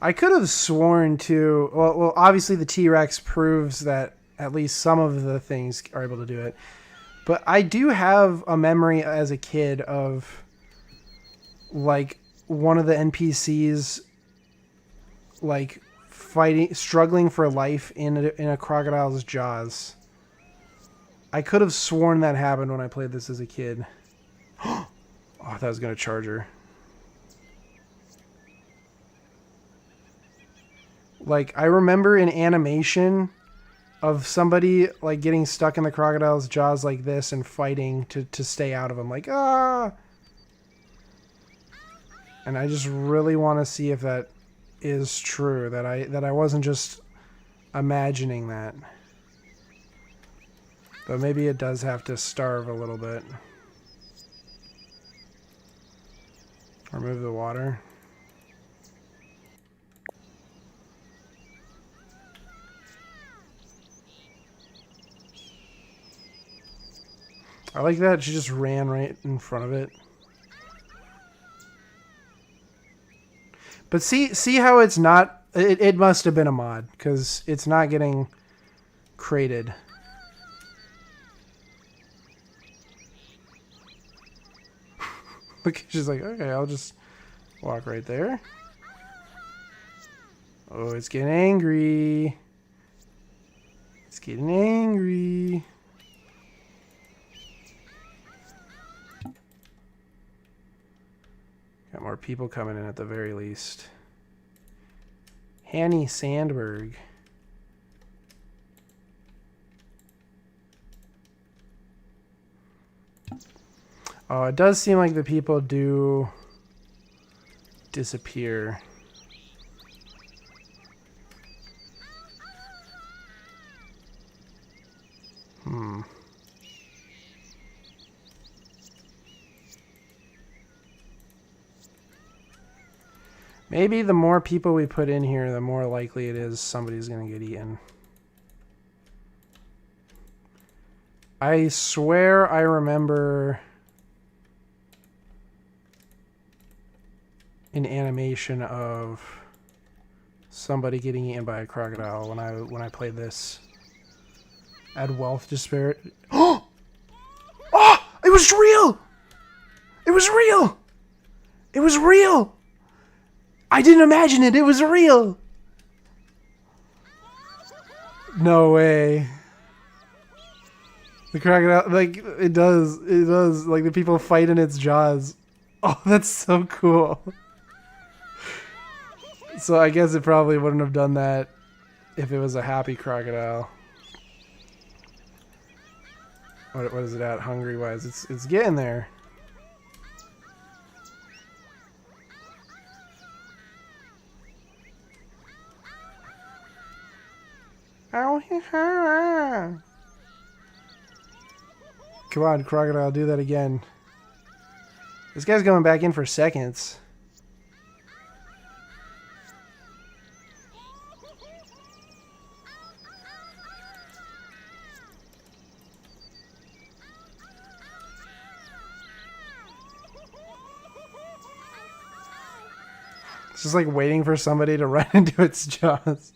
I could have sworn to... Well, obviously the T-Rex proves that at least some of the things are able to do it. But I do have a memory as a kid of, like, one of the NPCs, like, struggling for life in a crocodile's jaws. I could have sworn that happened when I played this as a kid. Oh, I thought I was going to charge her. Like, I remember an animation of somebody, like, getting stuck in the crocodile's jaws like this and fighting to stay out of them. Like, ah! And I just really want to see if that is true, that I wasn't just imagining that. But maybe it does have to starve a little bit. Remove the water. I like that she just ran right in front of it. But see how it's not... It must have been a mod, because it's not getting crated. Look, she's like, okay, I'll just walk right there. Oh, it's getting angry. It's getting angry. Got more people coming in at the very least. Hanny Sandberg. Oh, it does seem like the people do disappear. Maybe the more people we put in here, the more likely it is somebody's going to get eaten. I swear I remember an animation of somebody getting eaten by a crocodile when I played this. Add wealth disparity. Oh! Oh! It was real! It was real! It was real! I didn't imagine it. It was real. No way. The crocodile, like, it does, like, the people fight in its jaws. Oh, that's so cool. So I guess it probably wouldn't have done that if it was a happy crocodile. What is it at, hungry-wise? It's getting there. Come on, crocodile, do that again. This guy's going back in for seconds. Just like waiting for somebody to run into its jaws.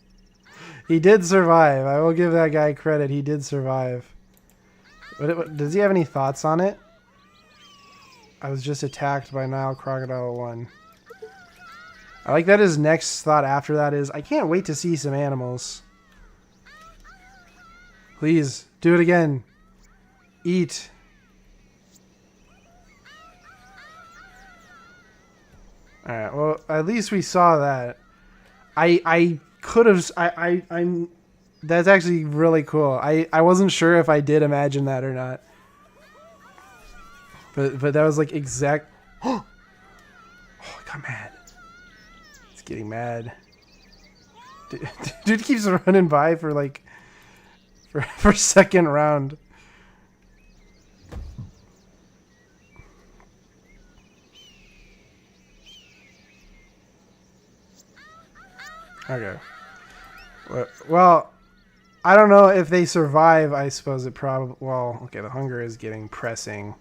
He did survive. I will give that guy credit. He did survive. Does he have any thoughts on it? I was just attacked by Nile Crocodile 1. I like that his next thought after that is, I can't wait to see some animals. Please, do it again. Eat. Alright, well, at least we saw that. I could have... I'm... That's actually really cool. I wasn't sure if I did imagine that or not. But that was like exact... Oh, I got mad. It's getting mad. Dude keeps running by for like... For second round. Okay. Well, I don't know if they survive. I suppose it probably... Well, okay, the hunger is getting pressing.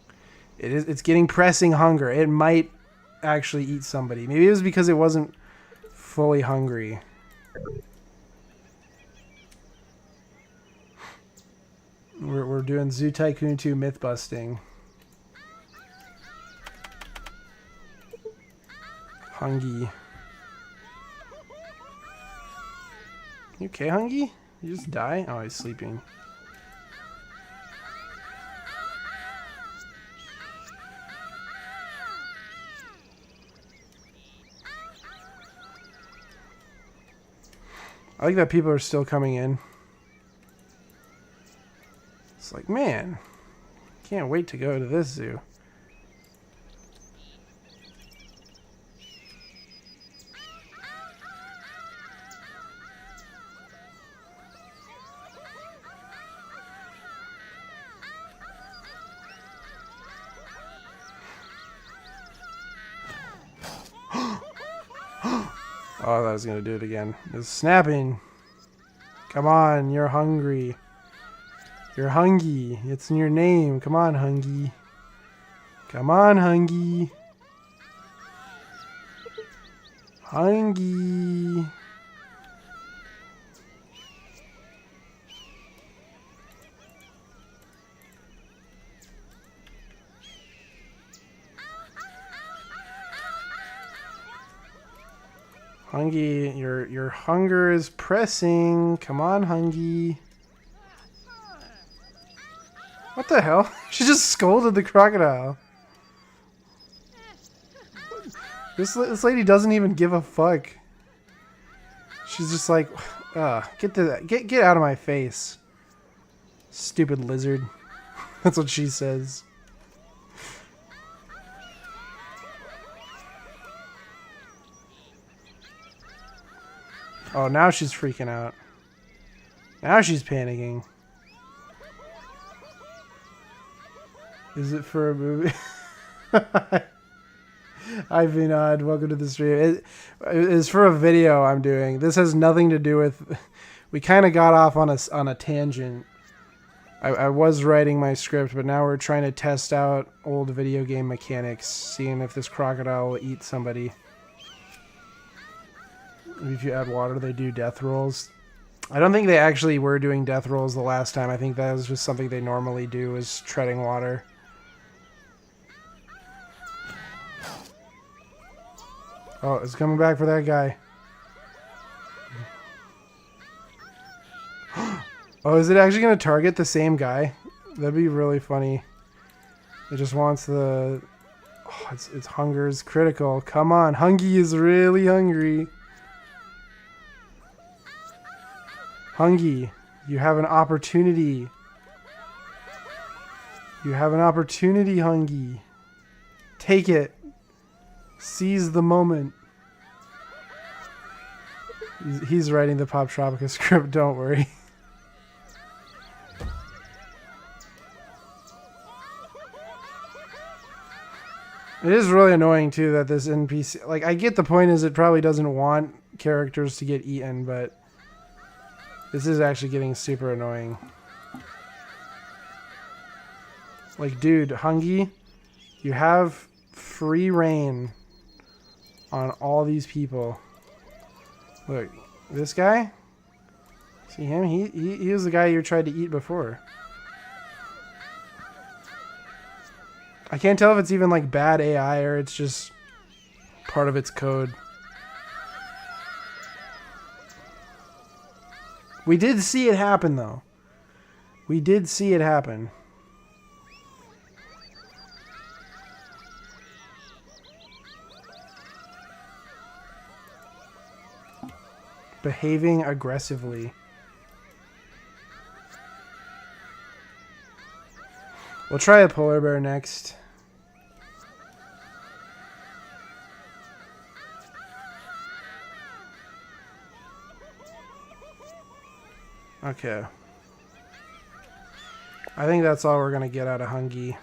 It's getting pressing hunger. It might actually eat somebody. Maybe it was because it wasn't fully hungry. We're doing Zoo Tycoon 2 myth busting. Hungy. You okay, Hungy? You just die? Oh, he's sleeping. I like that people are still coming in. It's like, man, can't wait to go to this zoo. Oh, that was going to do it again. It's snapping. Come on, you're hungry. You're Hungy. It's in your name. Come on, Hungy. Come on, Hungy. Hungy. Hungy, your hunger is pressing. Come on, Hungy. What the hell? She just scolded the crocodile. This lady doesn't even give a fuck. She's just like, get out of my face, stupid lizard. That's what she says. Oh, now she's freaking out. Now she's panicking. Is it for a movie? Hi, Vinod. Welcome to the stream. It is for a video I'm doing. This has nothing to do with... We kind of got off on a tangent. I was writing my script, but now we're trying to test out old video game mechanics, seeing if this crocodile will eat somebody. If you add water, they do death rolls. I don't think they actually were doing death rolls the last time. I think that was just something they normally do, is treading water. Oh, it's coming back for that guy. Oh, is it actually going to target the same guy? That'd be really funny. It just wants the... Oh, its hunger is critical. Come on, Hungy is really hungry. Hungy, you have an opportunity. You have an opportunity, Hungy. Take it. Seize the moment. He's writing the Pop Tropica script, don't worry. It is really annoying too that this NPC, like, I get the point is it probably doesn't want characters to get eaten, but this is actually getting super annoying. Like, dude, Hungy, you have free reign on all these people. Look, this guy? See him? He was the guy you tried to eat before. I can't tell if it's even like bad AI or it's just part of its code. We did see it happen though. We did see it happen. Behaving aggressively. We'll try a polar bear next. Okay. I think that's all we're gonna get out of Hungy.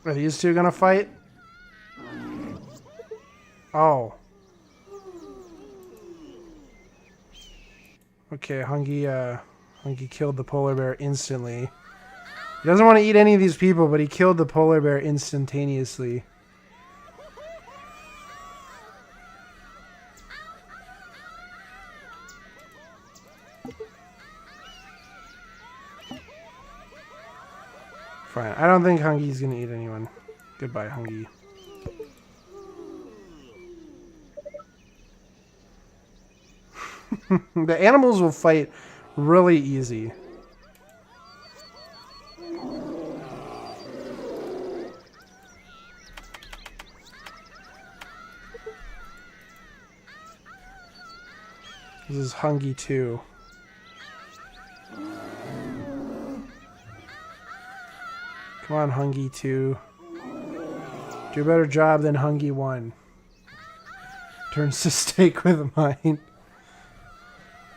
Are these two gonna fight? Oh. Okay, Hungy killed the polar bear instantly. He doesn't want to eat any of these people, but he killed the polar bear instantaneously. Fine. I don't think Hungy's gonna eat anyone. Goodbye, Hungy. The animals will fight really easy. This is Hungy 2. Come on, Hungy 2. Do a better job than Hungy 1. Turns to steak with mine.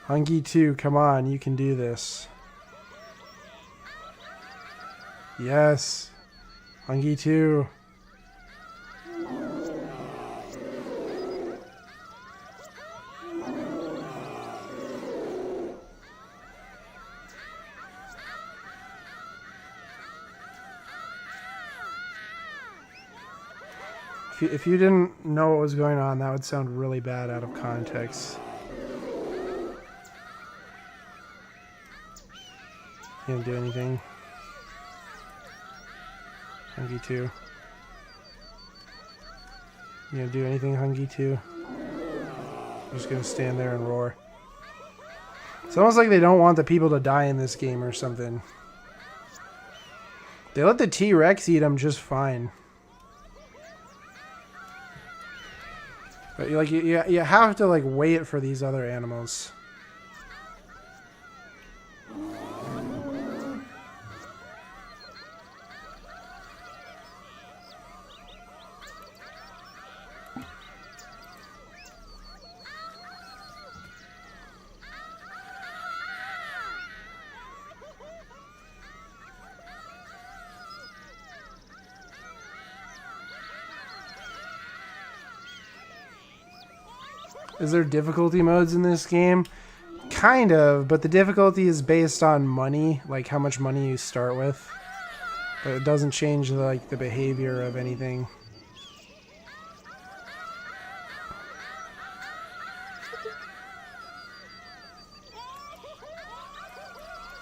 Hungy 2, come on, you can do this. Yes. Hungy 2. If you didn't know what was going on, that would sound really bad out of context. You didn't do anything. Hungy 2. You gonna do anything, Hungy 2? I'm just gonna stand there and roar. It's almost like they don't want the people to die in this game or something. They let the T-Rex eat them just fine. But like you have to like wait for these other animals. Is there difficulty modes in this game? Kind of, but the difficulty is based on money, like how much money you start with. But it doesn't change like the behavior of anything.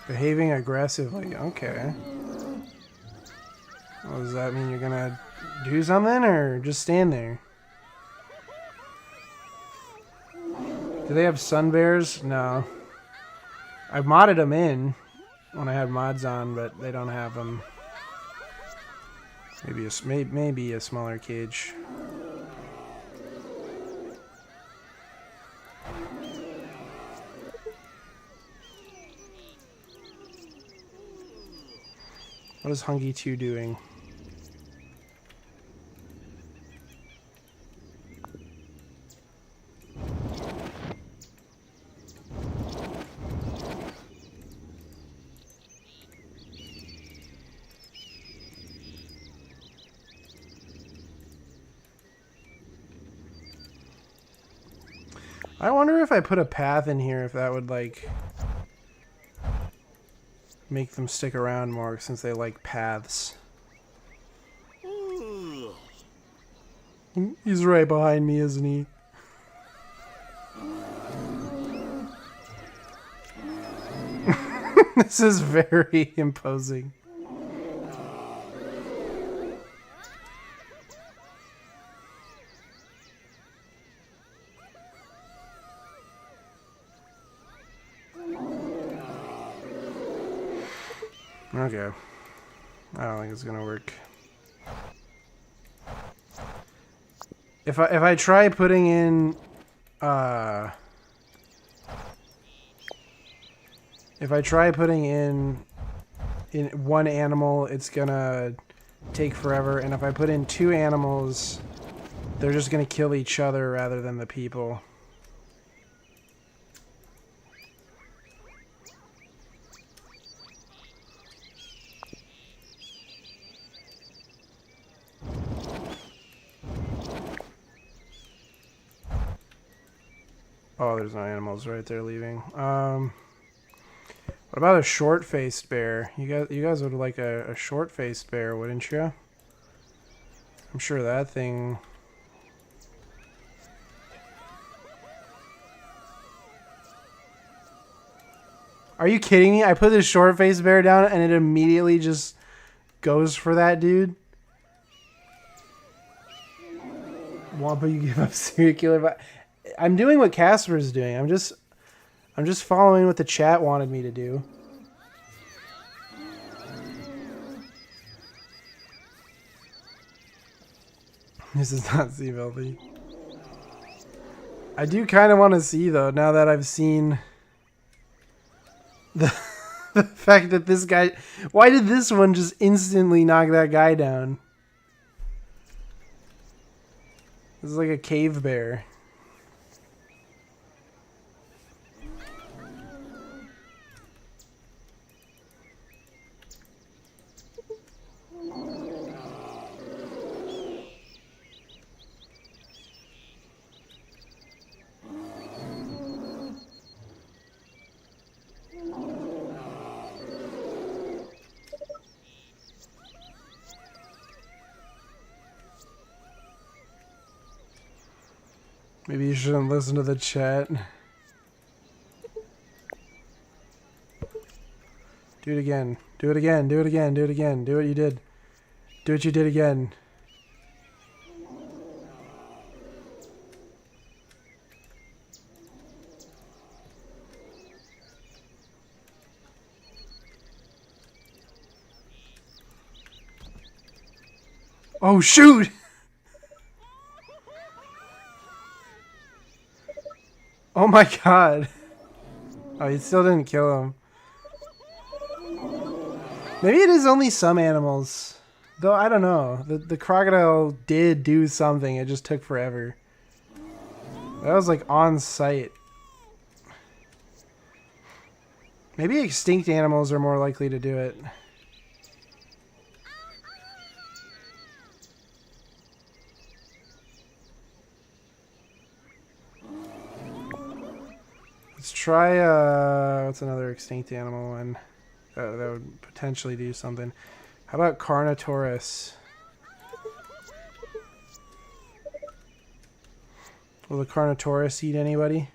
Behaving aggressively, okay. Well, does that mean you're gonna do something or just stand there? Do they have sun bears? No. I modded them in when I had mods on, but they don't have them. Maybe a smaller cage. What is Hungy 2 doing? I wonder if I put a path in here, if that would, like, make them stick around more, since they like paths. He's right behind me, isn't he? This is very imposing. Okay. I don't think it's gonna work. If I try putting in if I try putting in one animal, it's gonna take forever, and if I put in 2 animals, they're just gonna kill each other rather than the people. Oh, there's no animals right there leaving. What about a short-faced bear? You guys would like a short-faced bear, wouldn't you? I'm sure that thing... Are you kidding me? I put this short-faced bear down and it immediately just goes for that dude. Wampa, you give up serial killer, but I'm doing what Casper's doing. I'm just following what the chat wanted me to do. This is not sea healthy. I do kind of want to see, though, now that I've seen the fact that this guy... Why did this one just instantly knock that guy down? This is like a cave bear. Maybe you shouldn't listen to the chat. Do it again. Do it again. Do it again. Do it again. Do what you did. Do what you did again. Oh, shoot! Oh my god. Oh, he still didn't kill him. Maybe it is only some animals. Though, I don't know. The crocodile did do something. It just took forever. That was like on site. Maybe extinct animals are more likely to do it. Let's try, what's another extinct animal one? That would potentially do something. How about Carnotaurus? Will the Carnotaurus eat anybody?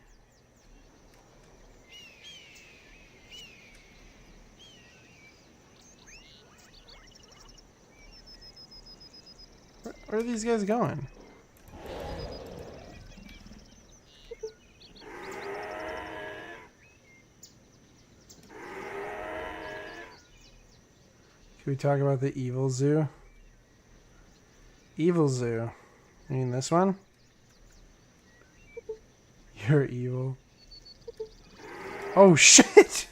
Where are these guys going? Can we talk about the evil zoo? Evil zoo. You mean this one? You're evil. Oh shit!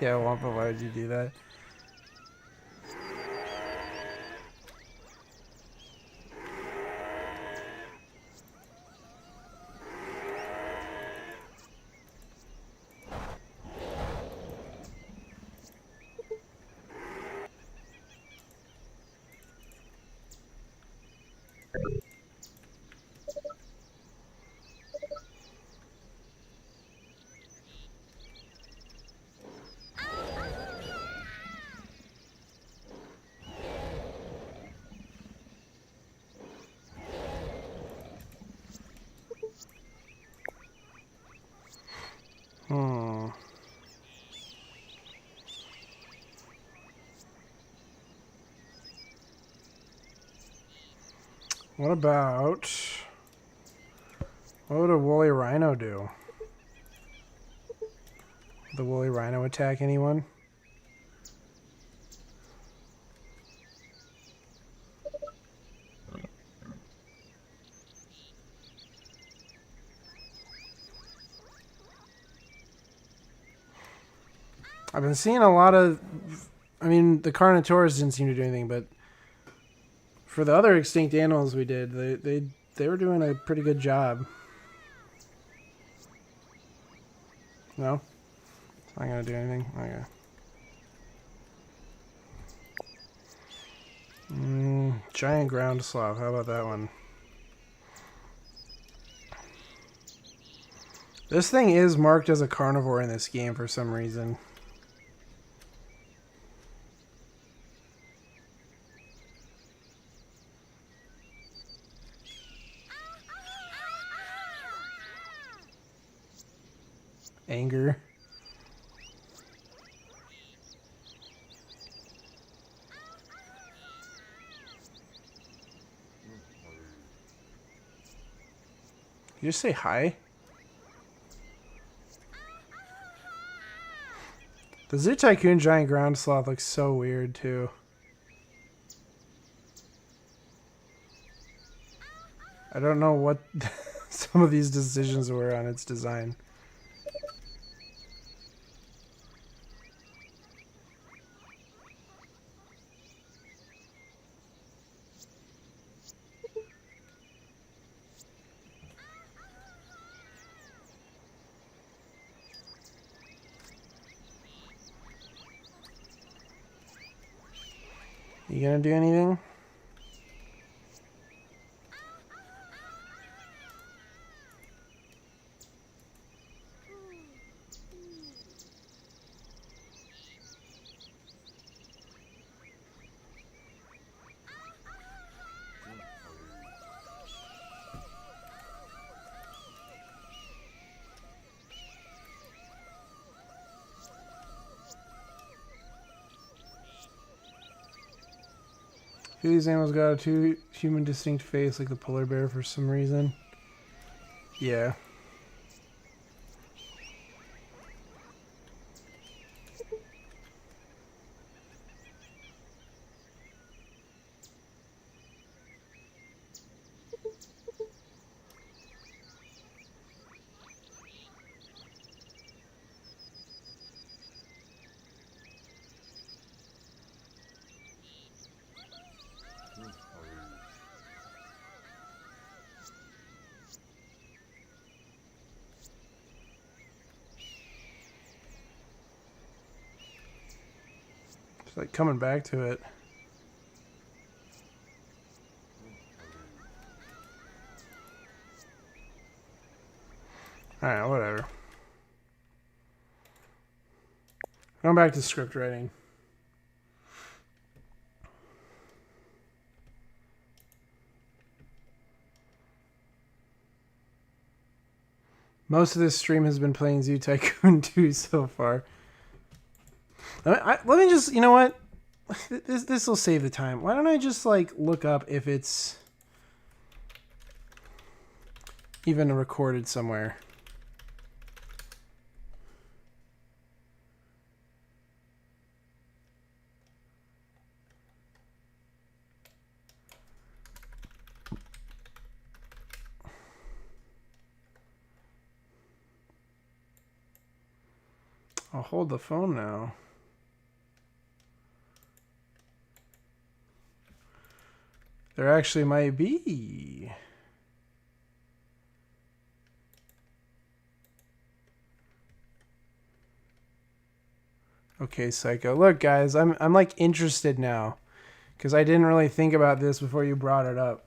Yeah, Wampa, why would you do that? Hmm. What about... What would a woolly rhino do? Would the woolly rhino attack anyone? I've been seeing a lot of... I mean, the Carnotaurus didn't seem to do anything, but for the other extinct animals we did, they were doing a pretty good job. No? It's not gonna do anything? Okay. Giant ground sloth. How about that one? This thing is marked as a carnivore in this game for some reason. Anger. You just say hi? The Zoo Tycoon giant ground sloth looks so weird too. I don't know what some of these decisions were on its design. You gonna do anything? Few of these animals got a two human distinct face like the polar bear for some reason. Yeah. It's like coming back to it. Alright, whatever. Going back to script writing. Most of this stream has been playing Zoo Tycoon 2 so far. Let me just, you know what? This will save the time. Why don't I just like look up if it's even recorded somewhere? I'll hold the phone now. There actually might be. Okay, Psycho. Look, guys, I'm like interested now, because I didn't really think about this before you brought it up.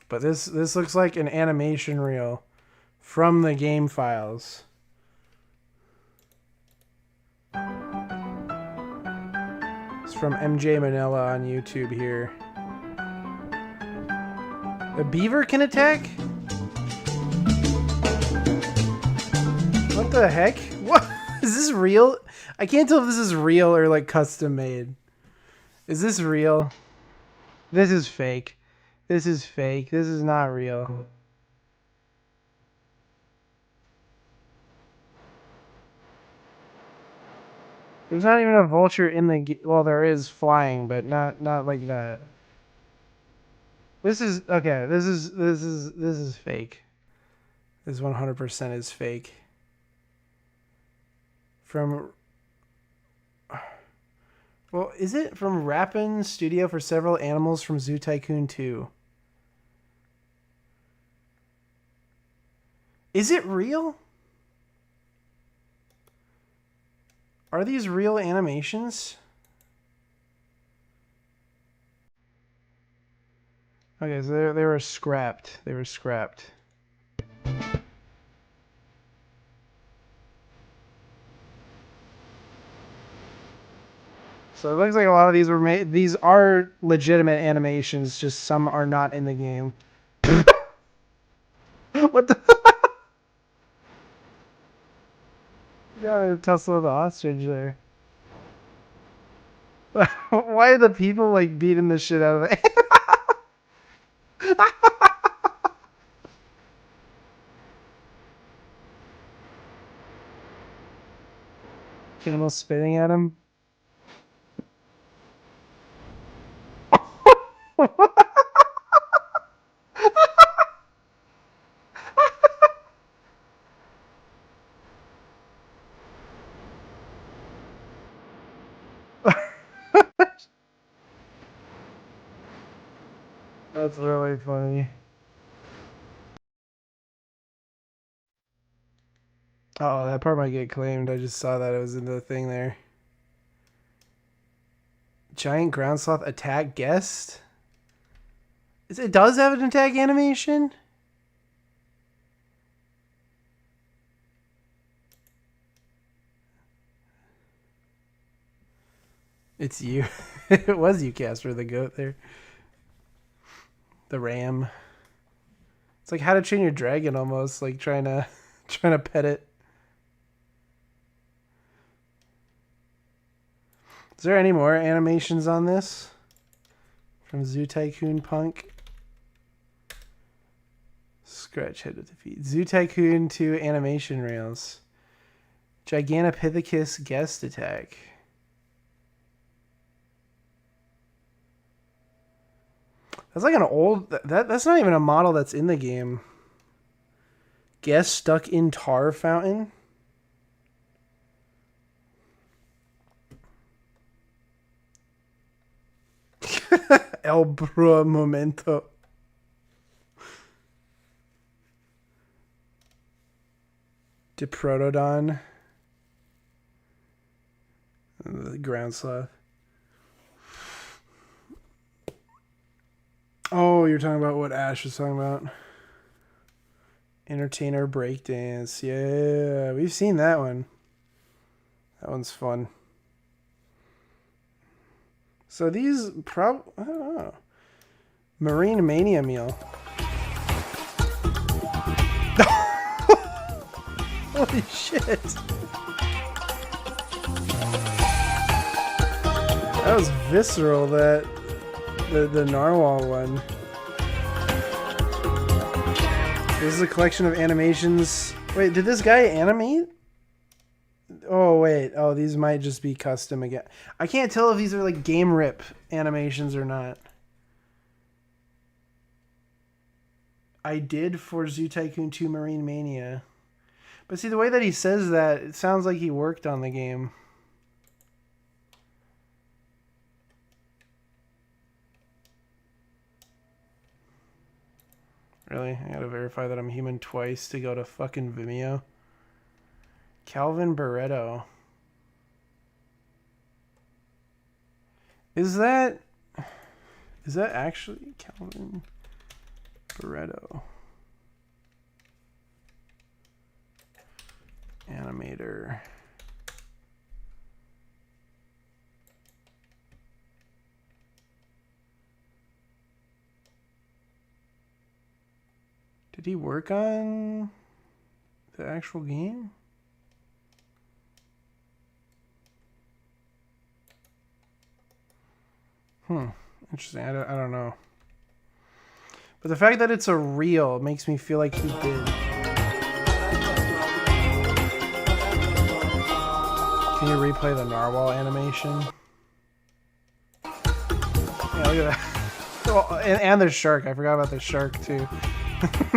But this looks like an animation reel from the game files. It's from MJ Manila on YouTube here. The beaver can attack? What the heck? What? Is this real? I can't tell if this is real or like custom made. Is this real? This is fake. This is fake. This is not real. There's not even a vulture in the well, there is flying, but not like that. This is okay. This is fake. This 100% is fake. From well, is it from Rappin Studio for several animals from Zoo Tycoon 2? Is it real? Are these real animations? Okay, so they were scrapped. They were scrapped. So it looks like a lot of these were made. These are legitimate animations, just some are not in the game. What the? Yeah, Tesla the ostrich there. Why are the people like beating the shit out of it? Animal spitting at him. That's really funny. Oh, that part might get claimed. I just saw that it was in the thing there. Giant ground sloth attack guest? It does have an attack animation? It's you. It was you, Casper the goat there. The ram. It's like How to Train Your Dragon almost, like trying to pet it. Is there any more animations on this? From Zoo Tycoon Punk. Scratch head with defeat. Zoo Tycoon 2 animation rails. Gigantopithecus guest attack. That's like an old... That's not even a model that's in the game. Guest stuck in tar fountain. El Bro Momento. Diprotodon. The ground sloth. Oh, you're talking about what Ash was talking about. Entertainer breakdance. Yeah, we've seen that one. That one's fun. So these I don't know. Marine Mania meal. Holy shit. That was visceral, the narwhal one. This is a collection of animations. Wait, did this guy animate? Oh, wait. Oh, these might just be custom again. I can't tell if these are like game rip animations or not. I did for Zoo Tycoon 2 Marine Mania. But see, the way that he says that, it sounds like he worked on the game. Really? I gotta verify that I'm human twice to go to fucking Vimeo. Calvin Barreto. Is that actually Calvin Barreto? Animator. Did he work on the actual game? Interesting. I don't know. But the fact that it's a reel makes me feel like he did. Can you replay the narwhal animation? Yeah, look at that. Oh, and the shark. I forgot about the shark too.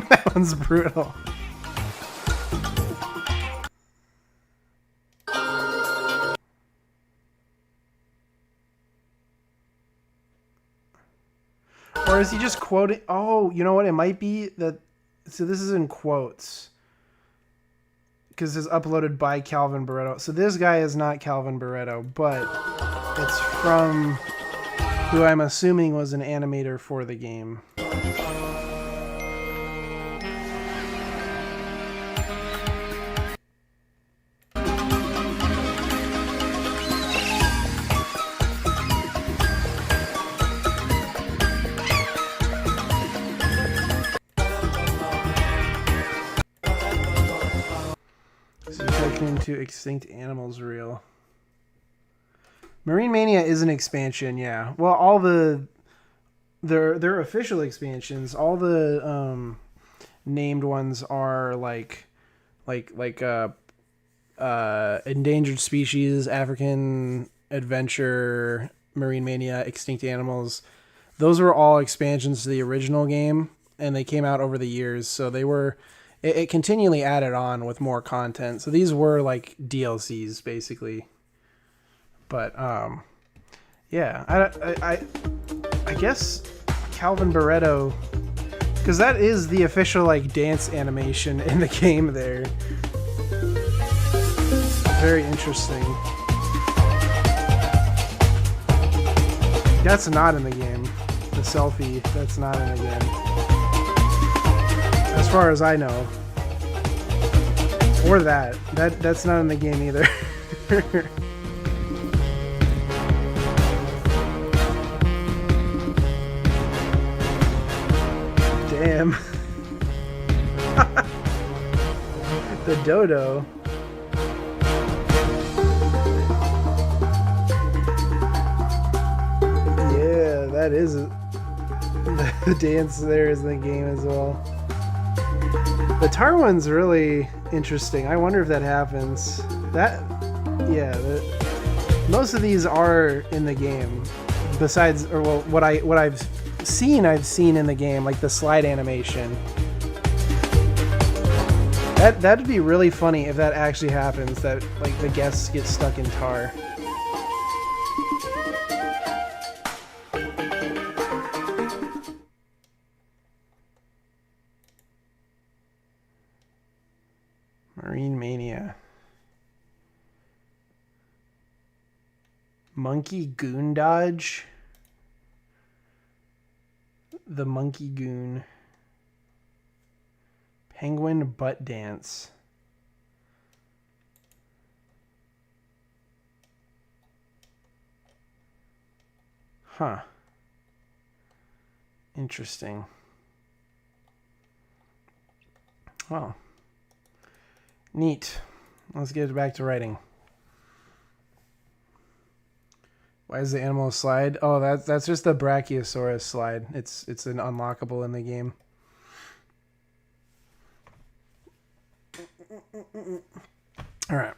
That one's brutal. Or is he just quoting? Oh, you know what? It might be that. So this is in quotes. Because it's uploaded by Calvin Barreto. So this guy is not Calvin Barreto, but it's from who I'm assuming was an animator for the game. To Extinct Animals reel. Marine Mania is an expansion, yeah. Well, all their official expansions, all the named ones are like Endangered Species, African Adventure, Marine Mania, Extinct Animals. Those were all expansions to the original game, and they came out over the years, so they were. It continually added on with more content. So these were like DLCs basically. But yeah, I guess Calvin Barreto, because that is the official like dance animation in the game there. Very interesting. That's not in the game. The selfie, that's not in the game. As far as I know. Or that's not in the game either. Damn. The dodo. Yeah, that is the dance there is in the game as well. The tar one's really interesting. I wonder if that happens. Most of these are in the game. Besides, or well, what I've seen in the game, like the slide animation. That'd be really funny if that actually happens. That like the guests get stuck in tar. Marine Mania. Monkey Goon Dodge. The Monkey Goon. Penguin Butt Dance. Huh. Interesting. Well. Neat. Let's get back to writing. Why is the animal slide? Oh, that's just the Brachiosaurus slide. It's an unlockable in the game. All right.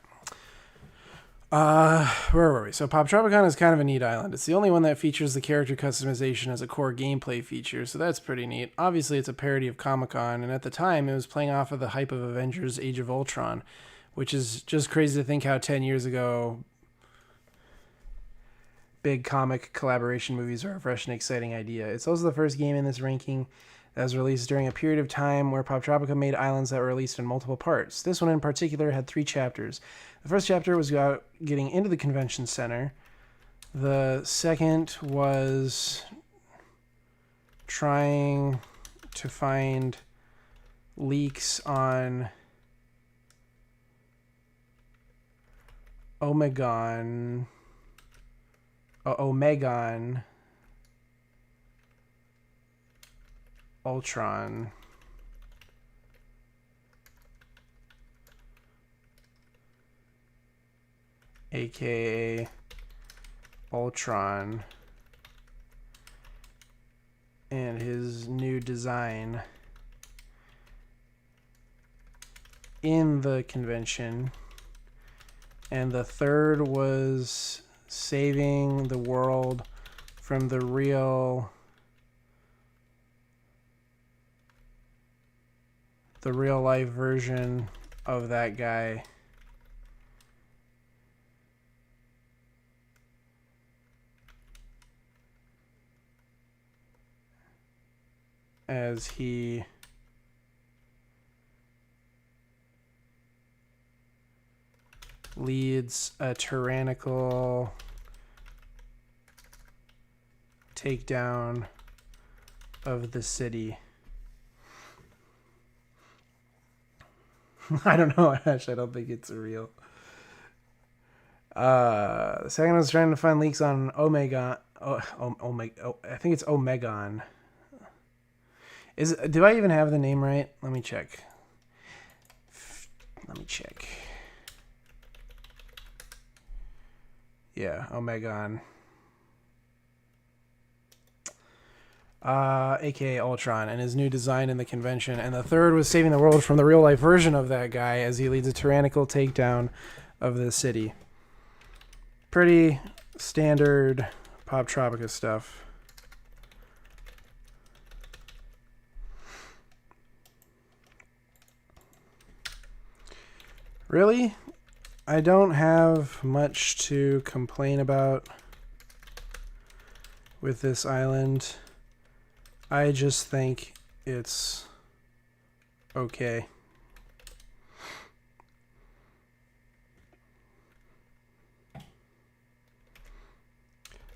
Where were we? So Pop Tropicana is kind of a neat island. It's the only one that features the character customization as a core gameplay feature, so that's pretty neat. Obviously, it's a parody of Comic-Con, and at the time, it was playing off of the hype of Avengers Age of Ultron, which is just crazy to think how 10 years ago, big comic collaboration movies are a fresh and exciting idea. It's also the first game in this ranking that was released during a period of time where Pop Tropica made islands that were released in multiple parts. This one in particular had 3 chapters. The first chapter was about getting into the convention center. The second was trying to find leaks on Omegon, Ultron, aka Ultron, and his new design in the convention. And the third was saving the world from the real life version of that guy. As he leads a tyrannical takedown of the city. I don't know, Ash. I don't think it's real. The second was trying to find leaks on Omega. I think it's Omegon. Do I even have the name right? Let me check. Yeah, Omegon. aka Ultron, and his new design in the convention. And the third was saving the world from the real life version of that guy as he leads a tyrannical takedown of the city. Pretty standard Pop Tropica stuff. Really? I don't have much to complain about with this island. I just think it's okay.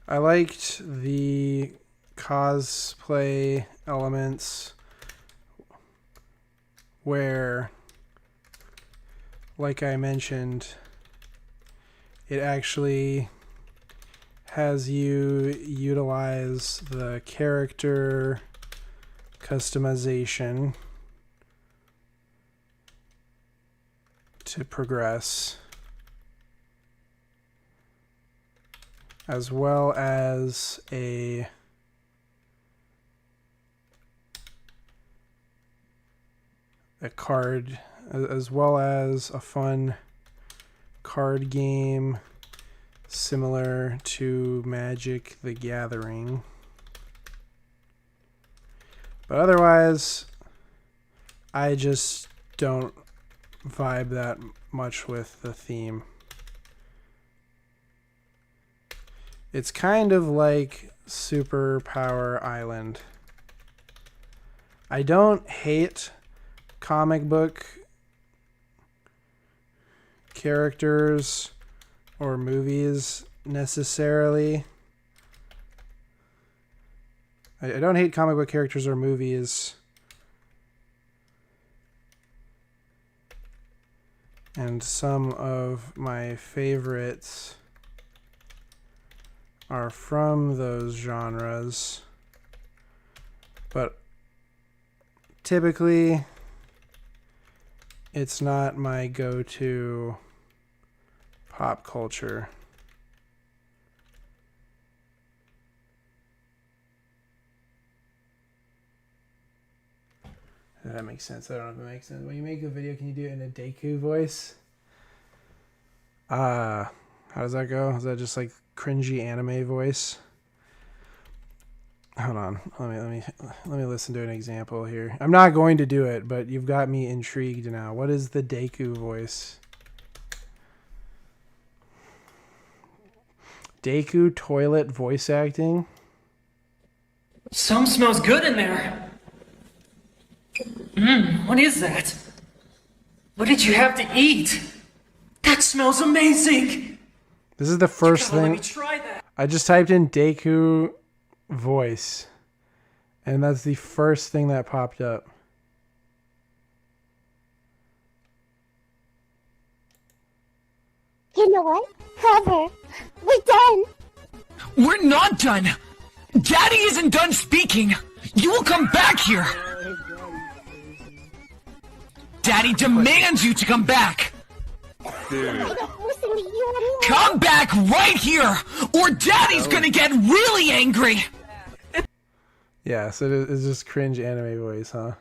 I liked the cosplay elements where, like I mentioned, it actually has you utilize the character customization to progress, as well as a card, as well as a fun card game similar to Magic the Gathering. But otherwise, I just don't vibe that much with the theme. It's kind of like Superpower Island. I don't hate comic book characters or movies necessarily. I don't hate comic book characters or movies. And some of my favorites are from those genres. But typically, it's not my go-to pop culture. If that makes sense. I don't know if it makes sense. When you make a video, can you do it in a Deku voice? How does that go? Is that just like cringy anime voice? Hold on. Let me listen to an example here. I'm not going to do it, but you've got me intrigued now. What is the Deku voice? Deku toilet voice acting? Some smells good in there. What is that? What did you have to eat? That smells amazing. This is the first thing. Let me try that. I just typed in Deku voice, and that's the first thing that popped up. You know what? However, we're done. We're not done. Daddy isn't done speaking. You will come back here. Daddy demands you to come back. I don't listen to you anymore. Come back right here, or Daddy's gonna get really angry. Yeah, so it's just cringe anime voice, huh?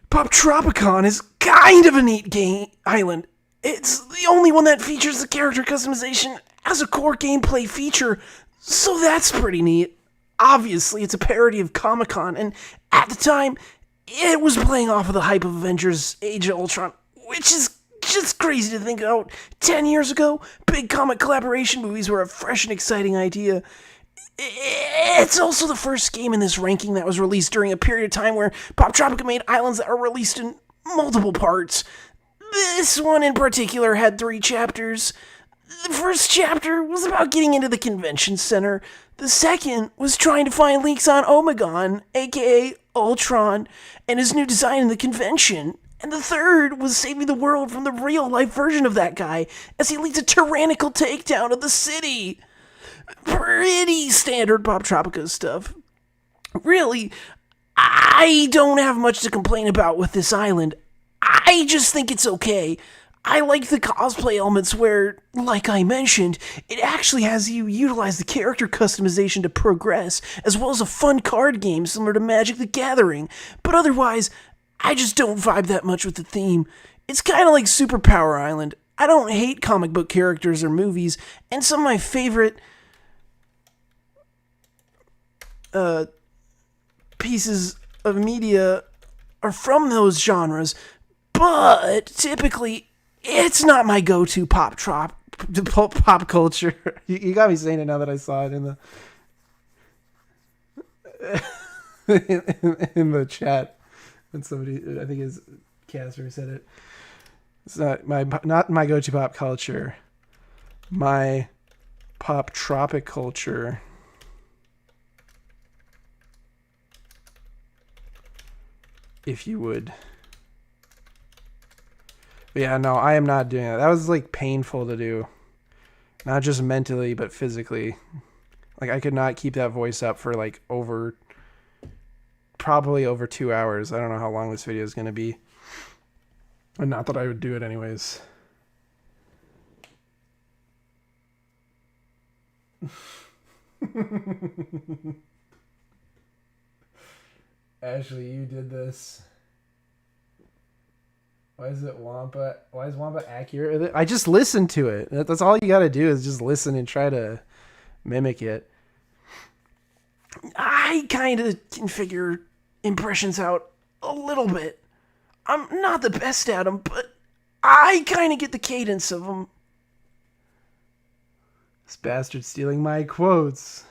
Pop Tropicon is kind of a neat game island. It's the only one that features the character customization as a core gameplay feature, so that's pretty neat. Obviously, it's a parody of Comic-Con, and at the time, it was playing off of the hype of Avengers Age of Ultron, which is just crazy to think about. 10 years ago, big comic collaboration movies were a fresh and exciting idea. It's also the first game in this ranking that was released during a period of time where Pop Tropica made islands that are released in multiple parts. This one in particular had 3 chapters. The first chapter was about getting into the convention center. The second was trying to find leaks on Omegon, aka Ultron, and his new design in the convention. And the third was saving the world from the real-life version of that guy as he leads a tyrannical takedown of the city. Pretty standard Pop Tropica stuff. Really, I don't have much to complain about with this island. I just think it's okay. I like the cosplay elements where, like I mentioned, it actually has you utilize the character customization to progress, as well as a fun card game similar to Magic the Gathering. But otherwise, I just don't vibe that much with the theme. It's kind of like Superpower Island. I don't hate comic book characters or movies, and some of my favorite pieces of media are from those genres, but typically it's not my go-to pop culture. You got me saying it now that I saw it in the in the chat. And somebody, I think his Casper said it. It's not my go-to pop culture. My pop tropic culture. If you would. But yeah, no, I am not doing that. That was like painful to do. Not just mentally, but physically. Like I could not keep that voice up for like probably over 2 hours. I don't know how long this video is going to be. And not that I would do it anyways. Ashley, you did this. Why is it Wampa? Why is Wampa accurate? I just listened to it. That's all you got to do is just listen and try to mimic it. I kind of can figure impressions out a little bit. I'm not the best at them, but I kind of get the cadence of them. This bastard stealing my quotes.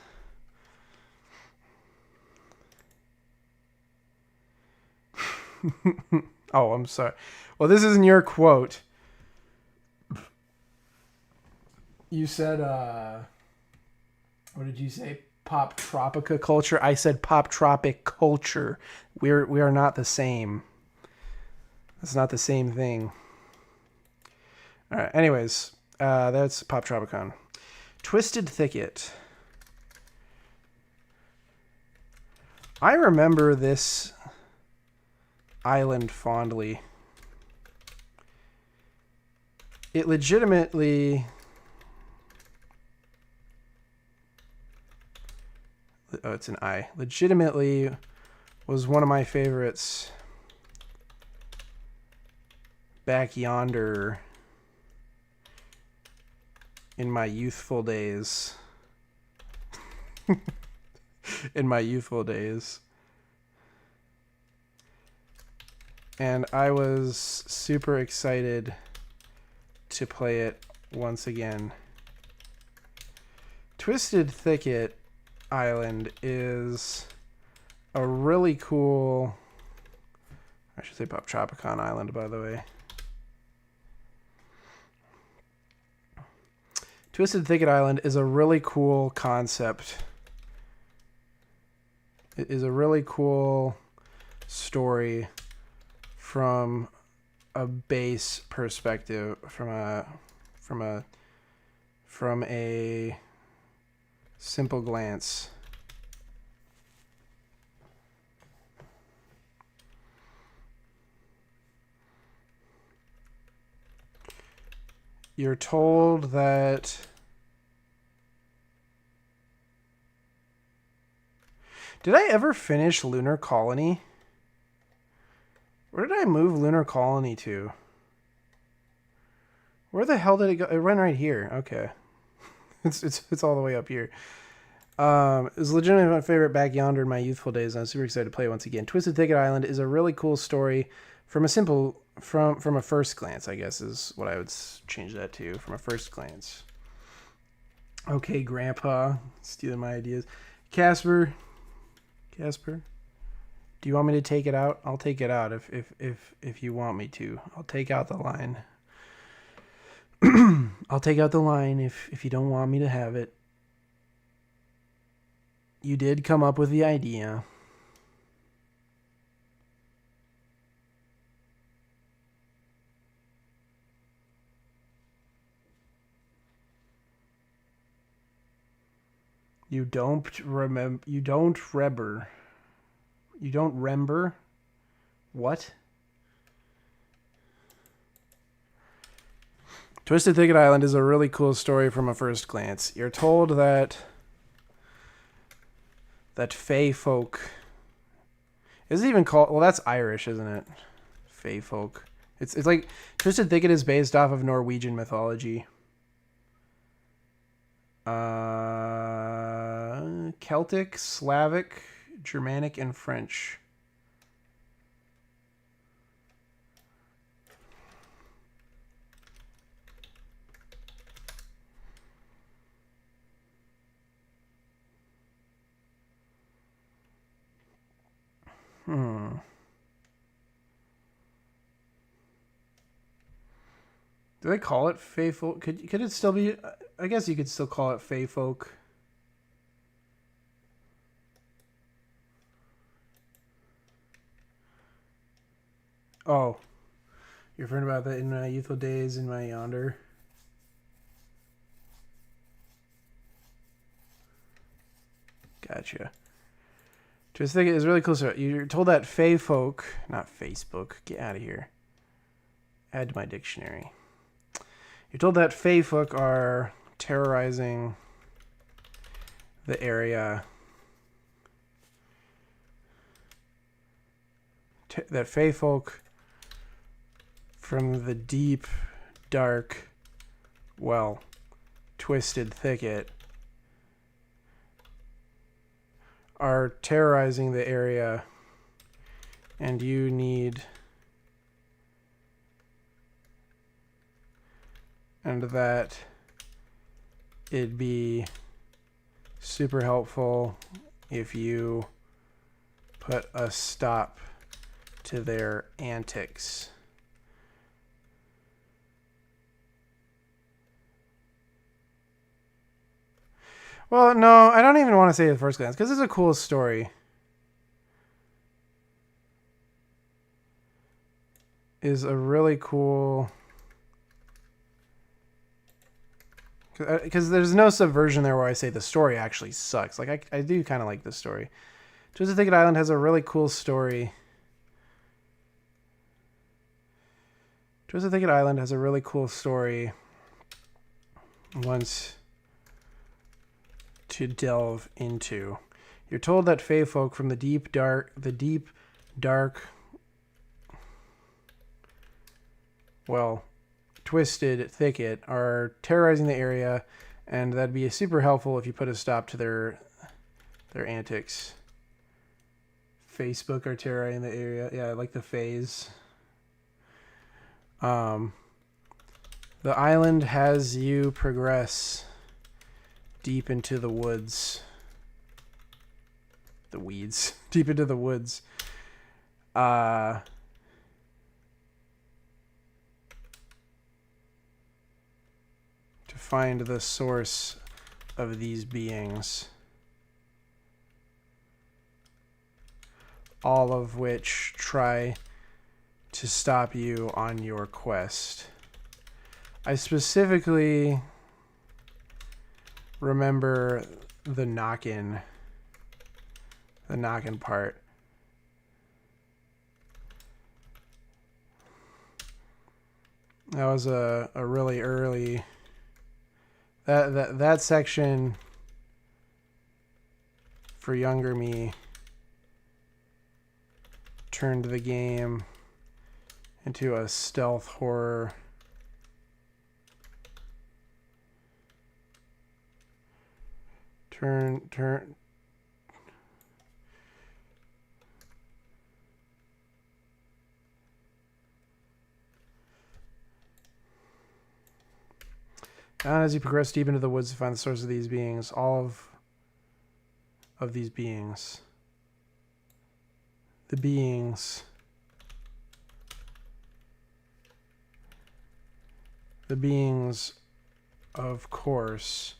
Oh, I'm sorry. Well, this isn't your quote. You said, what did you say? Pop Tropica culture? I said pop tropic culture. We are not the same. It's not the same thing. All right. Anyways, that's Pop Tropicon. Twisted Thicket. I remember this island fondly. It legitimately... Oh, it's an I. Legitimately was one of my favorites back yonder in my youthful days. In my youthful days. And I was super excited to play it once again. Twisted Thicket Island is a really cool... I should say Pop Tropicon Island, by the way. Twisted Thicket Island is a really cool concept. It is a really cool story from a base perspective, from a simple glance. You're told that did I ever finish Lunar Colony? Where did I move Lunar Colony to? Where the hell did it go? It went right here. Okay. It's all the way up here. It was legitimately my favorite back yonder in my youthful days, and I'm super excited to play it once again. Twisted Thicket Island is a really cool story from a first glance, I guess is what I would change that to. From a first glance. Okay, Grandpa. Stealing my ideas. Casper. Do you want me to take it out? I'll take it out if you want me to. I'll take out the line. I'll take out the line if you don't want me to have it. You did come up with the idea. You don't remember. What? Twisted Thicket Island is a really cool story from a first glance. You're told that Fey folk... Is it even called... Well, that's Irish, isn't it? Fey folk. It's like... Twisted Thicket is based off of Norwegian mythology. Celtic, Slavic, Germanic, and French. Do they call it Fey folk? Could it still be... I guess you could still call it Fey folk. Oh. You're referring about that in my youthful days in my yonder. Gotcha. Just think it is really cool. So you're told that Fey folk, not Facebook, get out of here. Add to my dictionary. You're told that Fey folk are terrorizing the area. That Fey folk from the deep, dark, well, twisted thicket are terrorizing the area, and you need... and that it'd be super helpful if you put a stop to their antics. Well, no, I don't even want to say it at first glance, because it's a cool story. Is a really cool... Because there's no subversion there where I say the story actually sucks. Like, I do kind of like this story. Twisted Thicket Island has a really cool story. Twisted Thicket Island has a really cool story once to delve into. You're told that Fey folk from the deep, dark, well, twisted thicket are terrorizing the area, and that'd be super helpful if you put a stop to their antics. Facebook are terrorizing the area. Yeah, like the phase. The island has you progress deep into the woods. The weeds. Deep into the woods. To find the source of these beings. All of which try to stop you on your quest. I specifically remember the knock-in part. That was a really early that section for younger me turned the game into a stealth horror. Turn. And as you progress deep into the woods to find the source of these beings, all of these beings, the beings of course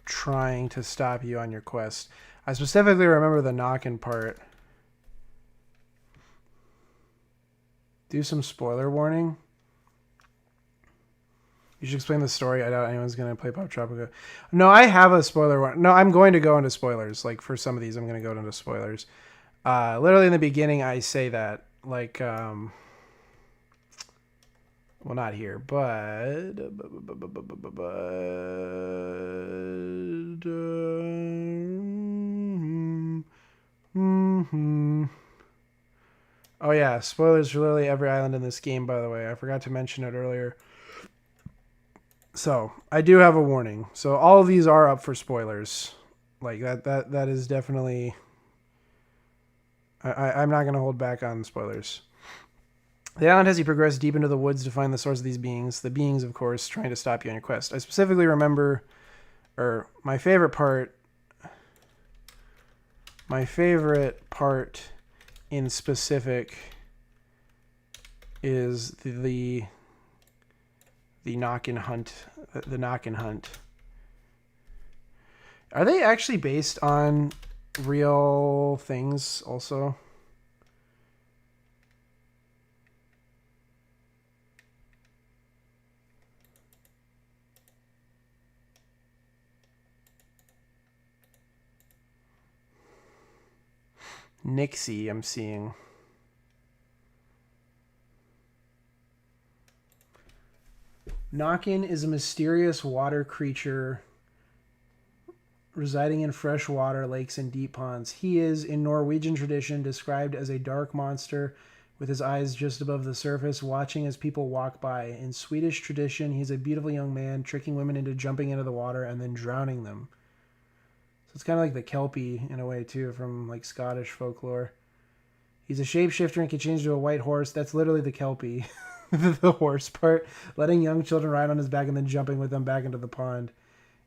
trying to stop you on your quest. I specifically remember the knocking part. Do some spoiler warning. You should explain the story. I doubt anyone's going to play Pop Tropica. No, I have a spoiler warning. No, I'm going to go into spoilers. Like, for some of these, I'm going to go into spoilers. Literally in the beginning, I say that. Like, well, not here, but oh yeah, spoilers for literally every island in this game, by the way. I forgot to mention it earlier. So, I do have a warning. So, all of these are up for spoilers. Like, that is definitely... I'm not going to hold back on spoilers. The island has you progress deep into the woods to find the source of these beings. The beings, of course, trying to stop you on your quest. I specifically remember... Or, my favorite part in specific is the knock-in hunt. The knock-in hunt. Are they actually based on real things also? Nixie, I'm seeing. Knock-in is a mysterious water creature residing in freshwater lakes and deep ponds. He is, in Norwegian tradition, described as a dark monster with his eyes just above the surface, watching as people walk by. In Swedish tradition, he's a beautiful young man, tricking women into jumping into the water and then drowning them. So it's kind of like the Kelpie, in a way, too, from like Scottish folklore. He's a shapeshifter and can change to a white horse. That's literally the Kelpie. The horse part. Letting young children ride on his back and then jumping with them back into the pond.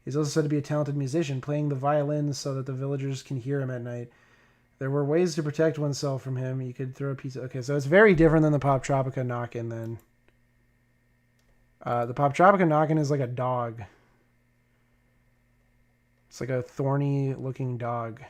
He's also said to be a talented musician, playing the violin so that the villagers can hear him at night. There were ways to protect oneself from him. You could throw a piece of... Okay, so it's very different than the Pop Tropica knock-in then. The Pop Tropica knock-in is like a dog. It's like a thorny looking dog.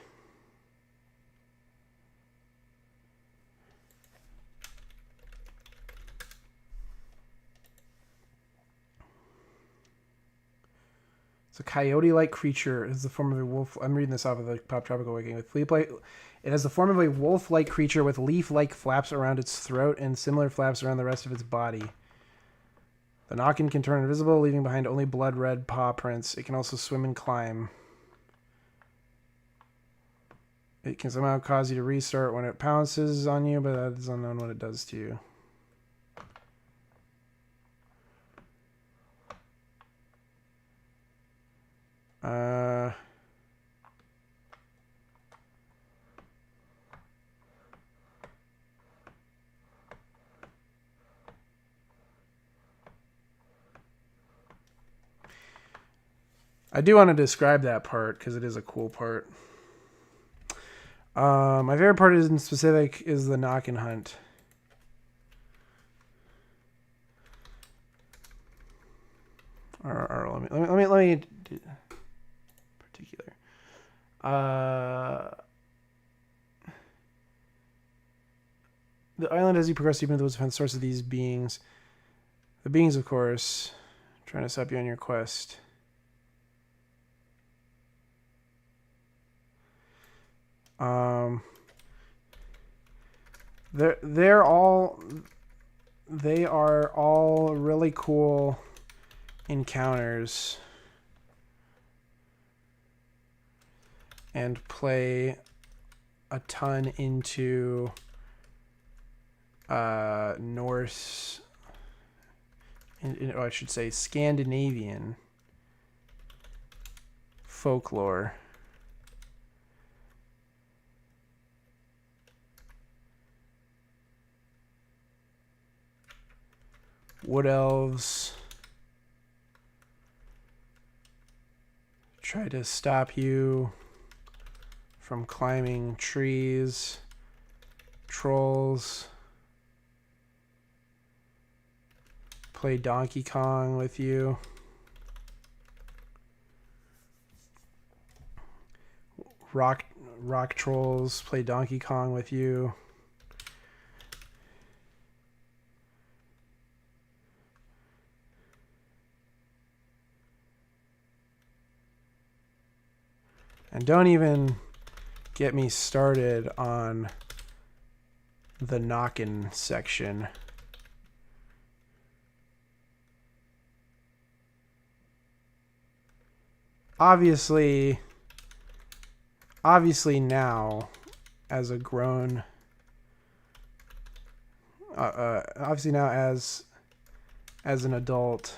It's a coyote-like creature. It has the form of a wolf. I'm reading this off of the Pop Tropica Wiki. It has the form of a wolf-like creature with leaf-like flaps around its throat and similar flaps around the rest of its body. The knock-in can turn invisible, leaving behind only blood-red paw prints. It can also swim and climb. It can somehow cause you to restart when it pounces on you, but that is unknown what it does to you. I do want to describe that part because it is a cool part. My favorite part in specific is the knock and hunt. Or let me do particular. The island, as you progress deep into the woods, find the source of these beings. The beings, of course, trying to stop you on your quest. They are all really cool encounters and play a ton into Norse, or I should say Scandinavian folklore. Wood elves try to stop you from climbing trees. Trolls play Donkey Kong with you. Rock trolls play Donkey Kong with you. And don't even get me started on the knockin' section. Obviously now, as a grown, obviously now as an adult,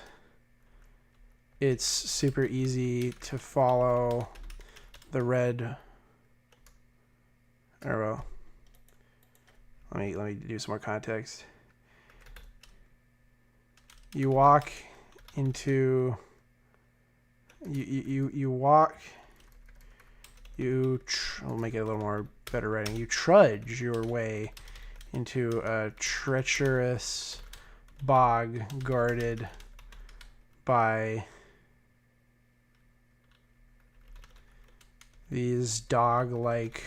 it's super easy to follow the red. Or well, let me do some more context. You walk into I'll make it a little more better writing. You trudge your way into a treacherous bog guarded by these dog-like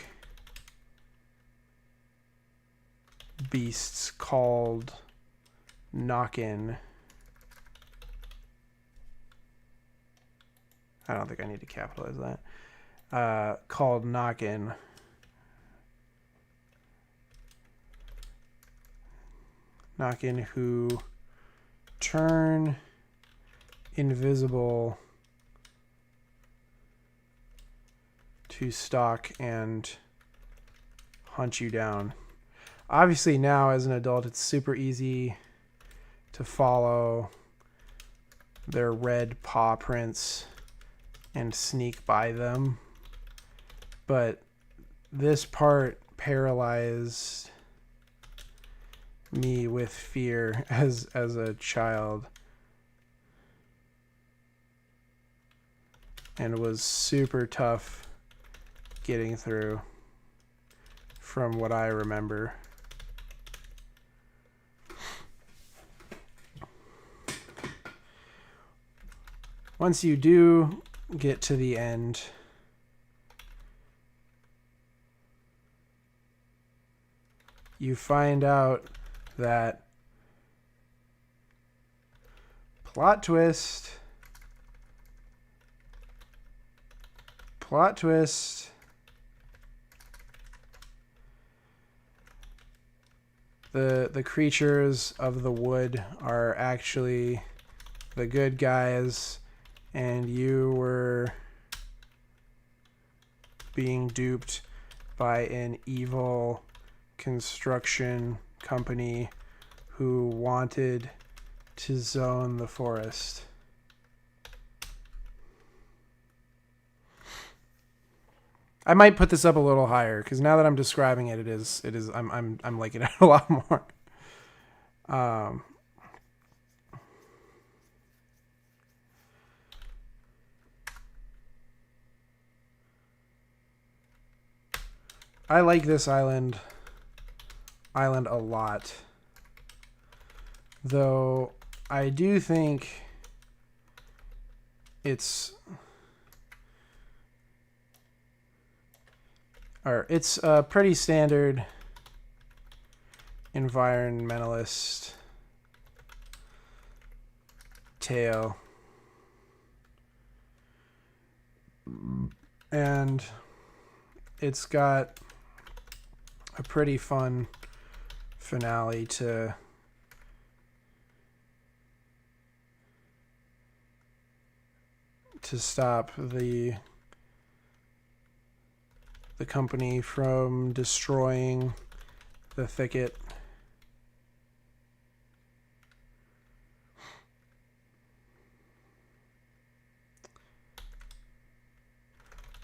beasts called Knockin'. I don't think I need to capitalize that. Called Knockin'. Knockin' who turn invisible to stalk and hunt you down. Obviously now as an adult it's super easy to follow their red paw prints and sneak by them. But this part paralyzed me with fear as a child. And it was super tough getting through from what I remember. Once you do get to the end, you find out that plot twist, the creatures of the wood are actually the good guys, and you were being duped by an evil construction company who wanted to zone the forest. I might put this up a little higher because now that I'm describing it, I'm liking it a lot more. I like this island a lot. Though I do think it's a pretty standard environmentalist tale. And it's got a pretty fun finale to stop the company from destroying the thicket.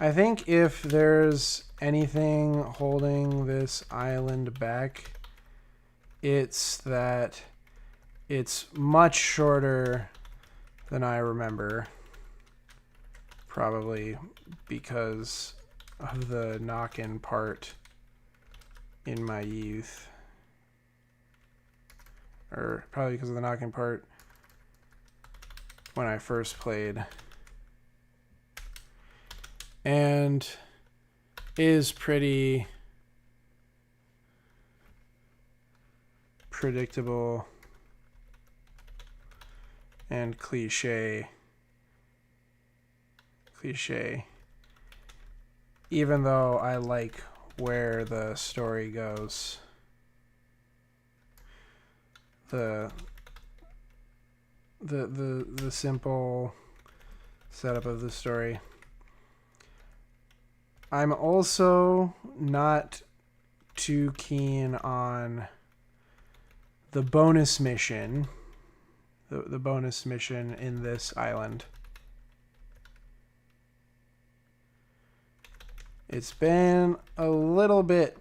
I think if there's anything holding this island back, it's that it's much shorter than I remember. Probably because of the knock-in part in my youth. Or probably because of the knock-in part when I first played. And is pretty predictable and cliche, even though I like where the story goes. The simple setup of the story. I'm also not too keen on the bonus mission. The bonus mission in this island. It's been a little bit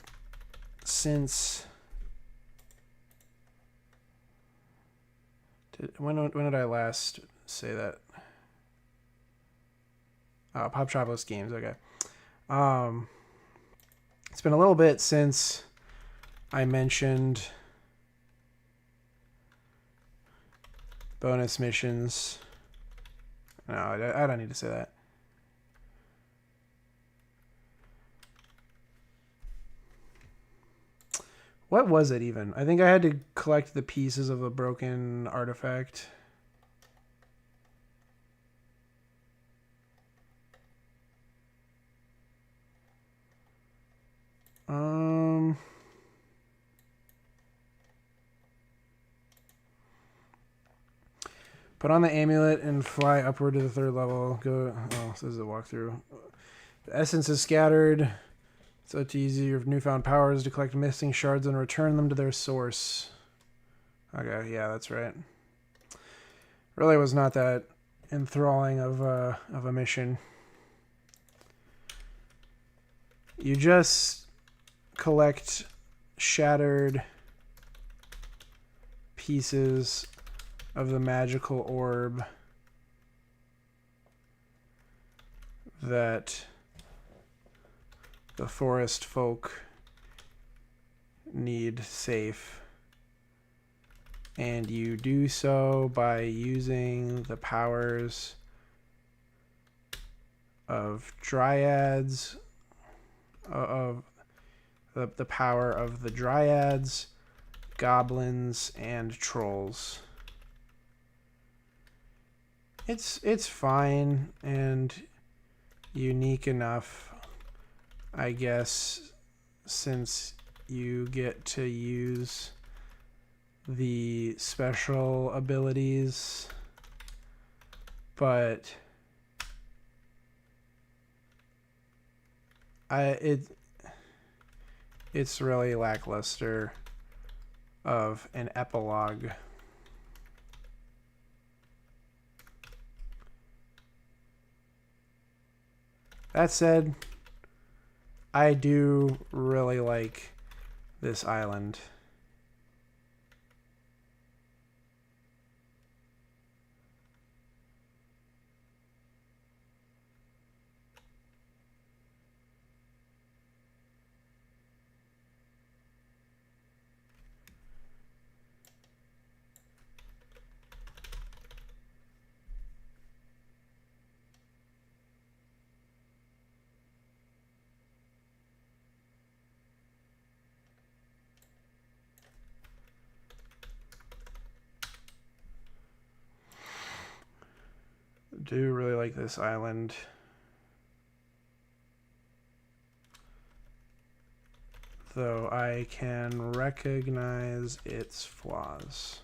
since... When did I last say that? Pop Shopless Games, okay. It's been a little bit since I mentioned bonus missions. No, I don't need to say that. What was it even? I think I had to collect the pieces of a broken artifact. Put on the amulet and fly upward to the 3rd level. Go. Oh, this is a walkthrough. The essence is scattered. It's up to use your newfound powers to collect missing shards and return them to their source. Okay, yeah, that's right. Really was not that enthralling of a mission. You just collect shattered pieces of the magical orb that the forest folk need safe. And you do so by using the powers of dryads, of the power of the dryads, goblins, and trolls. It's fine and unique enough, I guess, since you get to use the special abilities, but it's really lackluster of an epilogue. That said, I do really like this island. do really like this island. Though I can recognize its flaws.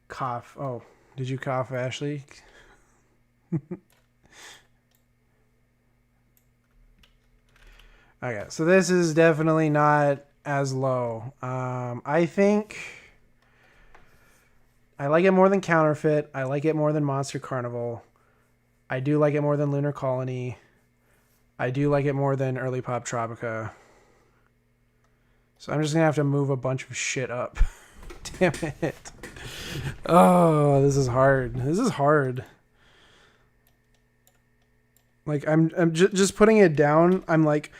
Cough. Oh, did you cough, Ashley? Okay, so this is definitely not as low. I think I like it more than Counterfeit. I like it more than Monster Carnival. I do like it more than Lunar Colony. I do like it more than Early Pop Tropica. So I'm just going to have to move a bunch of shit up. Damn it. Oh, this is hard. This is hard. Like, I'm just putting it down. I'm like,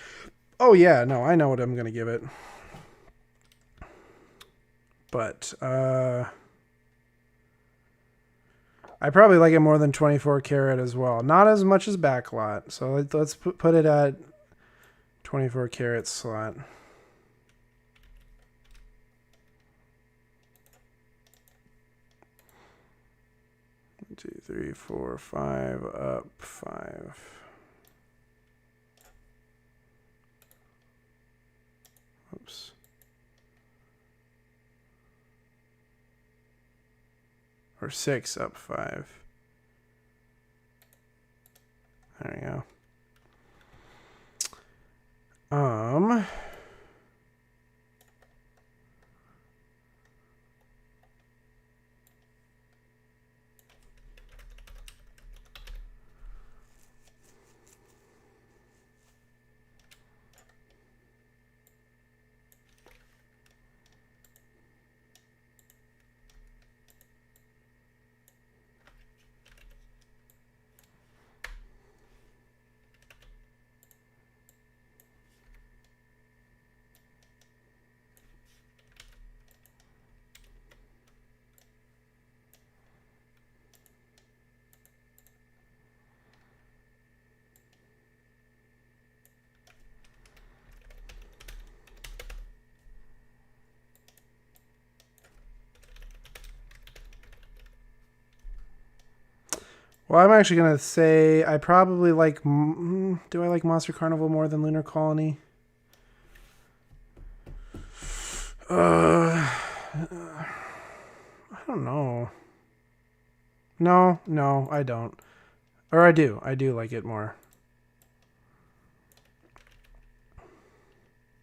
oh yeah, no, I know what I'm going to give it. But, I probably like it more than 24 karat as well. Not as much as Backlot. So let's put it at 24 karat slot. 2, 3, 4, 5, up 5. Oops. Or 6 up 5. There you go. Well, I'm actually going to say I probably like... do I like Monster Carnival more than Lunar Colony? I don't know. No, I don't. Or I do. I do like it more.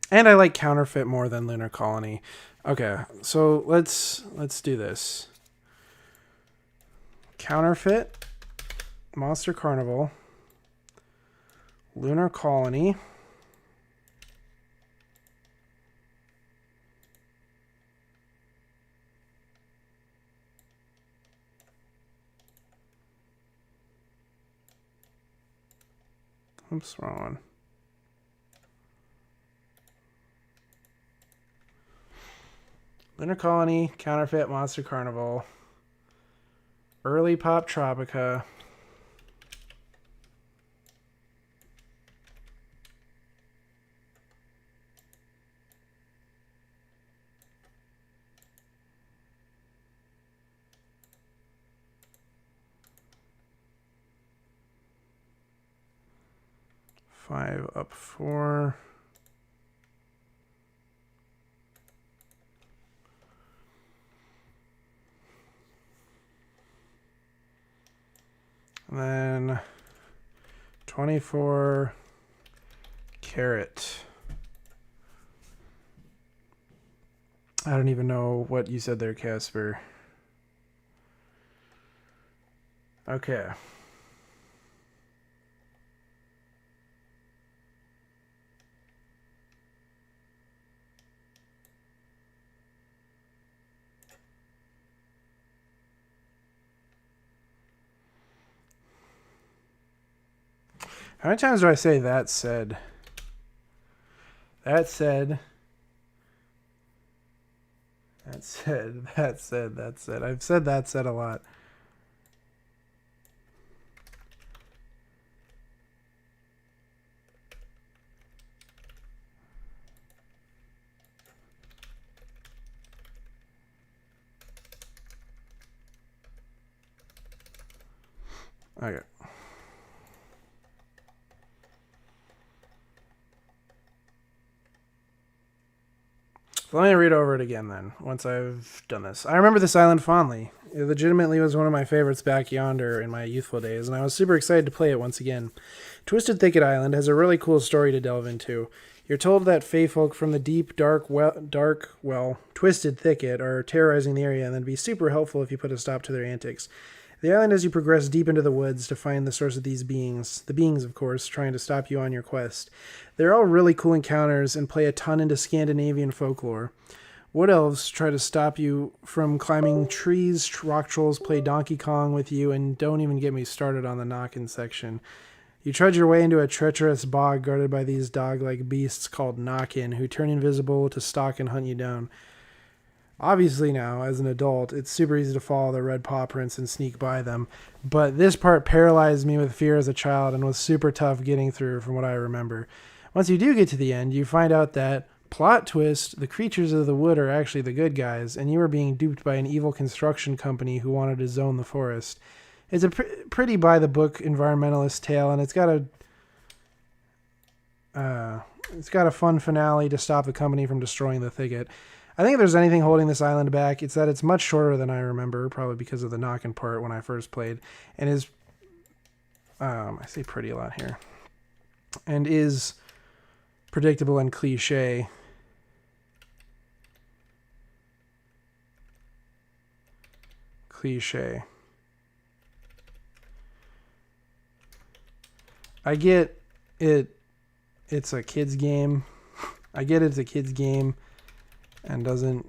And I like Counterfeit more than Lunar Colony. Okay, so let's do this. Counterfeit, Monster Carnival, Lunar Colony, oops, wrong one. Lunar Colony, Counterfeit, Monster Carnival, Early Pop Tropica, five up 4. And then 24 karat. I don't even know what you said there, Casper. Okay. How many times do I say that said? That said. That said. That said. That said. I've said that said a lot. Okay. So let me read over it again then, once I've done this. I remember this island fondly. It legitimately was one of my favorites back yonder in my youthful days, and I was super excited to play it once again. Twisted Thicket Island has a really cool story to delve into. You're told that feyfolk from the deep, twisted thicket are terrorizing the area and then be super helpful if you put a stop to their antics. The island, as you progress deep into the woods to find the source of these beings, the beings, of course, trying to stop you on your quest. They're all really cool encounters and play a ton into Scandinavian folklore. Wood elves try to stop you from climbing trees, rock trolls play Donkey Kong with you, and don't even get me started on the knockin' section. You trudge your way into a treacherous bog guarded by these dog-like beasts called knockin', who turn invisible to stalk and hunt you down. Obviously now, as an adult, it's super easy to follow the red paw prints and sneak by them, but this part paralyzed me with fear as a child and was super tough getting through from what I remember. Once you do get to the end, you find out that, plot twist, the creatures of the wood are actually the good guys, and you are being duped by an evil construction company who wanted to zone the forest. It's a pretty by-the-book environmentalist tale, and it's got a fun finale to stop the company from destroying the thicket. I think if there's anything holding this island back, it's that it's much shorter than I remember, probably because of the knockin' part when I first played, and is, I say pretty a lot here, and is predictable and cliche. I get it. It's a kid's game. I get it's a kid's game and doesn't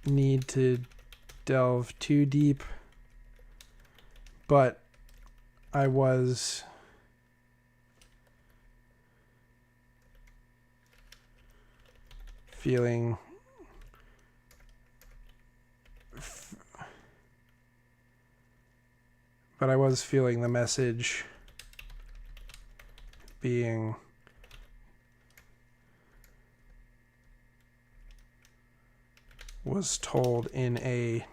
need to delve too deep. But I was feeling the message being was told in a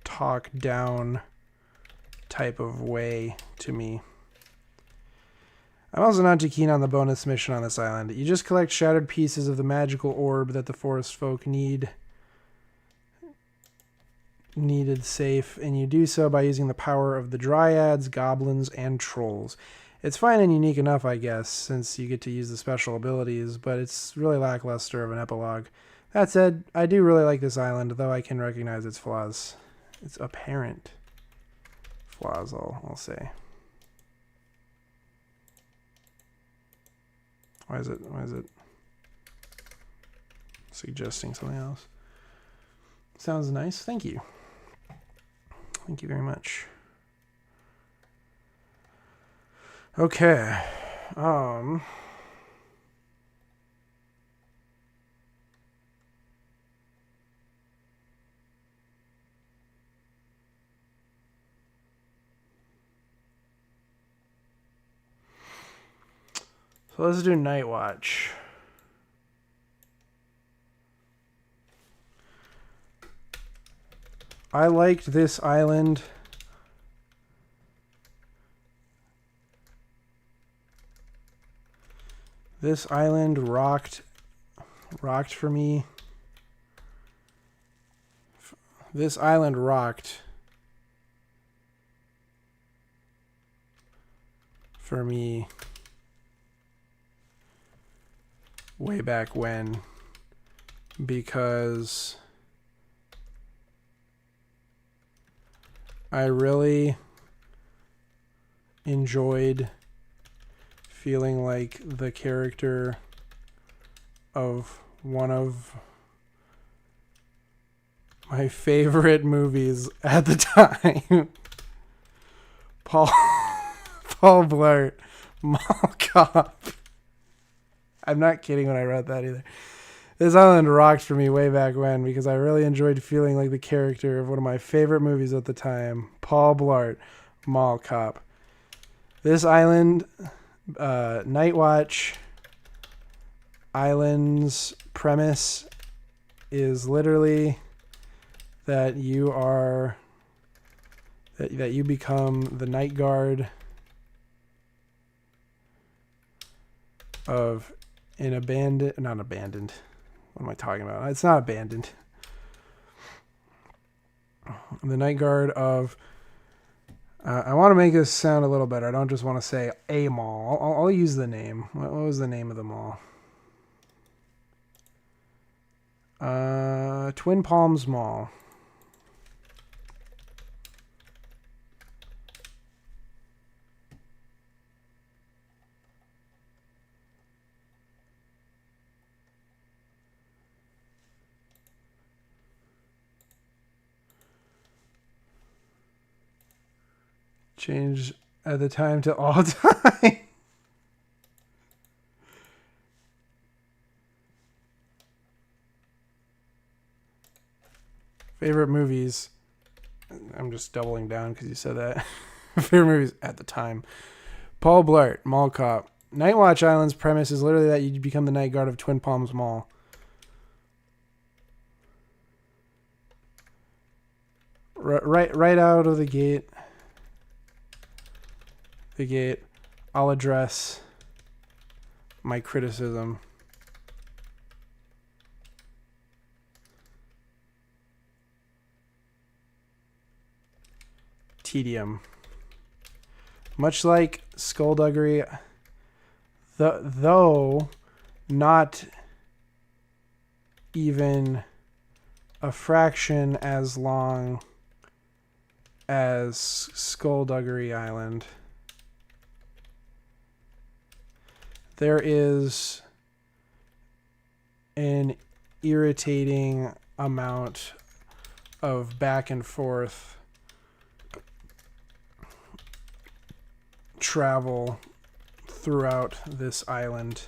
talk down type of way to me. I'm also not too keen on the bonus mission on this island. You just collect shattered pieces of the magical orb that the forest folk needed safe, and you do so by using the power of the dryads, goblins, and trolls. It's fine and unique enough, I guess, since you get to use the special abilities, but it's really lackluster of an epilogue. That said, I do really like this island, though I can recognize its flaws. Its apparent flaws, I'll say. Why is it suggesting something else? Sounds nice. Thank you. Thank you very much. Okay. So let's do Night Watch. I liked this island. This island rocked for me. This island rocked for me way back when, because I really enjoyed feeling like the character of one of my favorite movies at the time. Paul Blart, Mall Cop. I'm not kidding when I wrote that either. This island rocked for me way back when because I really enjoyed feeling like the character of one of my favorite movies at the time, Paul Blart, Mall Cop. This island, Night Watch Island's premise is literally that you become the night guard of an abandoned, not abandoned. What am I talking about? It's not abandoned. The night guard of. I want to make this sound a little better. I don't just want to say a mall. I'll use the name. What was the name of the mall? Twin Palms Mall. Change at the time to all time. Favorite movies. I'm just doubling down because you said that. Favorite movies at the time. Paul Blart, Mall Cop. Night Watch Island's premise is literally that you become the night guard of Twin Palms Mall. Right out of the gate. I'll address my criticism. Tedium. Much like skullduggery, though not even a fraction as long as Skullduggery Island, there is an irritating amount of back and forth travel throughout this island.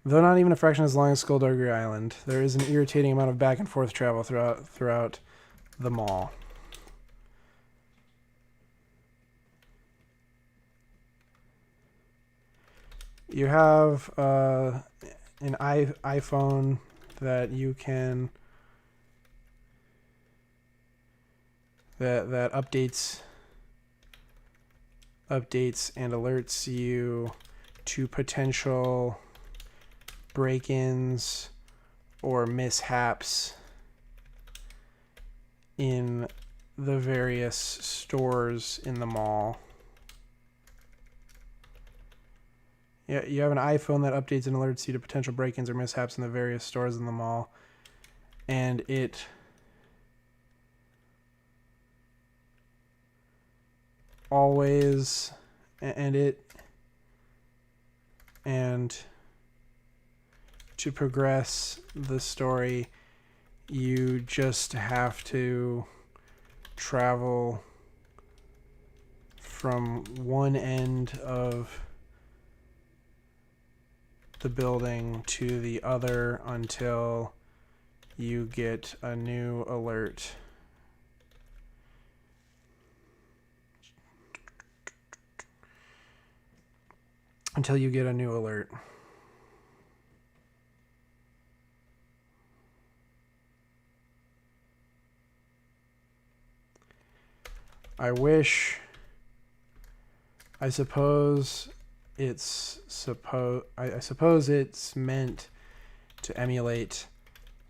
Though not even a fraction as long as Skullduggery Island, there is an irritating amount of back and forth travel throughout the mall. You have an iPhone that you can that updates and alerts you to potential break-ins or mishaps in the various stores in the mall. Yeah, you have an iPhone that updates and alerts you to potential break-ins or mishaps in the various stores in the mall, and it always and to progress the story, you just have to travel from one end of the building to the other until you get a new alert. Until you get a new alert. I suppose it's meant to emulate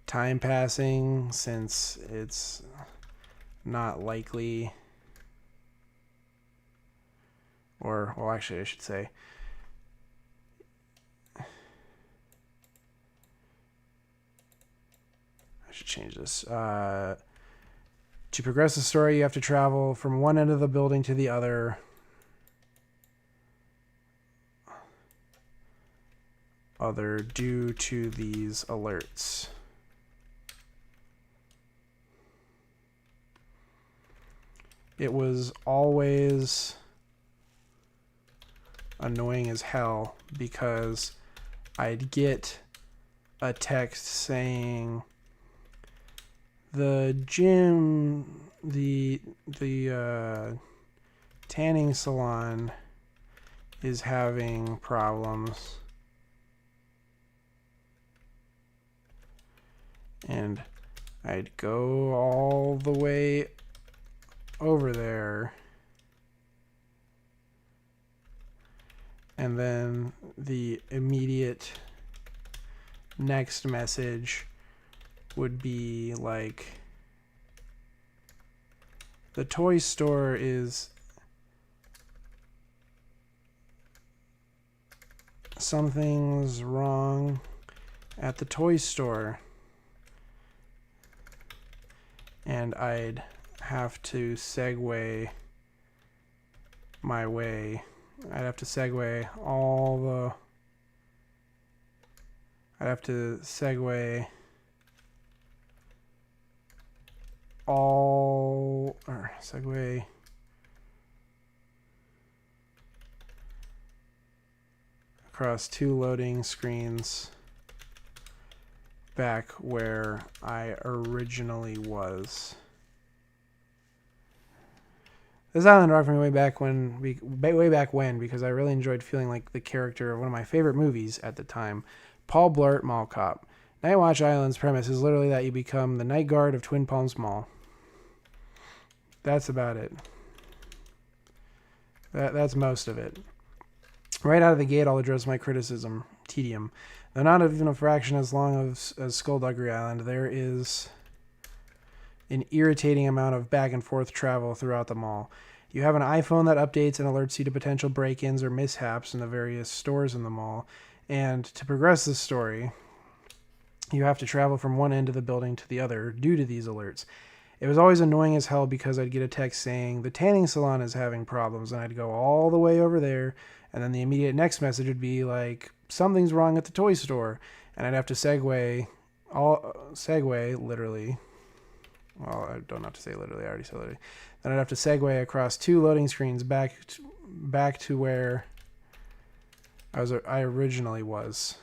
time passing, since it's not likely, or, well, actually I should say, I should change this. To progress the story, you have to travel from one end of the building to the other. Due to these alerts. It was always annoying as hell because I'd get a text saying the gym, the tanning salon is having problems. And I'd go all the way over there And then the immediate next message would be like, the toy store is something's wrong at the toy store. And I'd have to segue my way. I'd have to segue all the... I'd have to segue all... or segue... across 2 loading screens back where I originally was. This island rocked me way back when, because I really enjoyed feeling like the character of one of my favorite movies at the time, Paul Blart Mall Cop. Night Watch Island's premise is literally that you become the night guard of Twin Palms Mall. That's about it. That's most of it. Right out of the gate, I'll address my criticism. Tedium. Though not even a fraction as long as Skullduggery Island, there is an irritating amount of back and forth travel throughout the mall. You have an iPhone that updates and alerts you to potential break-ins or mishaps in the various stores in the mall. And to progress the story, you have to travel from one end of the building to the other due to these alerts. It was always annoying as hell because I'd get a text saying, the tanning salon is having problems, and I'd go all the way over there, and then the immediate next message would be like, something's wrong at the toy store, and I'd have to segue, literally. Well, I don't have to say literally, I already said literally. Then I'd have to segue across 2 loading screens back to where I originally was.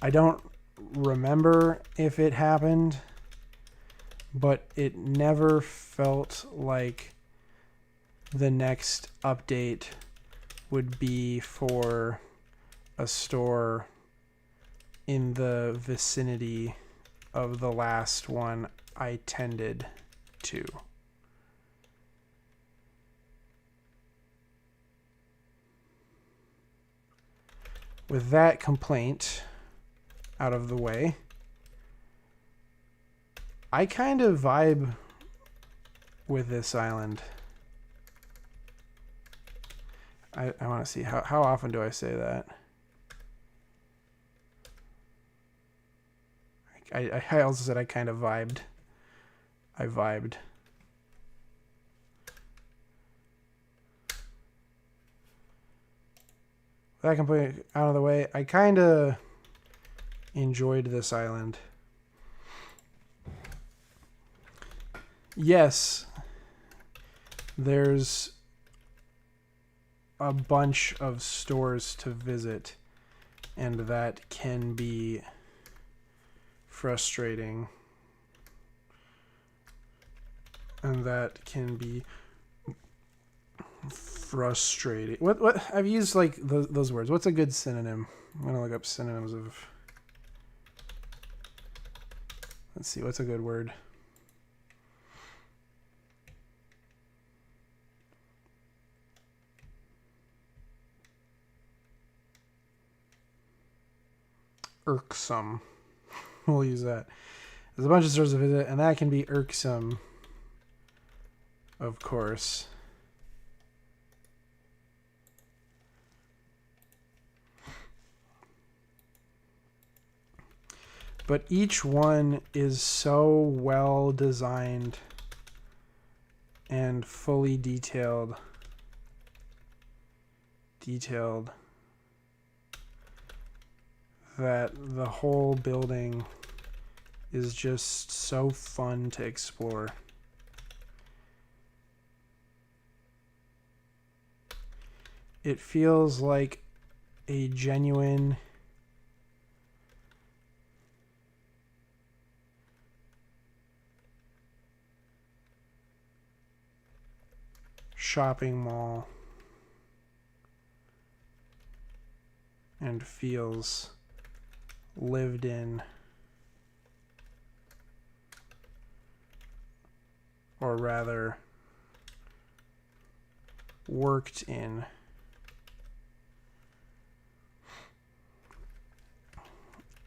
I don't remember if it happened, but it never felt like the next update would be for a store in the vicinity of the last one I tended to. With that complaint out of the way, I kind of vibe with this island. I want to see how often do I say that? I also said I kind of vibed. I vibed. That complaint out of the way, I kind of enjoyed this island. Yes, there's a bunch of stores to visit, and that can be frustrating. And that can be frustrating. What I've used like those words. What's a good synonym? I'm gonna look up synonyms of. Let's see. What's a good word? Irksome. We'll use that. There's a bunch of stores to visit, and that can be irksome. Of course. But each one is so well designed and fully detailed that the whole building is just so fun to explore. It feels like a genuine shopping mall and feels lived in, or rather worked in.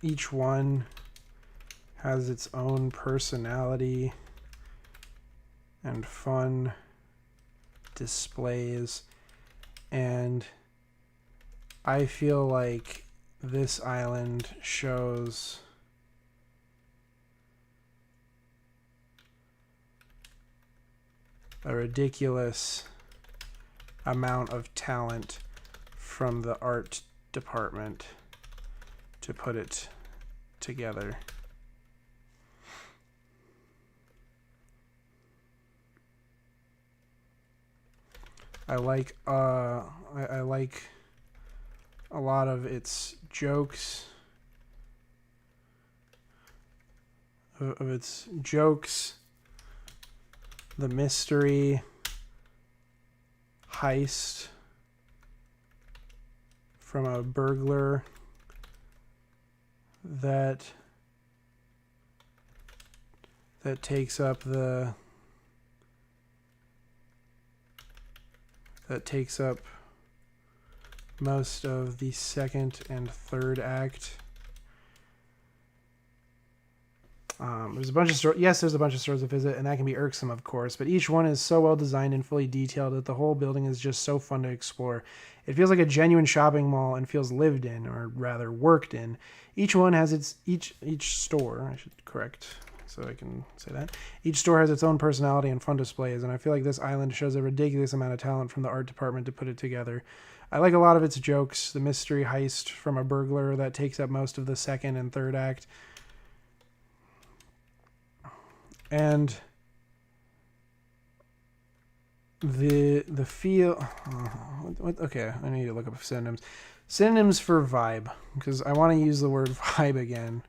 Each one has its own personality and fun displays, and I feel like this island shows a ridiculous amount of talent from the art department to put it together. I like I like a lot of its jokes. The mystery heist from a burglar that takes up most of the second and third act. There's a bunch of stores. Yes, there's a bunch of stores to visit, and that can be irksome, of course. But each one is so well designed and fully detailed that the whole building is just so fun to explore. It feels like a genuine shopping mall and feels lived in, or rather worked in. Each one has each store. I should correct so I can say that. Each store has its own personality and fun displays, and I feel like this island shows a ridiculous amount of talent from the art department to put it together. I like a lot of its jokes. The mystery heist from a burglar that takes up most of the second and third act. And the feel. Okay, I need to look up synonyms. Synonyms for vibe, because I want to use the word vibe again,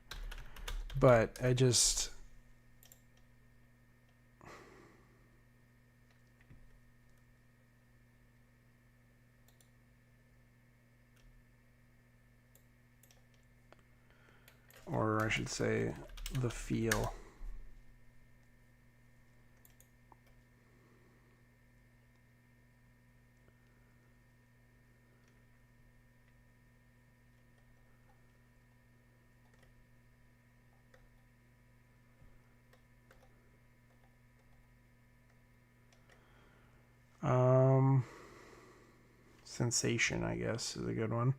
but I just. Or I should say, the feel. Sensation, I guess, is a good one.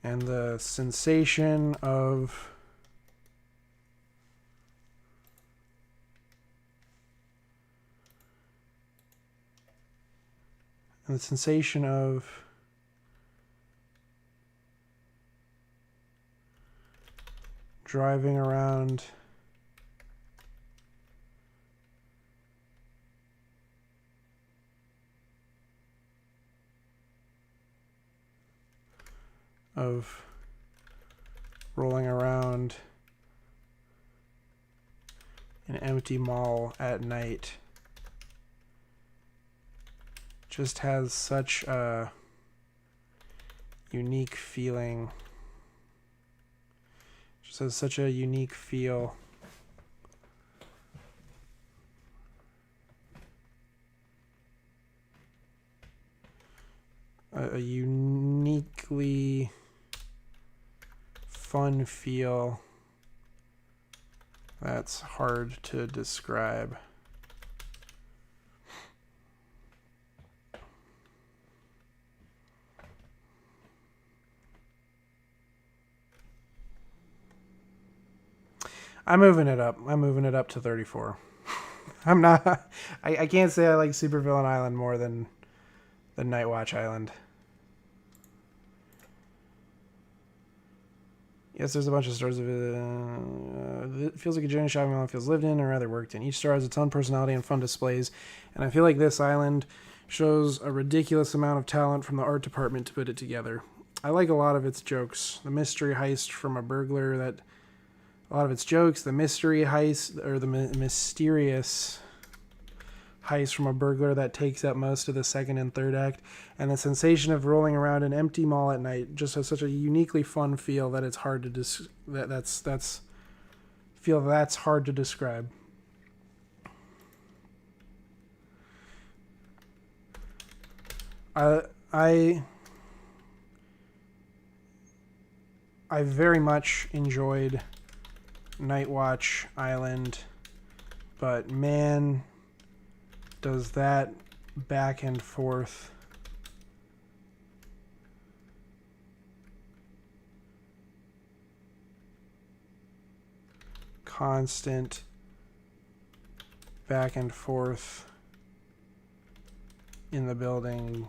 And the sensation of driving around of rolling around an empty mall at night just has such a unique feeling. Just has such a unique feel. A uniquely fun feel that's hard to describe. I'm moving it up. I'm moving it up to 34. I'm not. I can't say I like Supervillain Island more than Night Watch Island. Yes, there's a bunch of stores of it. It feels like a genuine shopping mall. It feels lived in or rather worked in. Each store has its own personality and fun displays, and I feel like this island shows a ridiculous amount of talent from the art department to put it together. I like a lot of its jokes. The mystery heist from a burglar that. A lot of its jokes, the mystery heist, or the mysterious heist from a burglar that takes up most of the second and third act, and the sensation of rolling around an empty mall at night just has such a uniquely fun feel that it's hard to that's hard to describe. I very much enjoyed Night Watch Island, but man, does that back and forth constant back and forth in the building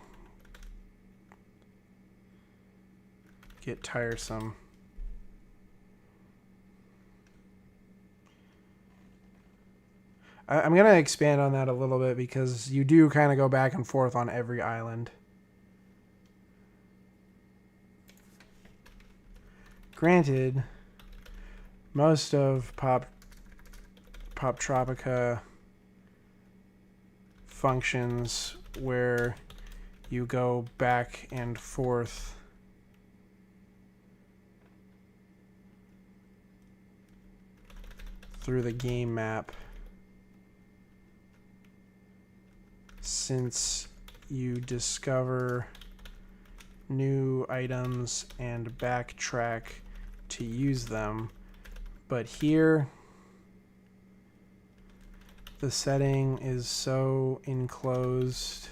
get tiresome. I'm going to expand on that a little bit because you do kind of go back and forth on every island. Granted, most of Pop Tropica functions where you go back and forth through the game map, since you discover new items and backtrack to use them. But here, the setting is so enclosed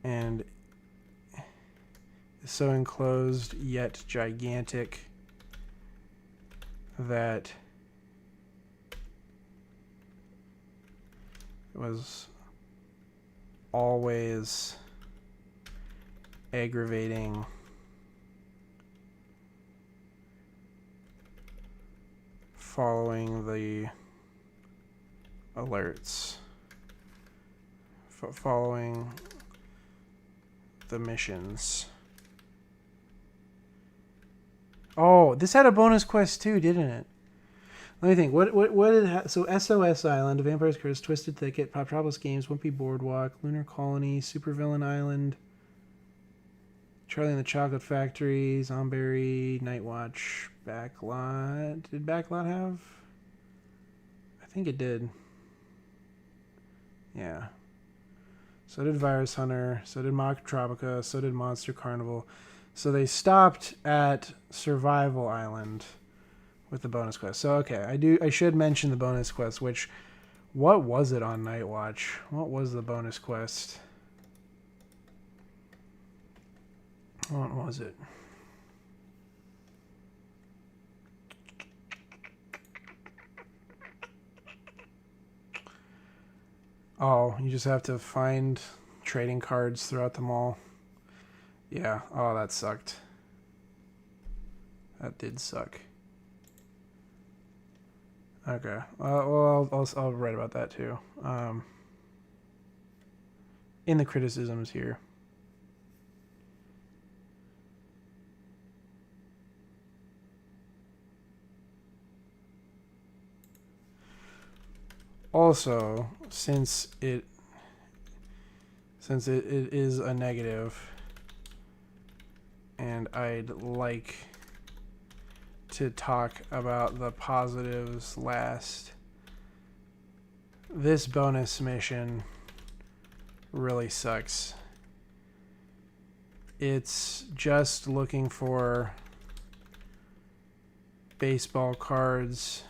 and so enclosed yet gigantic that it was always aggravating following the alerts, following the missions. Oh, this had a bonus quest too, didn't it? Let me think. What did it so SOS Island, Vampire's Curse, Twisted Thicket, Poptropolis Games, Wimpy Boardwalk, Lunar Colony, Supervillain Island, Charlie and the Chocolate Factory, Zomberry, Night Watch, Backlot. Did Backlot have? I think it did. Yeah. So did Virus Hunter. So did Mock Tropica. So did Monster Carnival. So they stopped at Survival Island with the bonus quest. So okay, I should mention the bonus quest, which, what was it on Night Watch? What was the bonus quest? What was it? Oh, you just have to find trading cards throughout the mall. Yeah. Oh, that sucked. That did suck. Okay. Well, I'll write about that too. In the criticisms here. Also, since it is a negative, and I'd like to talk about the positives last, this bonus mission really sucks. It's just looking for baseball cards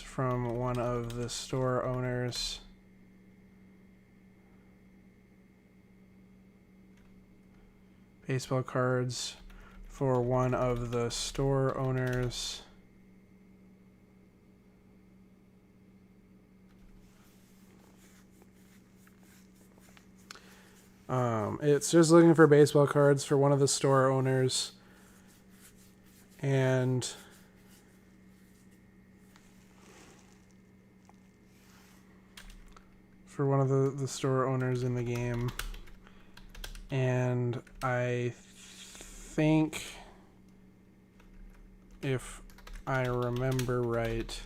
from one of the store owners. Baseball cards for one of the store owners. It's just looking for baseball cards for one of the store owners. And for one of the store owners in the game. And I think, if I remember right,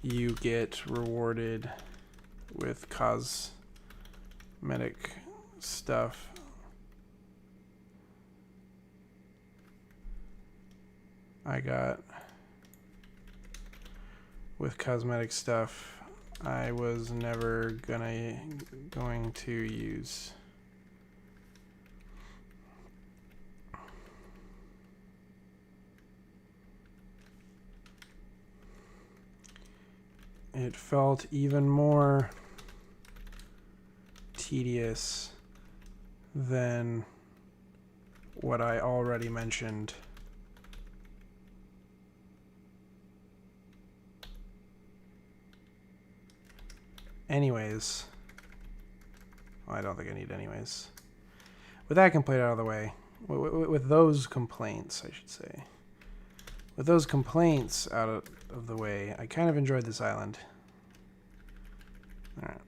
you get rewarded with cosmetic stuff. I got with cosmetic stuff I was never going to use. It felt even more tedious than what I already mentioned. Anyways. Well, I don't think I need anyways. With that complaint out of the way, with those complaints, I should say. With those complaints out of the way, I kind of enjoyed this island. Alright.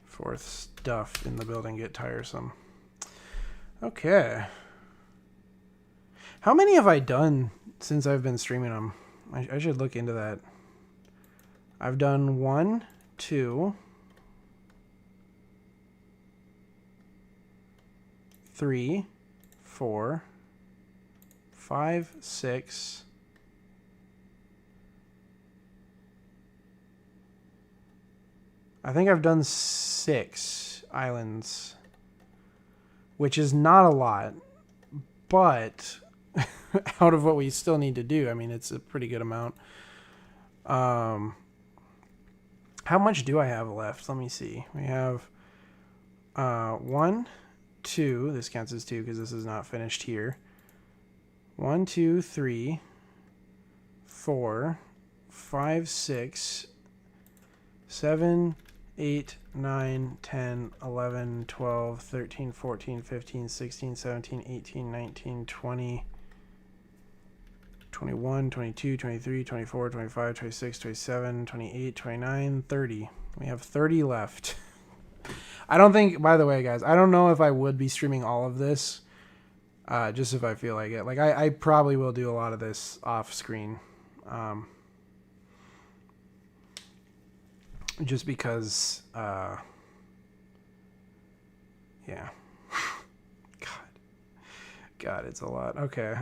Fourth stuff in the building get tiresome. Okay. How many have I done since I've been streaming them? I should look into that. I've done 1, 2, 3, 4, 5, 6. I think I've done 6 islands, which is not a lot, but out of what we still need to do, I mean, it's a pretty good amount. How much do I have left? Let me see. We have 1, 2. This counts as 2 because this is not finished here. 1, 2, 3, 4, 5, 6, 7, 8, 9, 10, 11, 12, 13, 14, 15, 16, 17, 18, 19, 20, 21, 22, 23, 24, 25, 26, 27, 28, 29, 30. We have 30 left. I don't think, by the way, guys, I don't know if I would be streaming all of this, just if I feel like it. Like, I probably will do a lot of this off screen. Just because, yeah. God, it's a lot. Okay.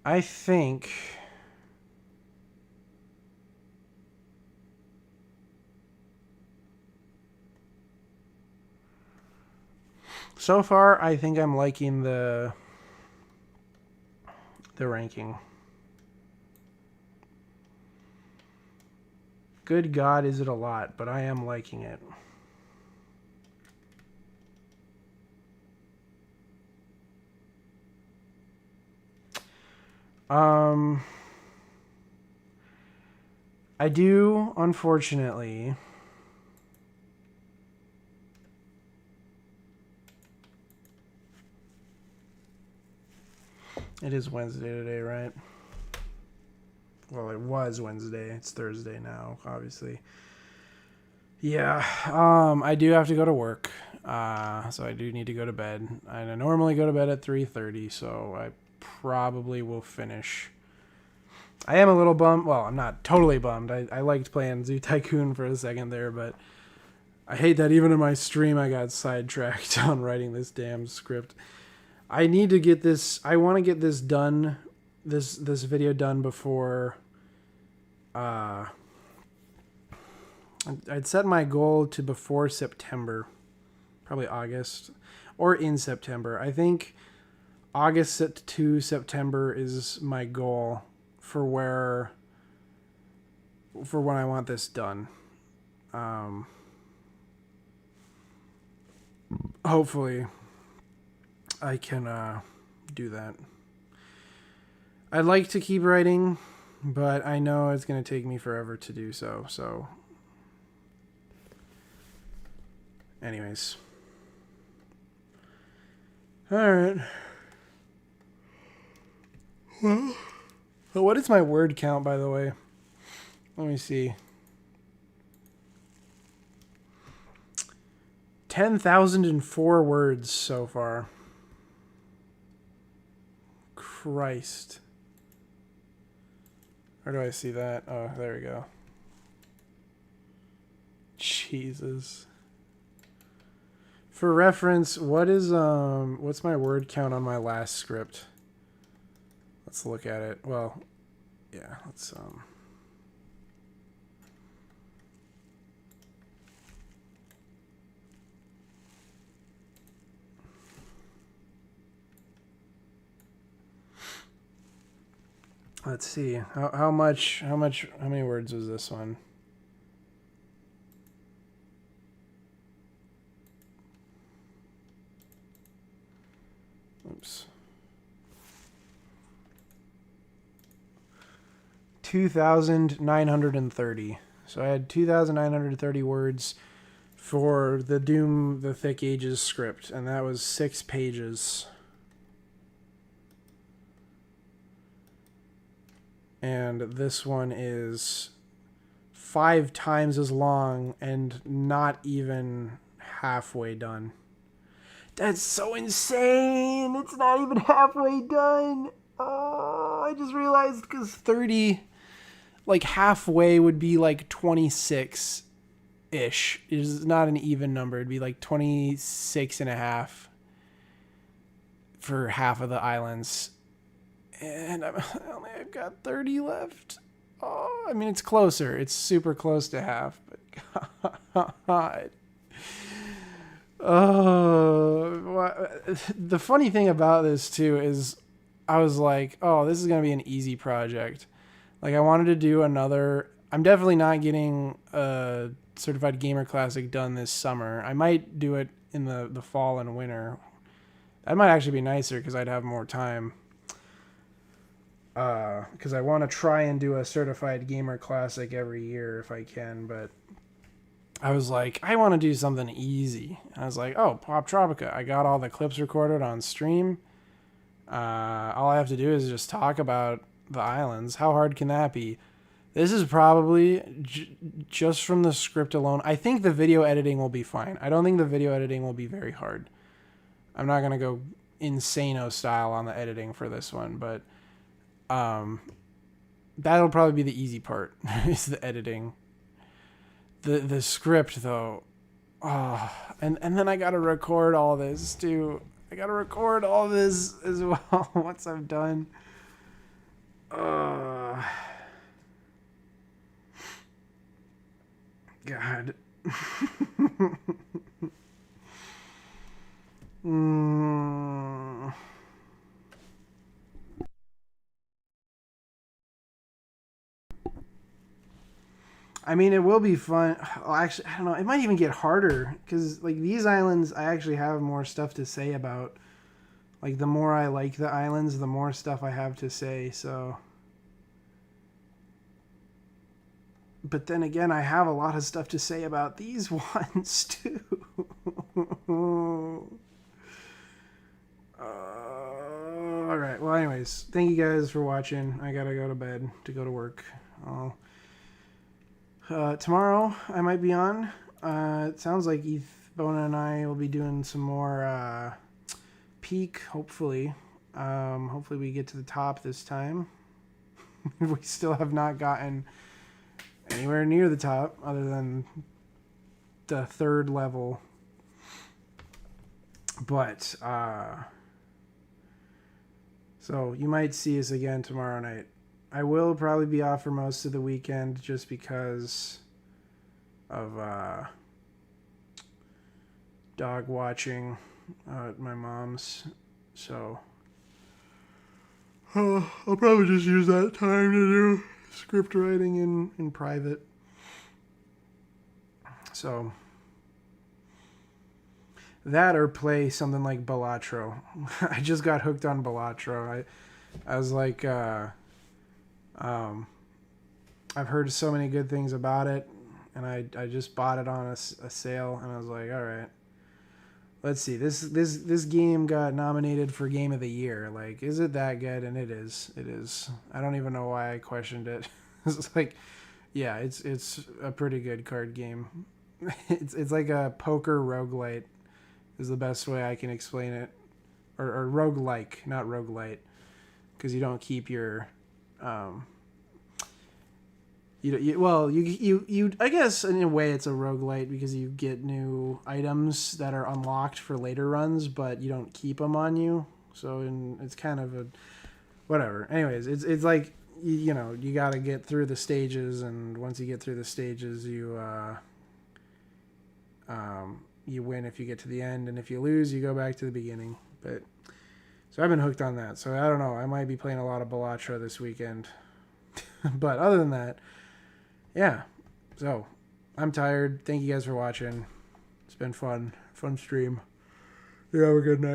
I think so far I think I'm liking the ranking. Good God, is it a lot, but I am liking it. I do, unfortunately, it is Wednesday today, right? Well, it was Wednesday. It's Thursday now, obviously. Yeah, I do have to go to work, so I do need to go to bed. I normally go to bed at 3:30, so I probably will finish. I am a little bummed. Well, I'm not totally bummed. I liked playing Zoo Tycoon for a second there, but I hate that even in my stream I got sidetracked on writing this damn script. I need to get this. I want to get this done. This video done before. I'd set my goal to before September, probably August, or in September. I think August to September is my goal for when I want this done. Hopefully I can do that. I'd like to keep writing, but I know it's going to take me forever to do so. So anyways. All right. Well, what is my word count, by the way? Let me see. 10,004 words so far. Christ. Where do I see that? Oh, there we go. Jesus. For reference, what's my word count on my last script? Let's look at it. Well, yeah, let's see. How many words was this one? Oops. 2,930. So I had 2,930 words for the Doom the Thick Ages script, and that was 6 pages. And this one is 5 times as long and not even halfway done. That's so insane! It's not even halfway done! Oh, I just realized because 30, like halfway would be like 26-ish. It's not an even number. It'd be like 26 and a half for half of the islands. And I've got 30 left. Oh, I mean, it's closer. It's super close to half, but God. Oh, the funny thing about this too is I was like, oh, this is going to be an easy project. Like I wanted to do another, I'm definitely not getting a Certified Gamer Classic done this summer. I might do it in the fall and winter. That might actually be nicer because I'd have more time. Because I want to try and do a Certified Gamer Classic every year if I can, but I was like, I want to do something easy. I was like, oh, Pop Tropica. I got all the clips recorded on stream. All I have to do is just talk about the islands. How hard can that be? This is probably just from the script alone. I think the video editing will be fine. I don't think the video editing will be very hard. I'm not going to go insano style on the editing for this one, but that'll probably be the easy part is the editing. The script though, and then I gotta record all this too. I gotta record all this as well once I'm done. God. I mean, it will be fun. Well, actually, I don't know. It might even get harder because, like, these islands, I actually have more stuff to say about. Like, the more I like the islands, the more stuff I have to say. So, but then again, I have a lot of stuff to say about these ones too. All right. Well, anyways, thank you guys for watching. I gotta go to bed to go to work. Tomorrow I might be on. It sounds like Bona and I will be doing some more peak, hopefully. Hopefully we get to the top this time. We still have not gotten anywhere near the top other than the 3rd level. But, so you might see us again tomorrow night. I will probably be off for most of the weekend just because of dog watching at my mom's. So I'll probably just use that time to do script writing in private. So that or play something like Balatro. I just got hooked on Balatro. I was like... I've heard so many good things about it, and I just bought it on a sale, and I was like, all right, let's see. This game got nominated for Game of the Year. Like, is it that good? And it is. It is. I don't even know why I questioned it. It's like, yeah, it's a pretty good card game. It's like a poker roguelite is the best way I can explain it, or roguelike, not roguelite, because you don't keep your You I guess in a way it's a roguelite because you get new items that are unlocked for later runs, but you don't keep them on you. So it's kind of a whatever. Anyways, it's like you know, you got to get through the stages, and once you get through the stages, you win if you get to the end, and if you lose, you go back to the beginning. But so I've been hooked on that. So I don't know. I might be playing a lot of Bellatra this weekend. But other than that, yeah. So I'm tired. Thank you guys for watching. It's been fun stream. You have a good night.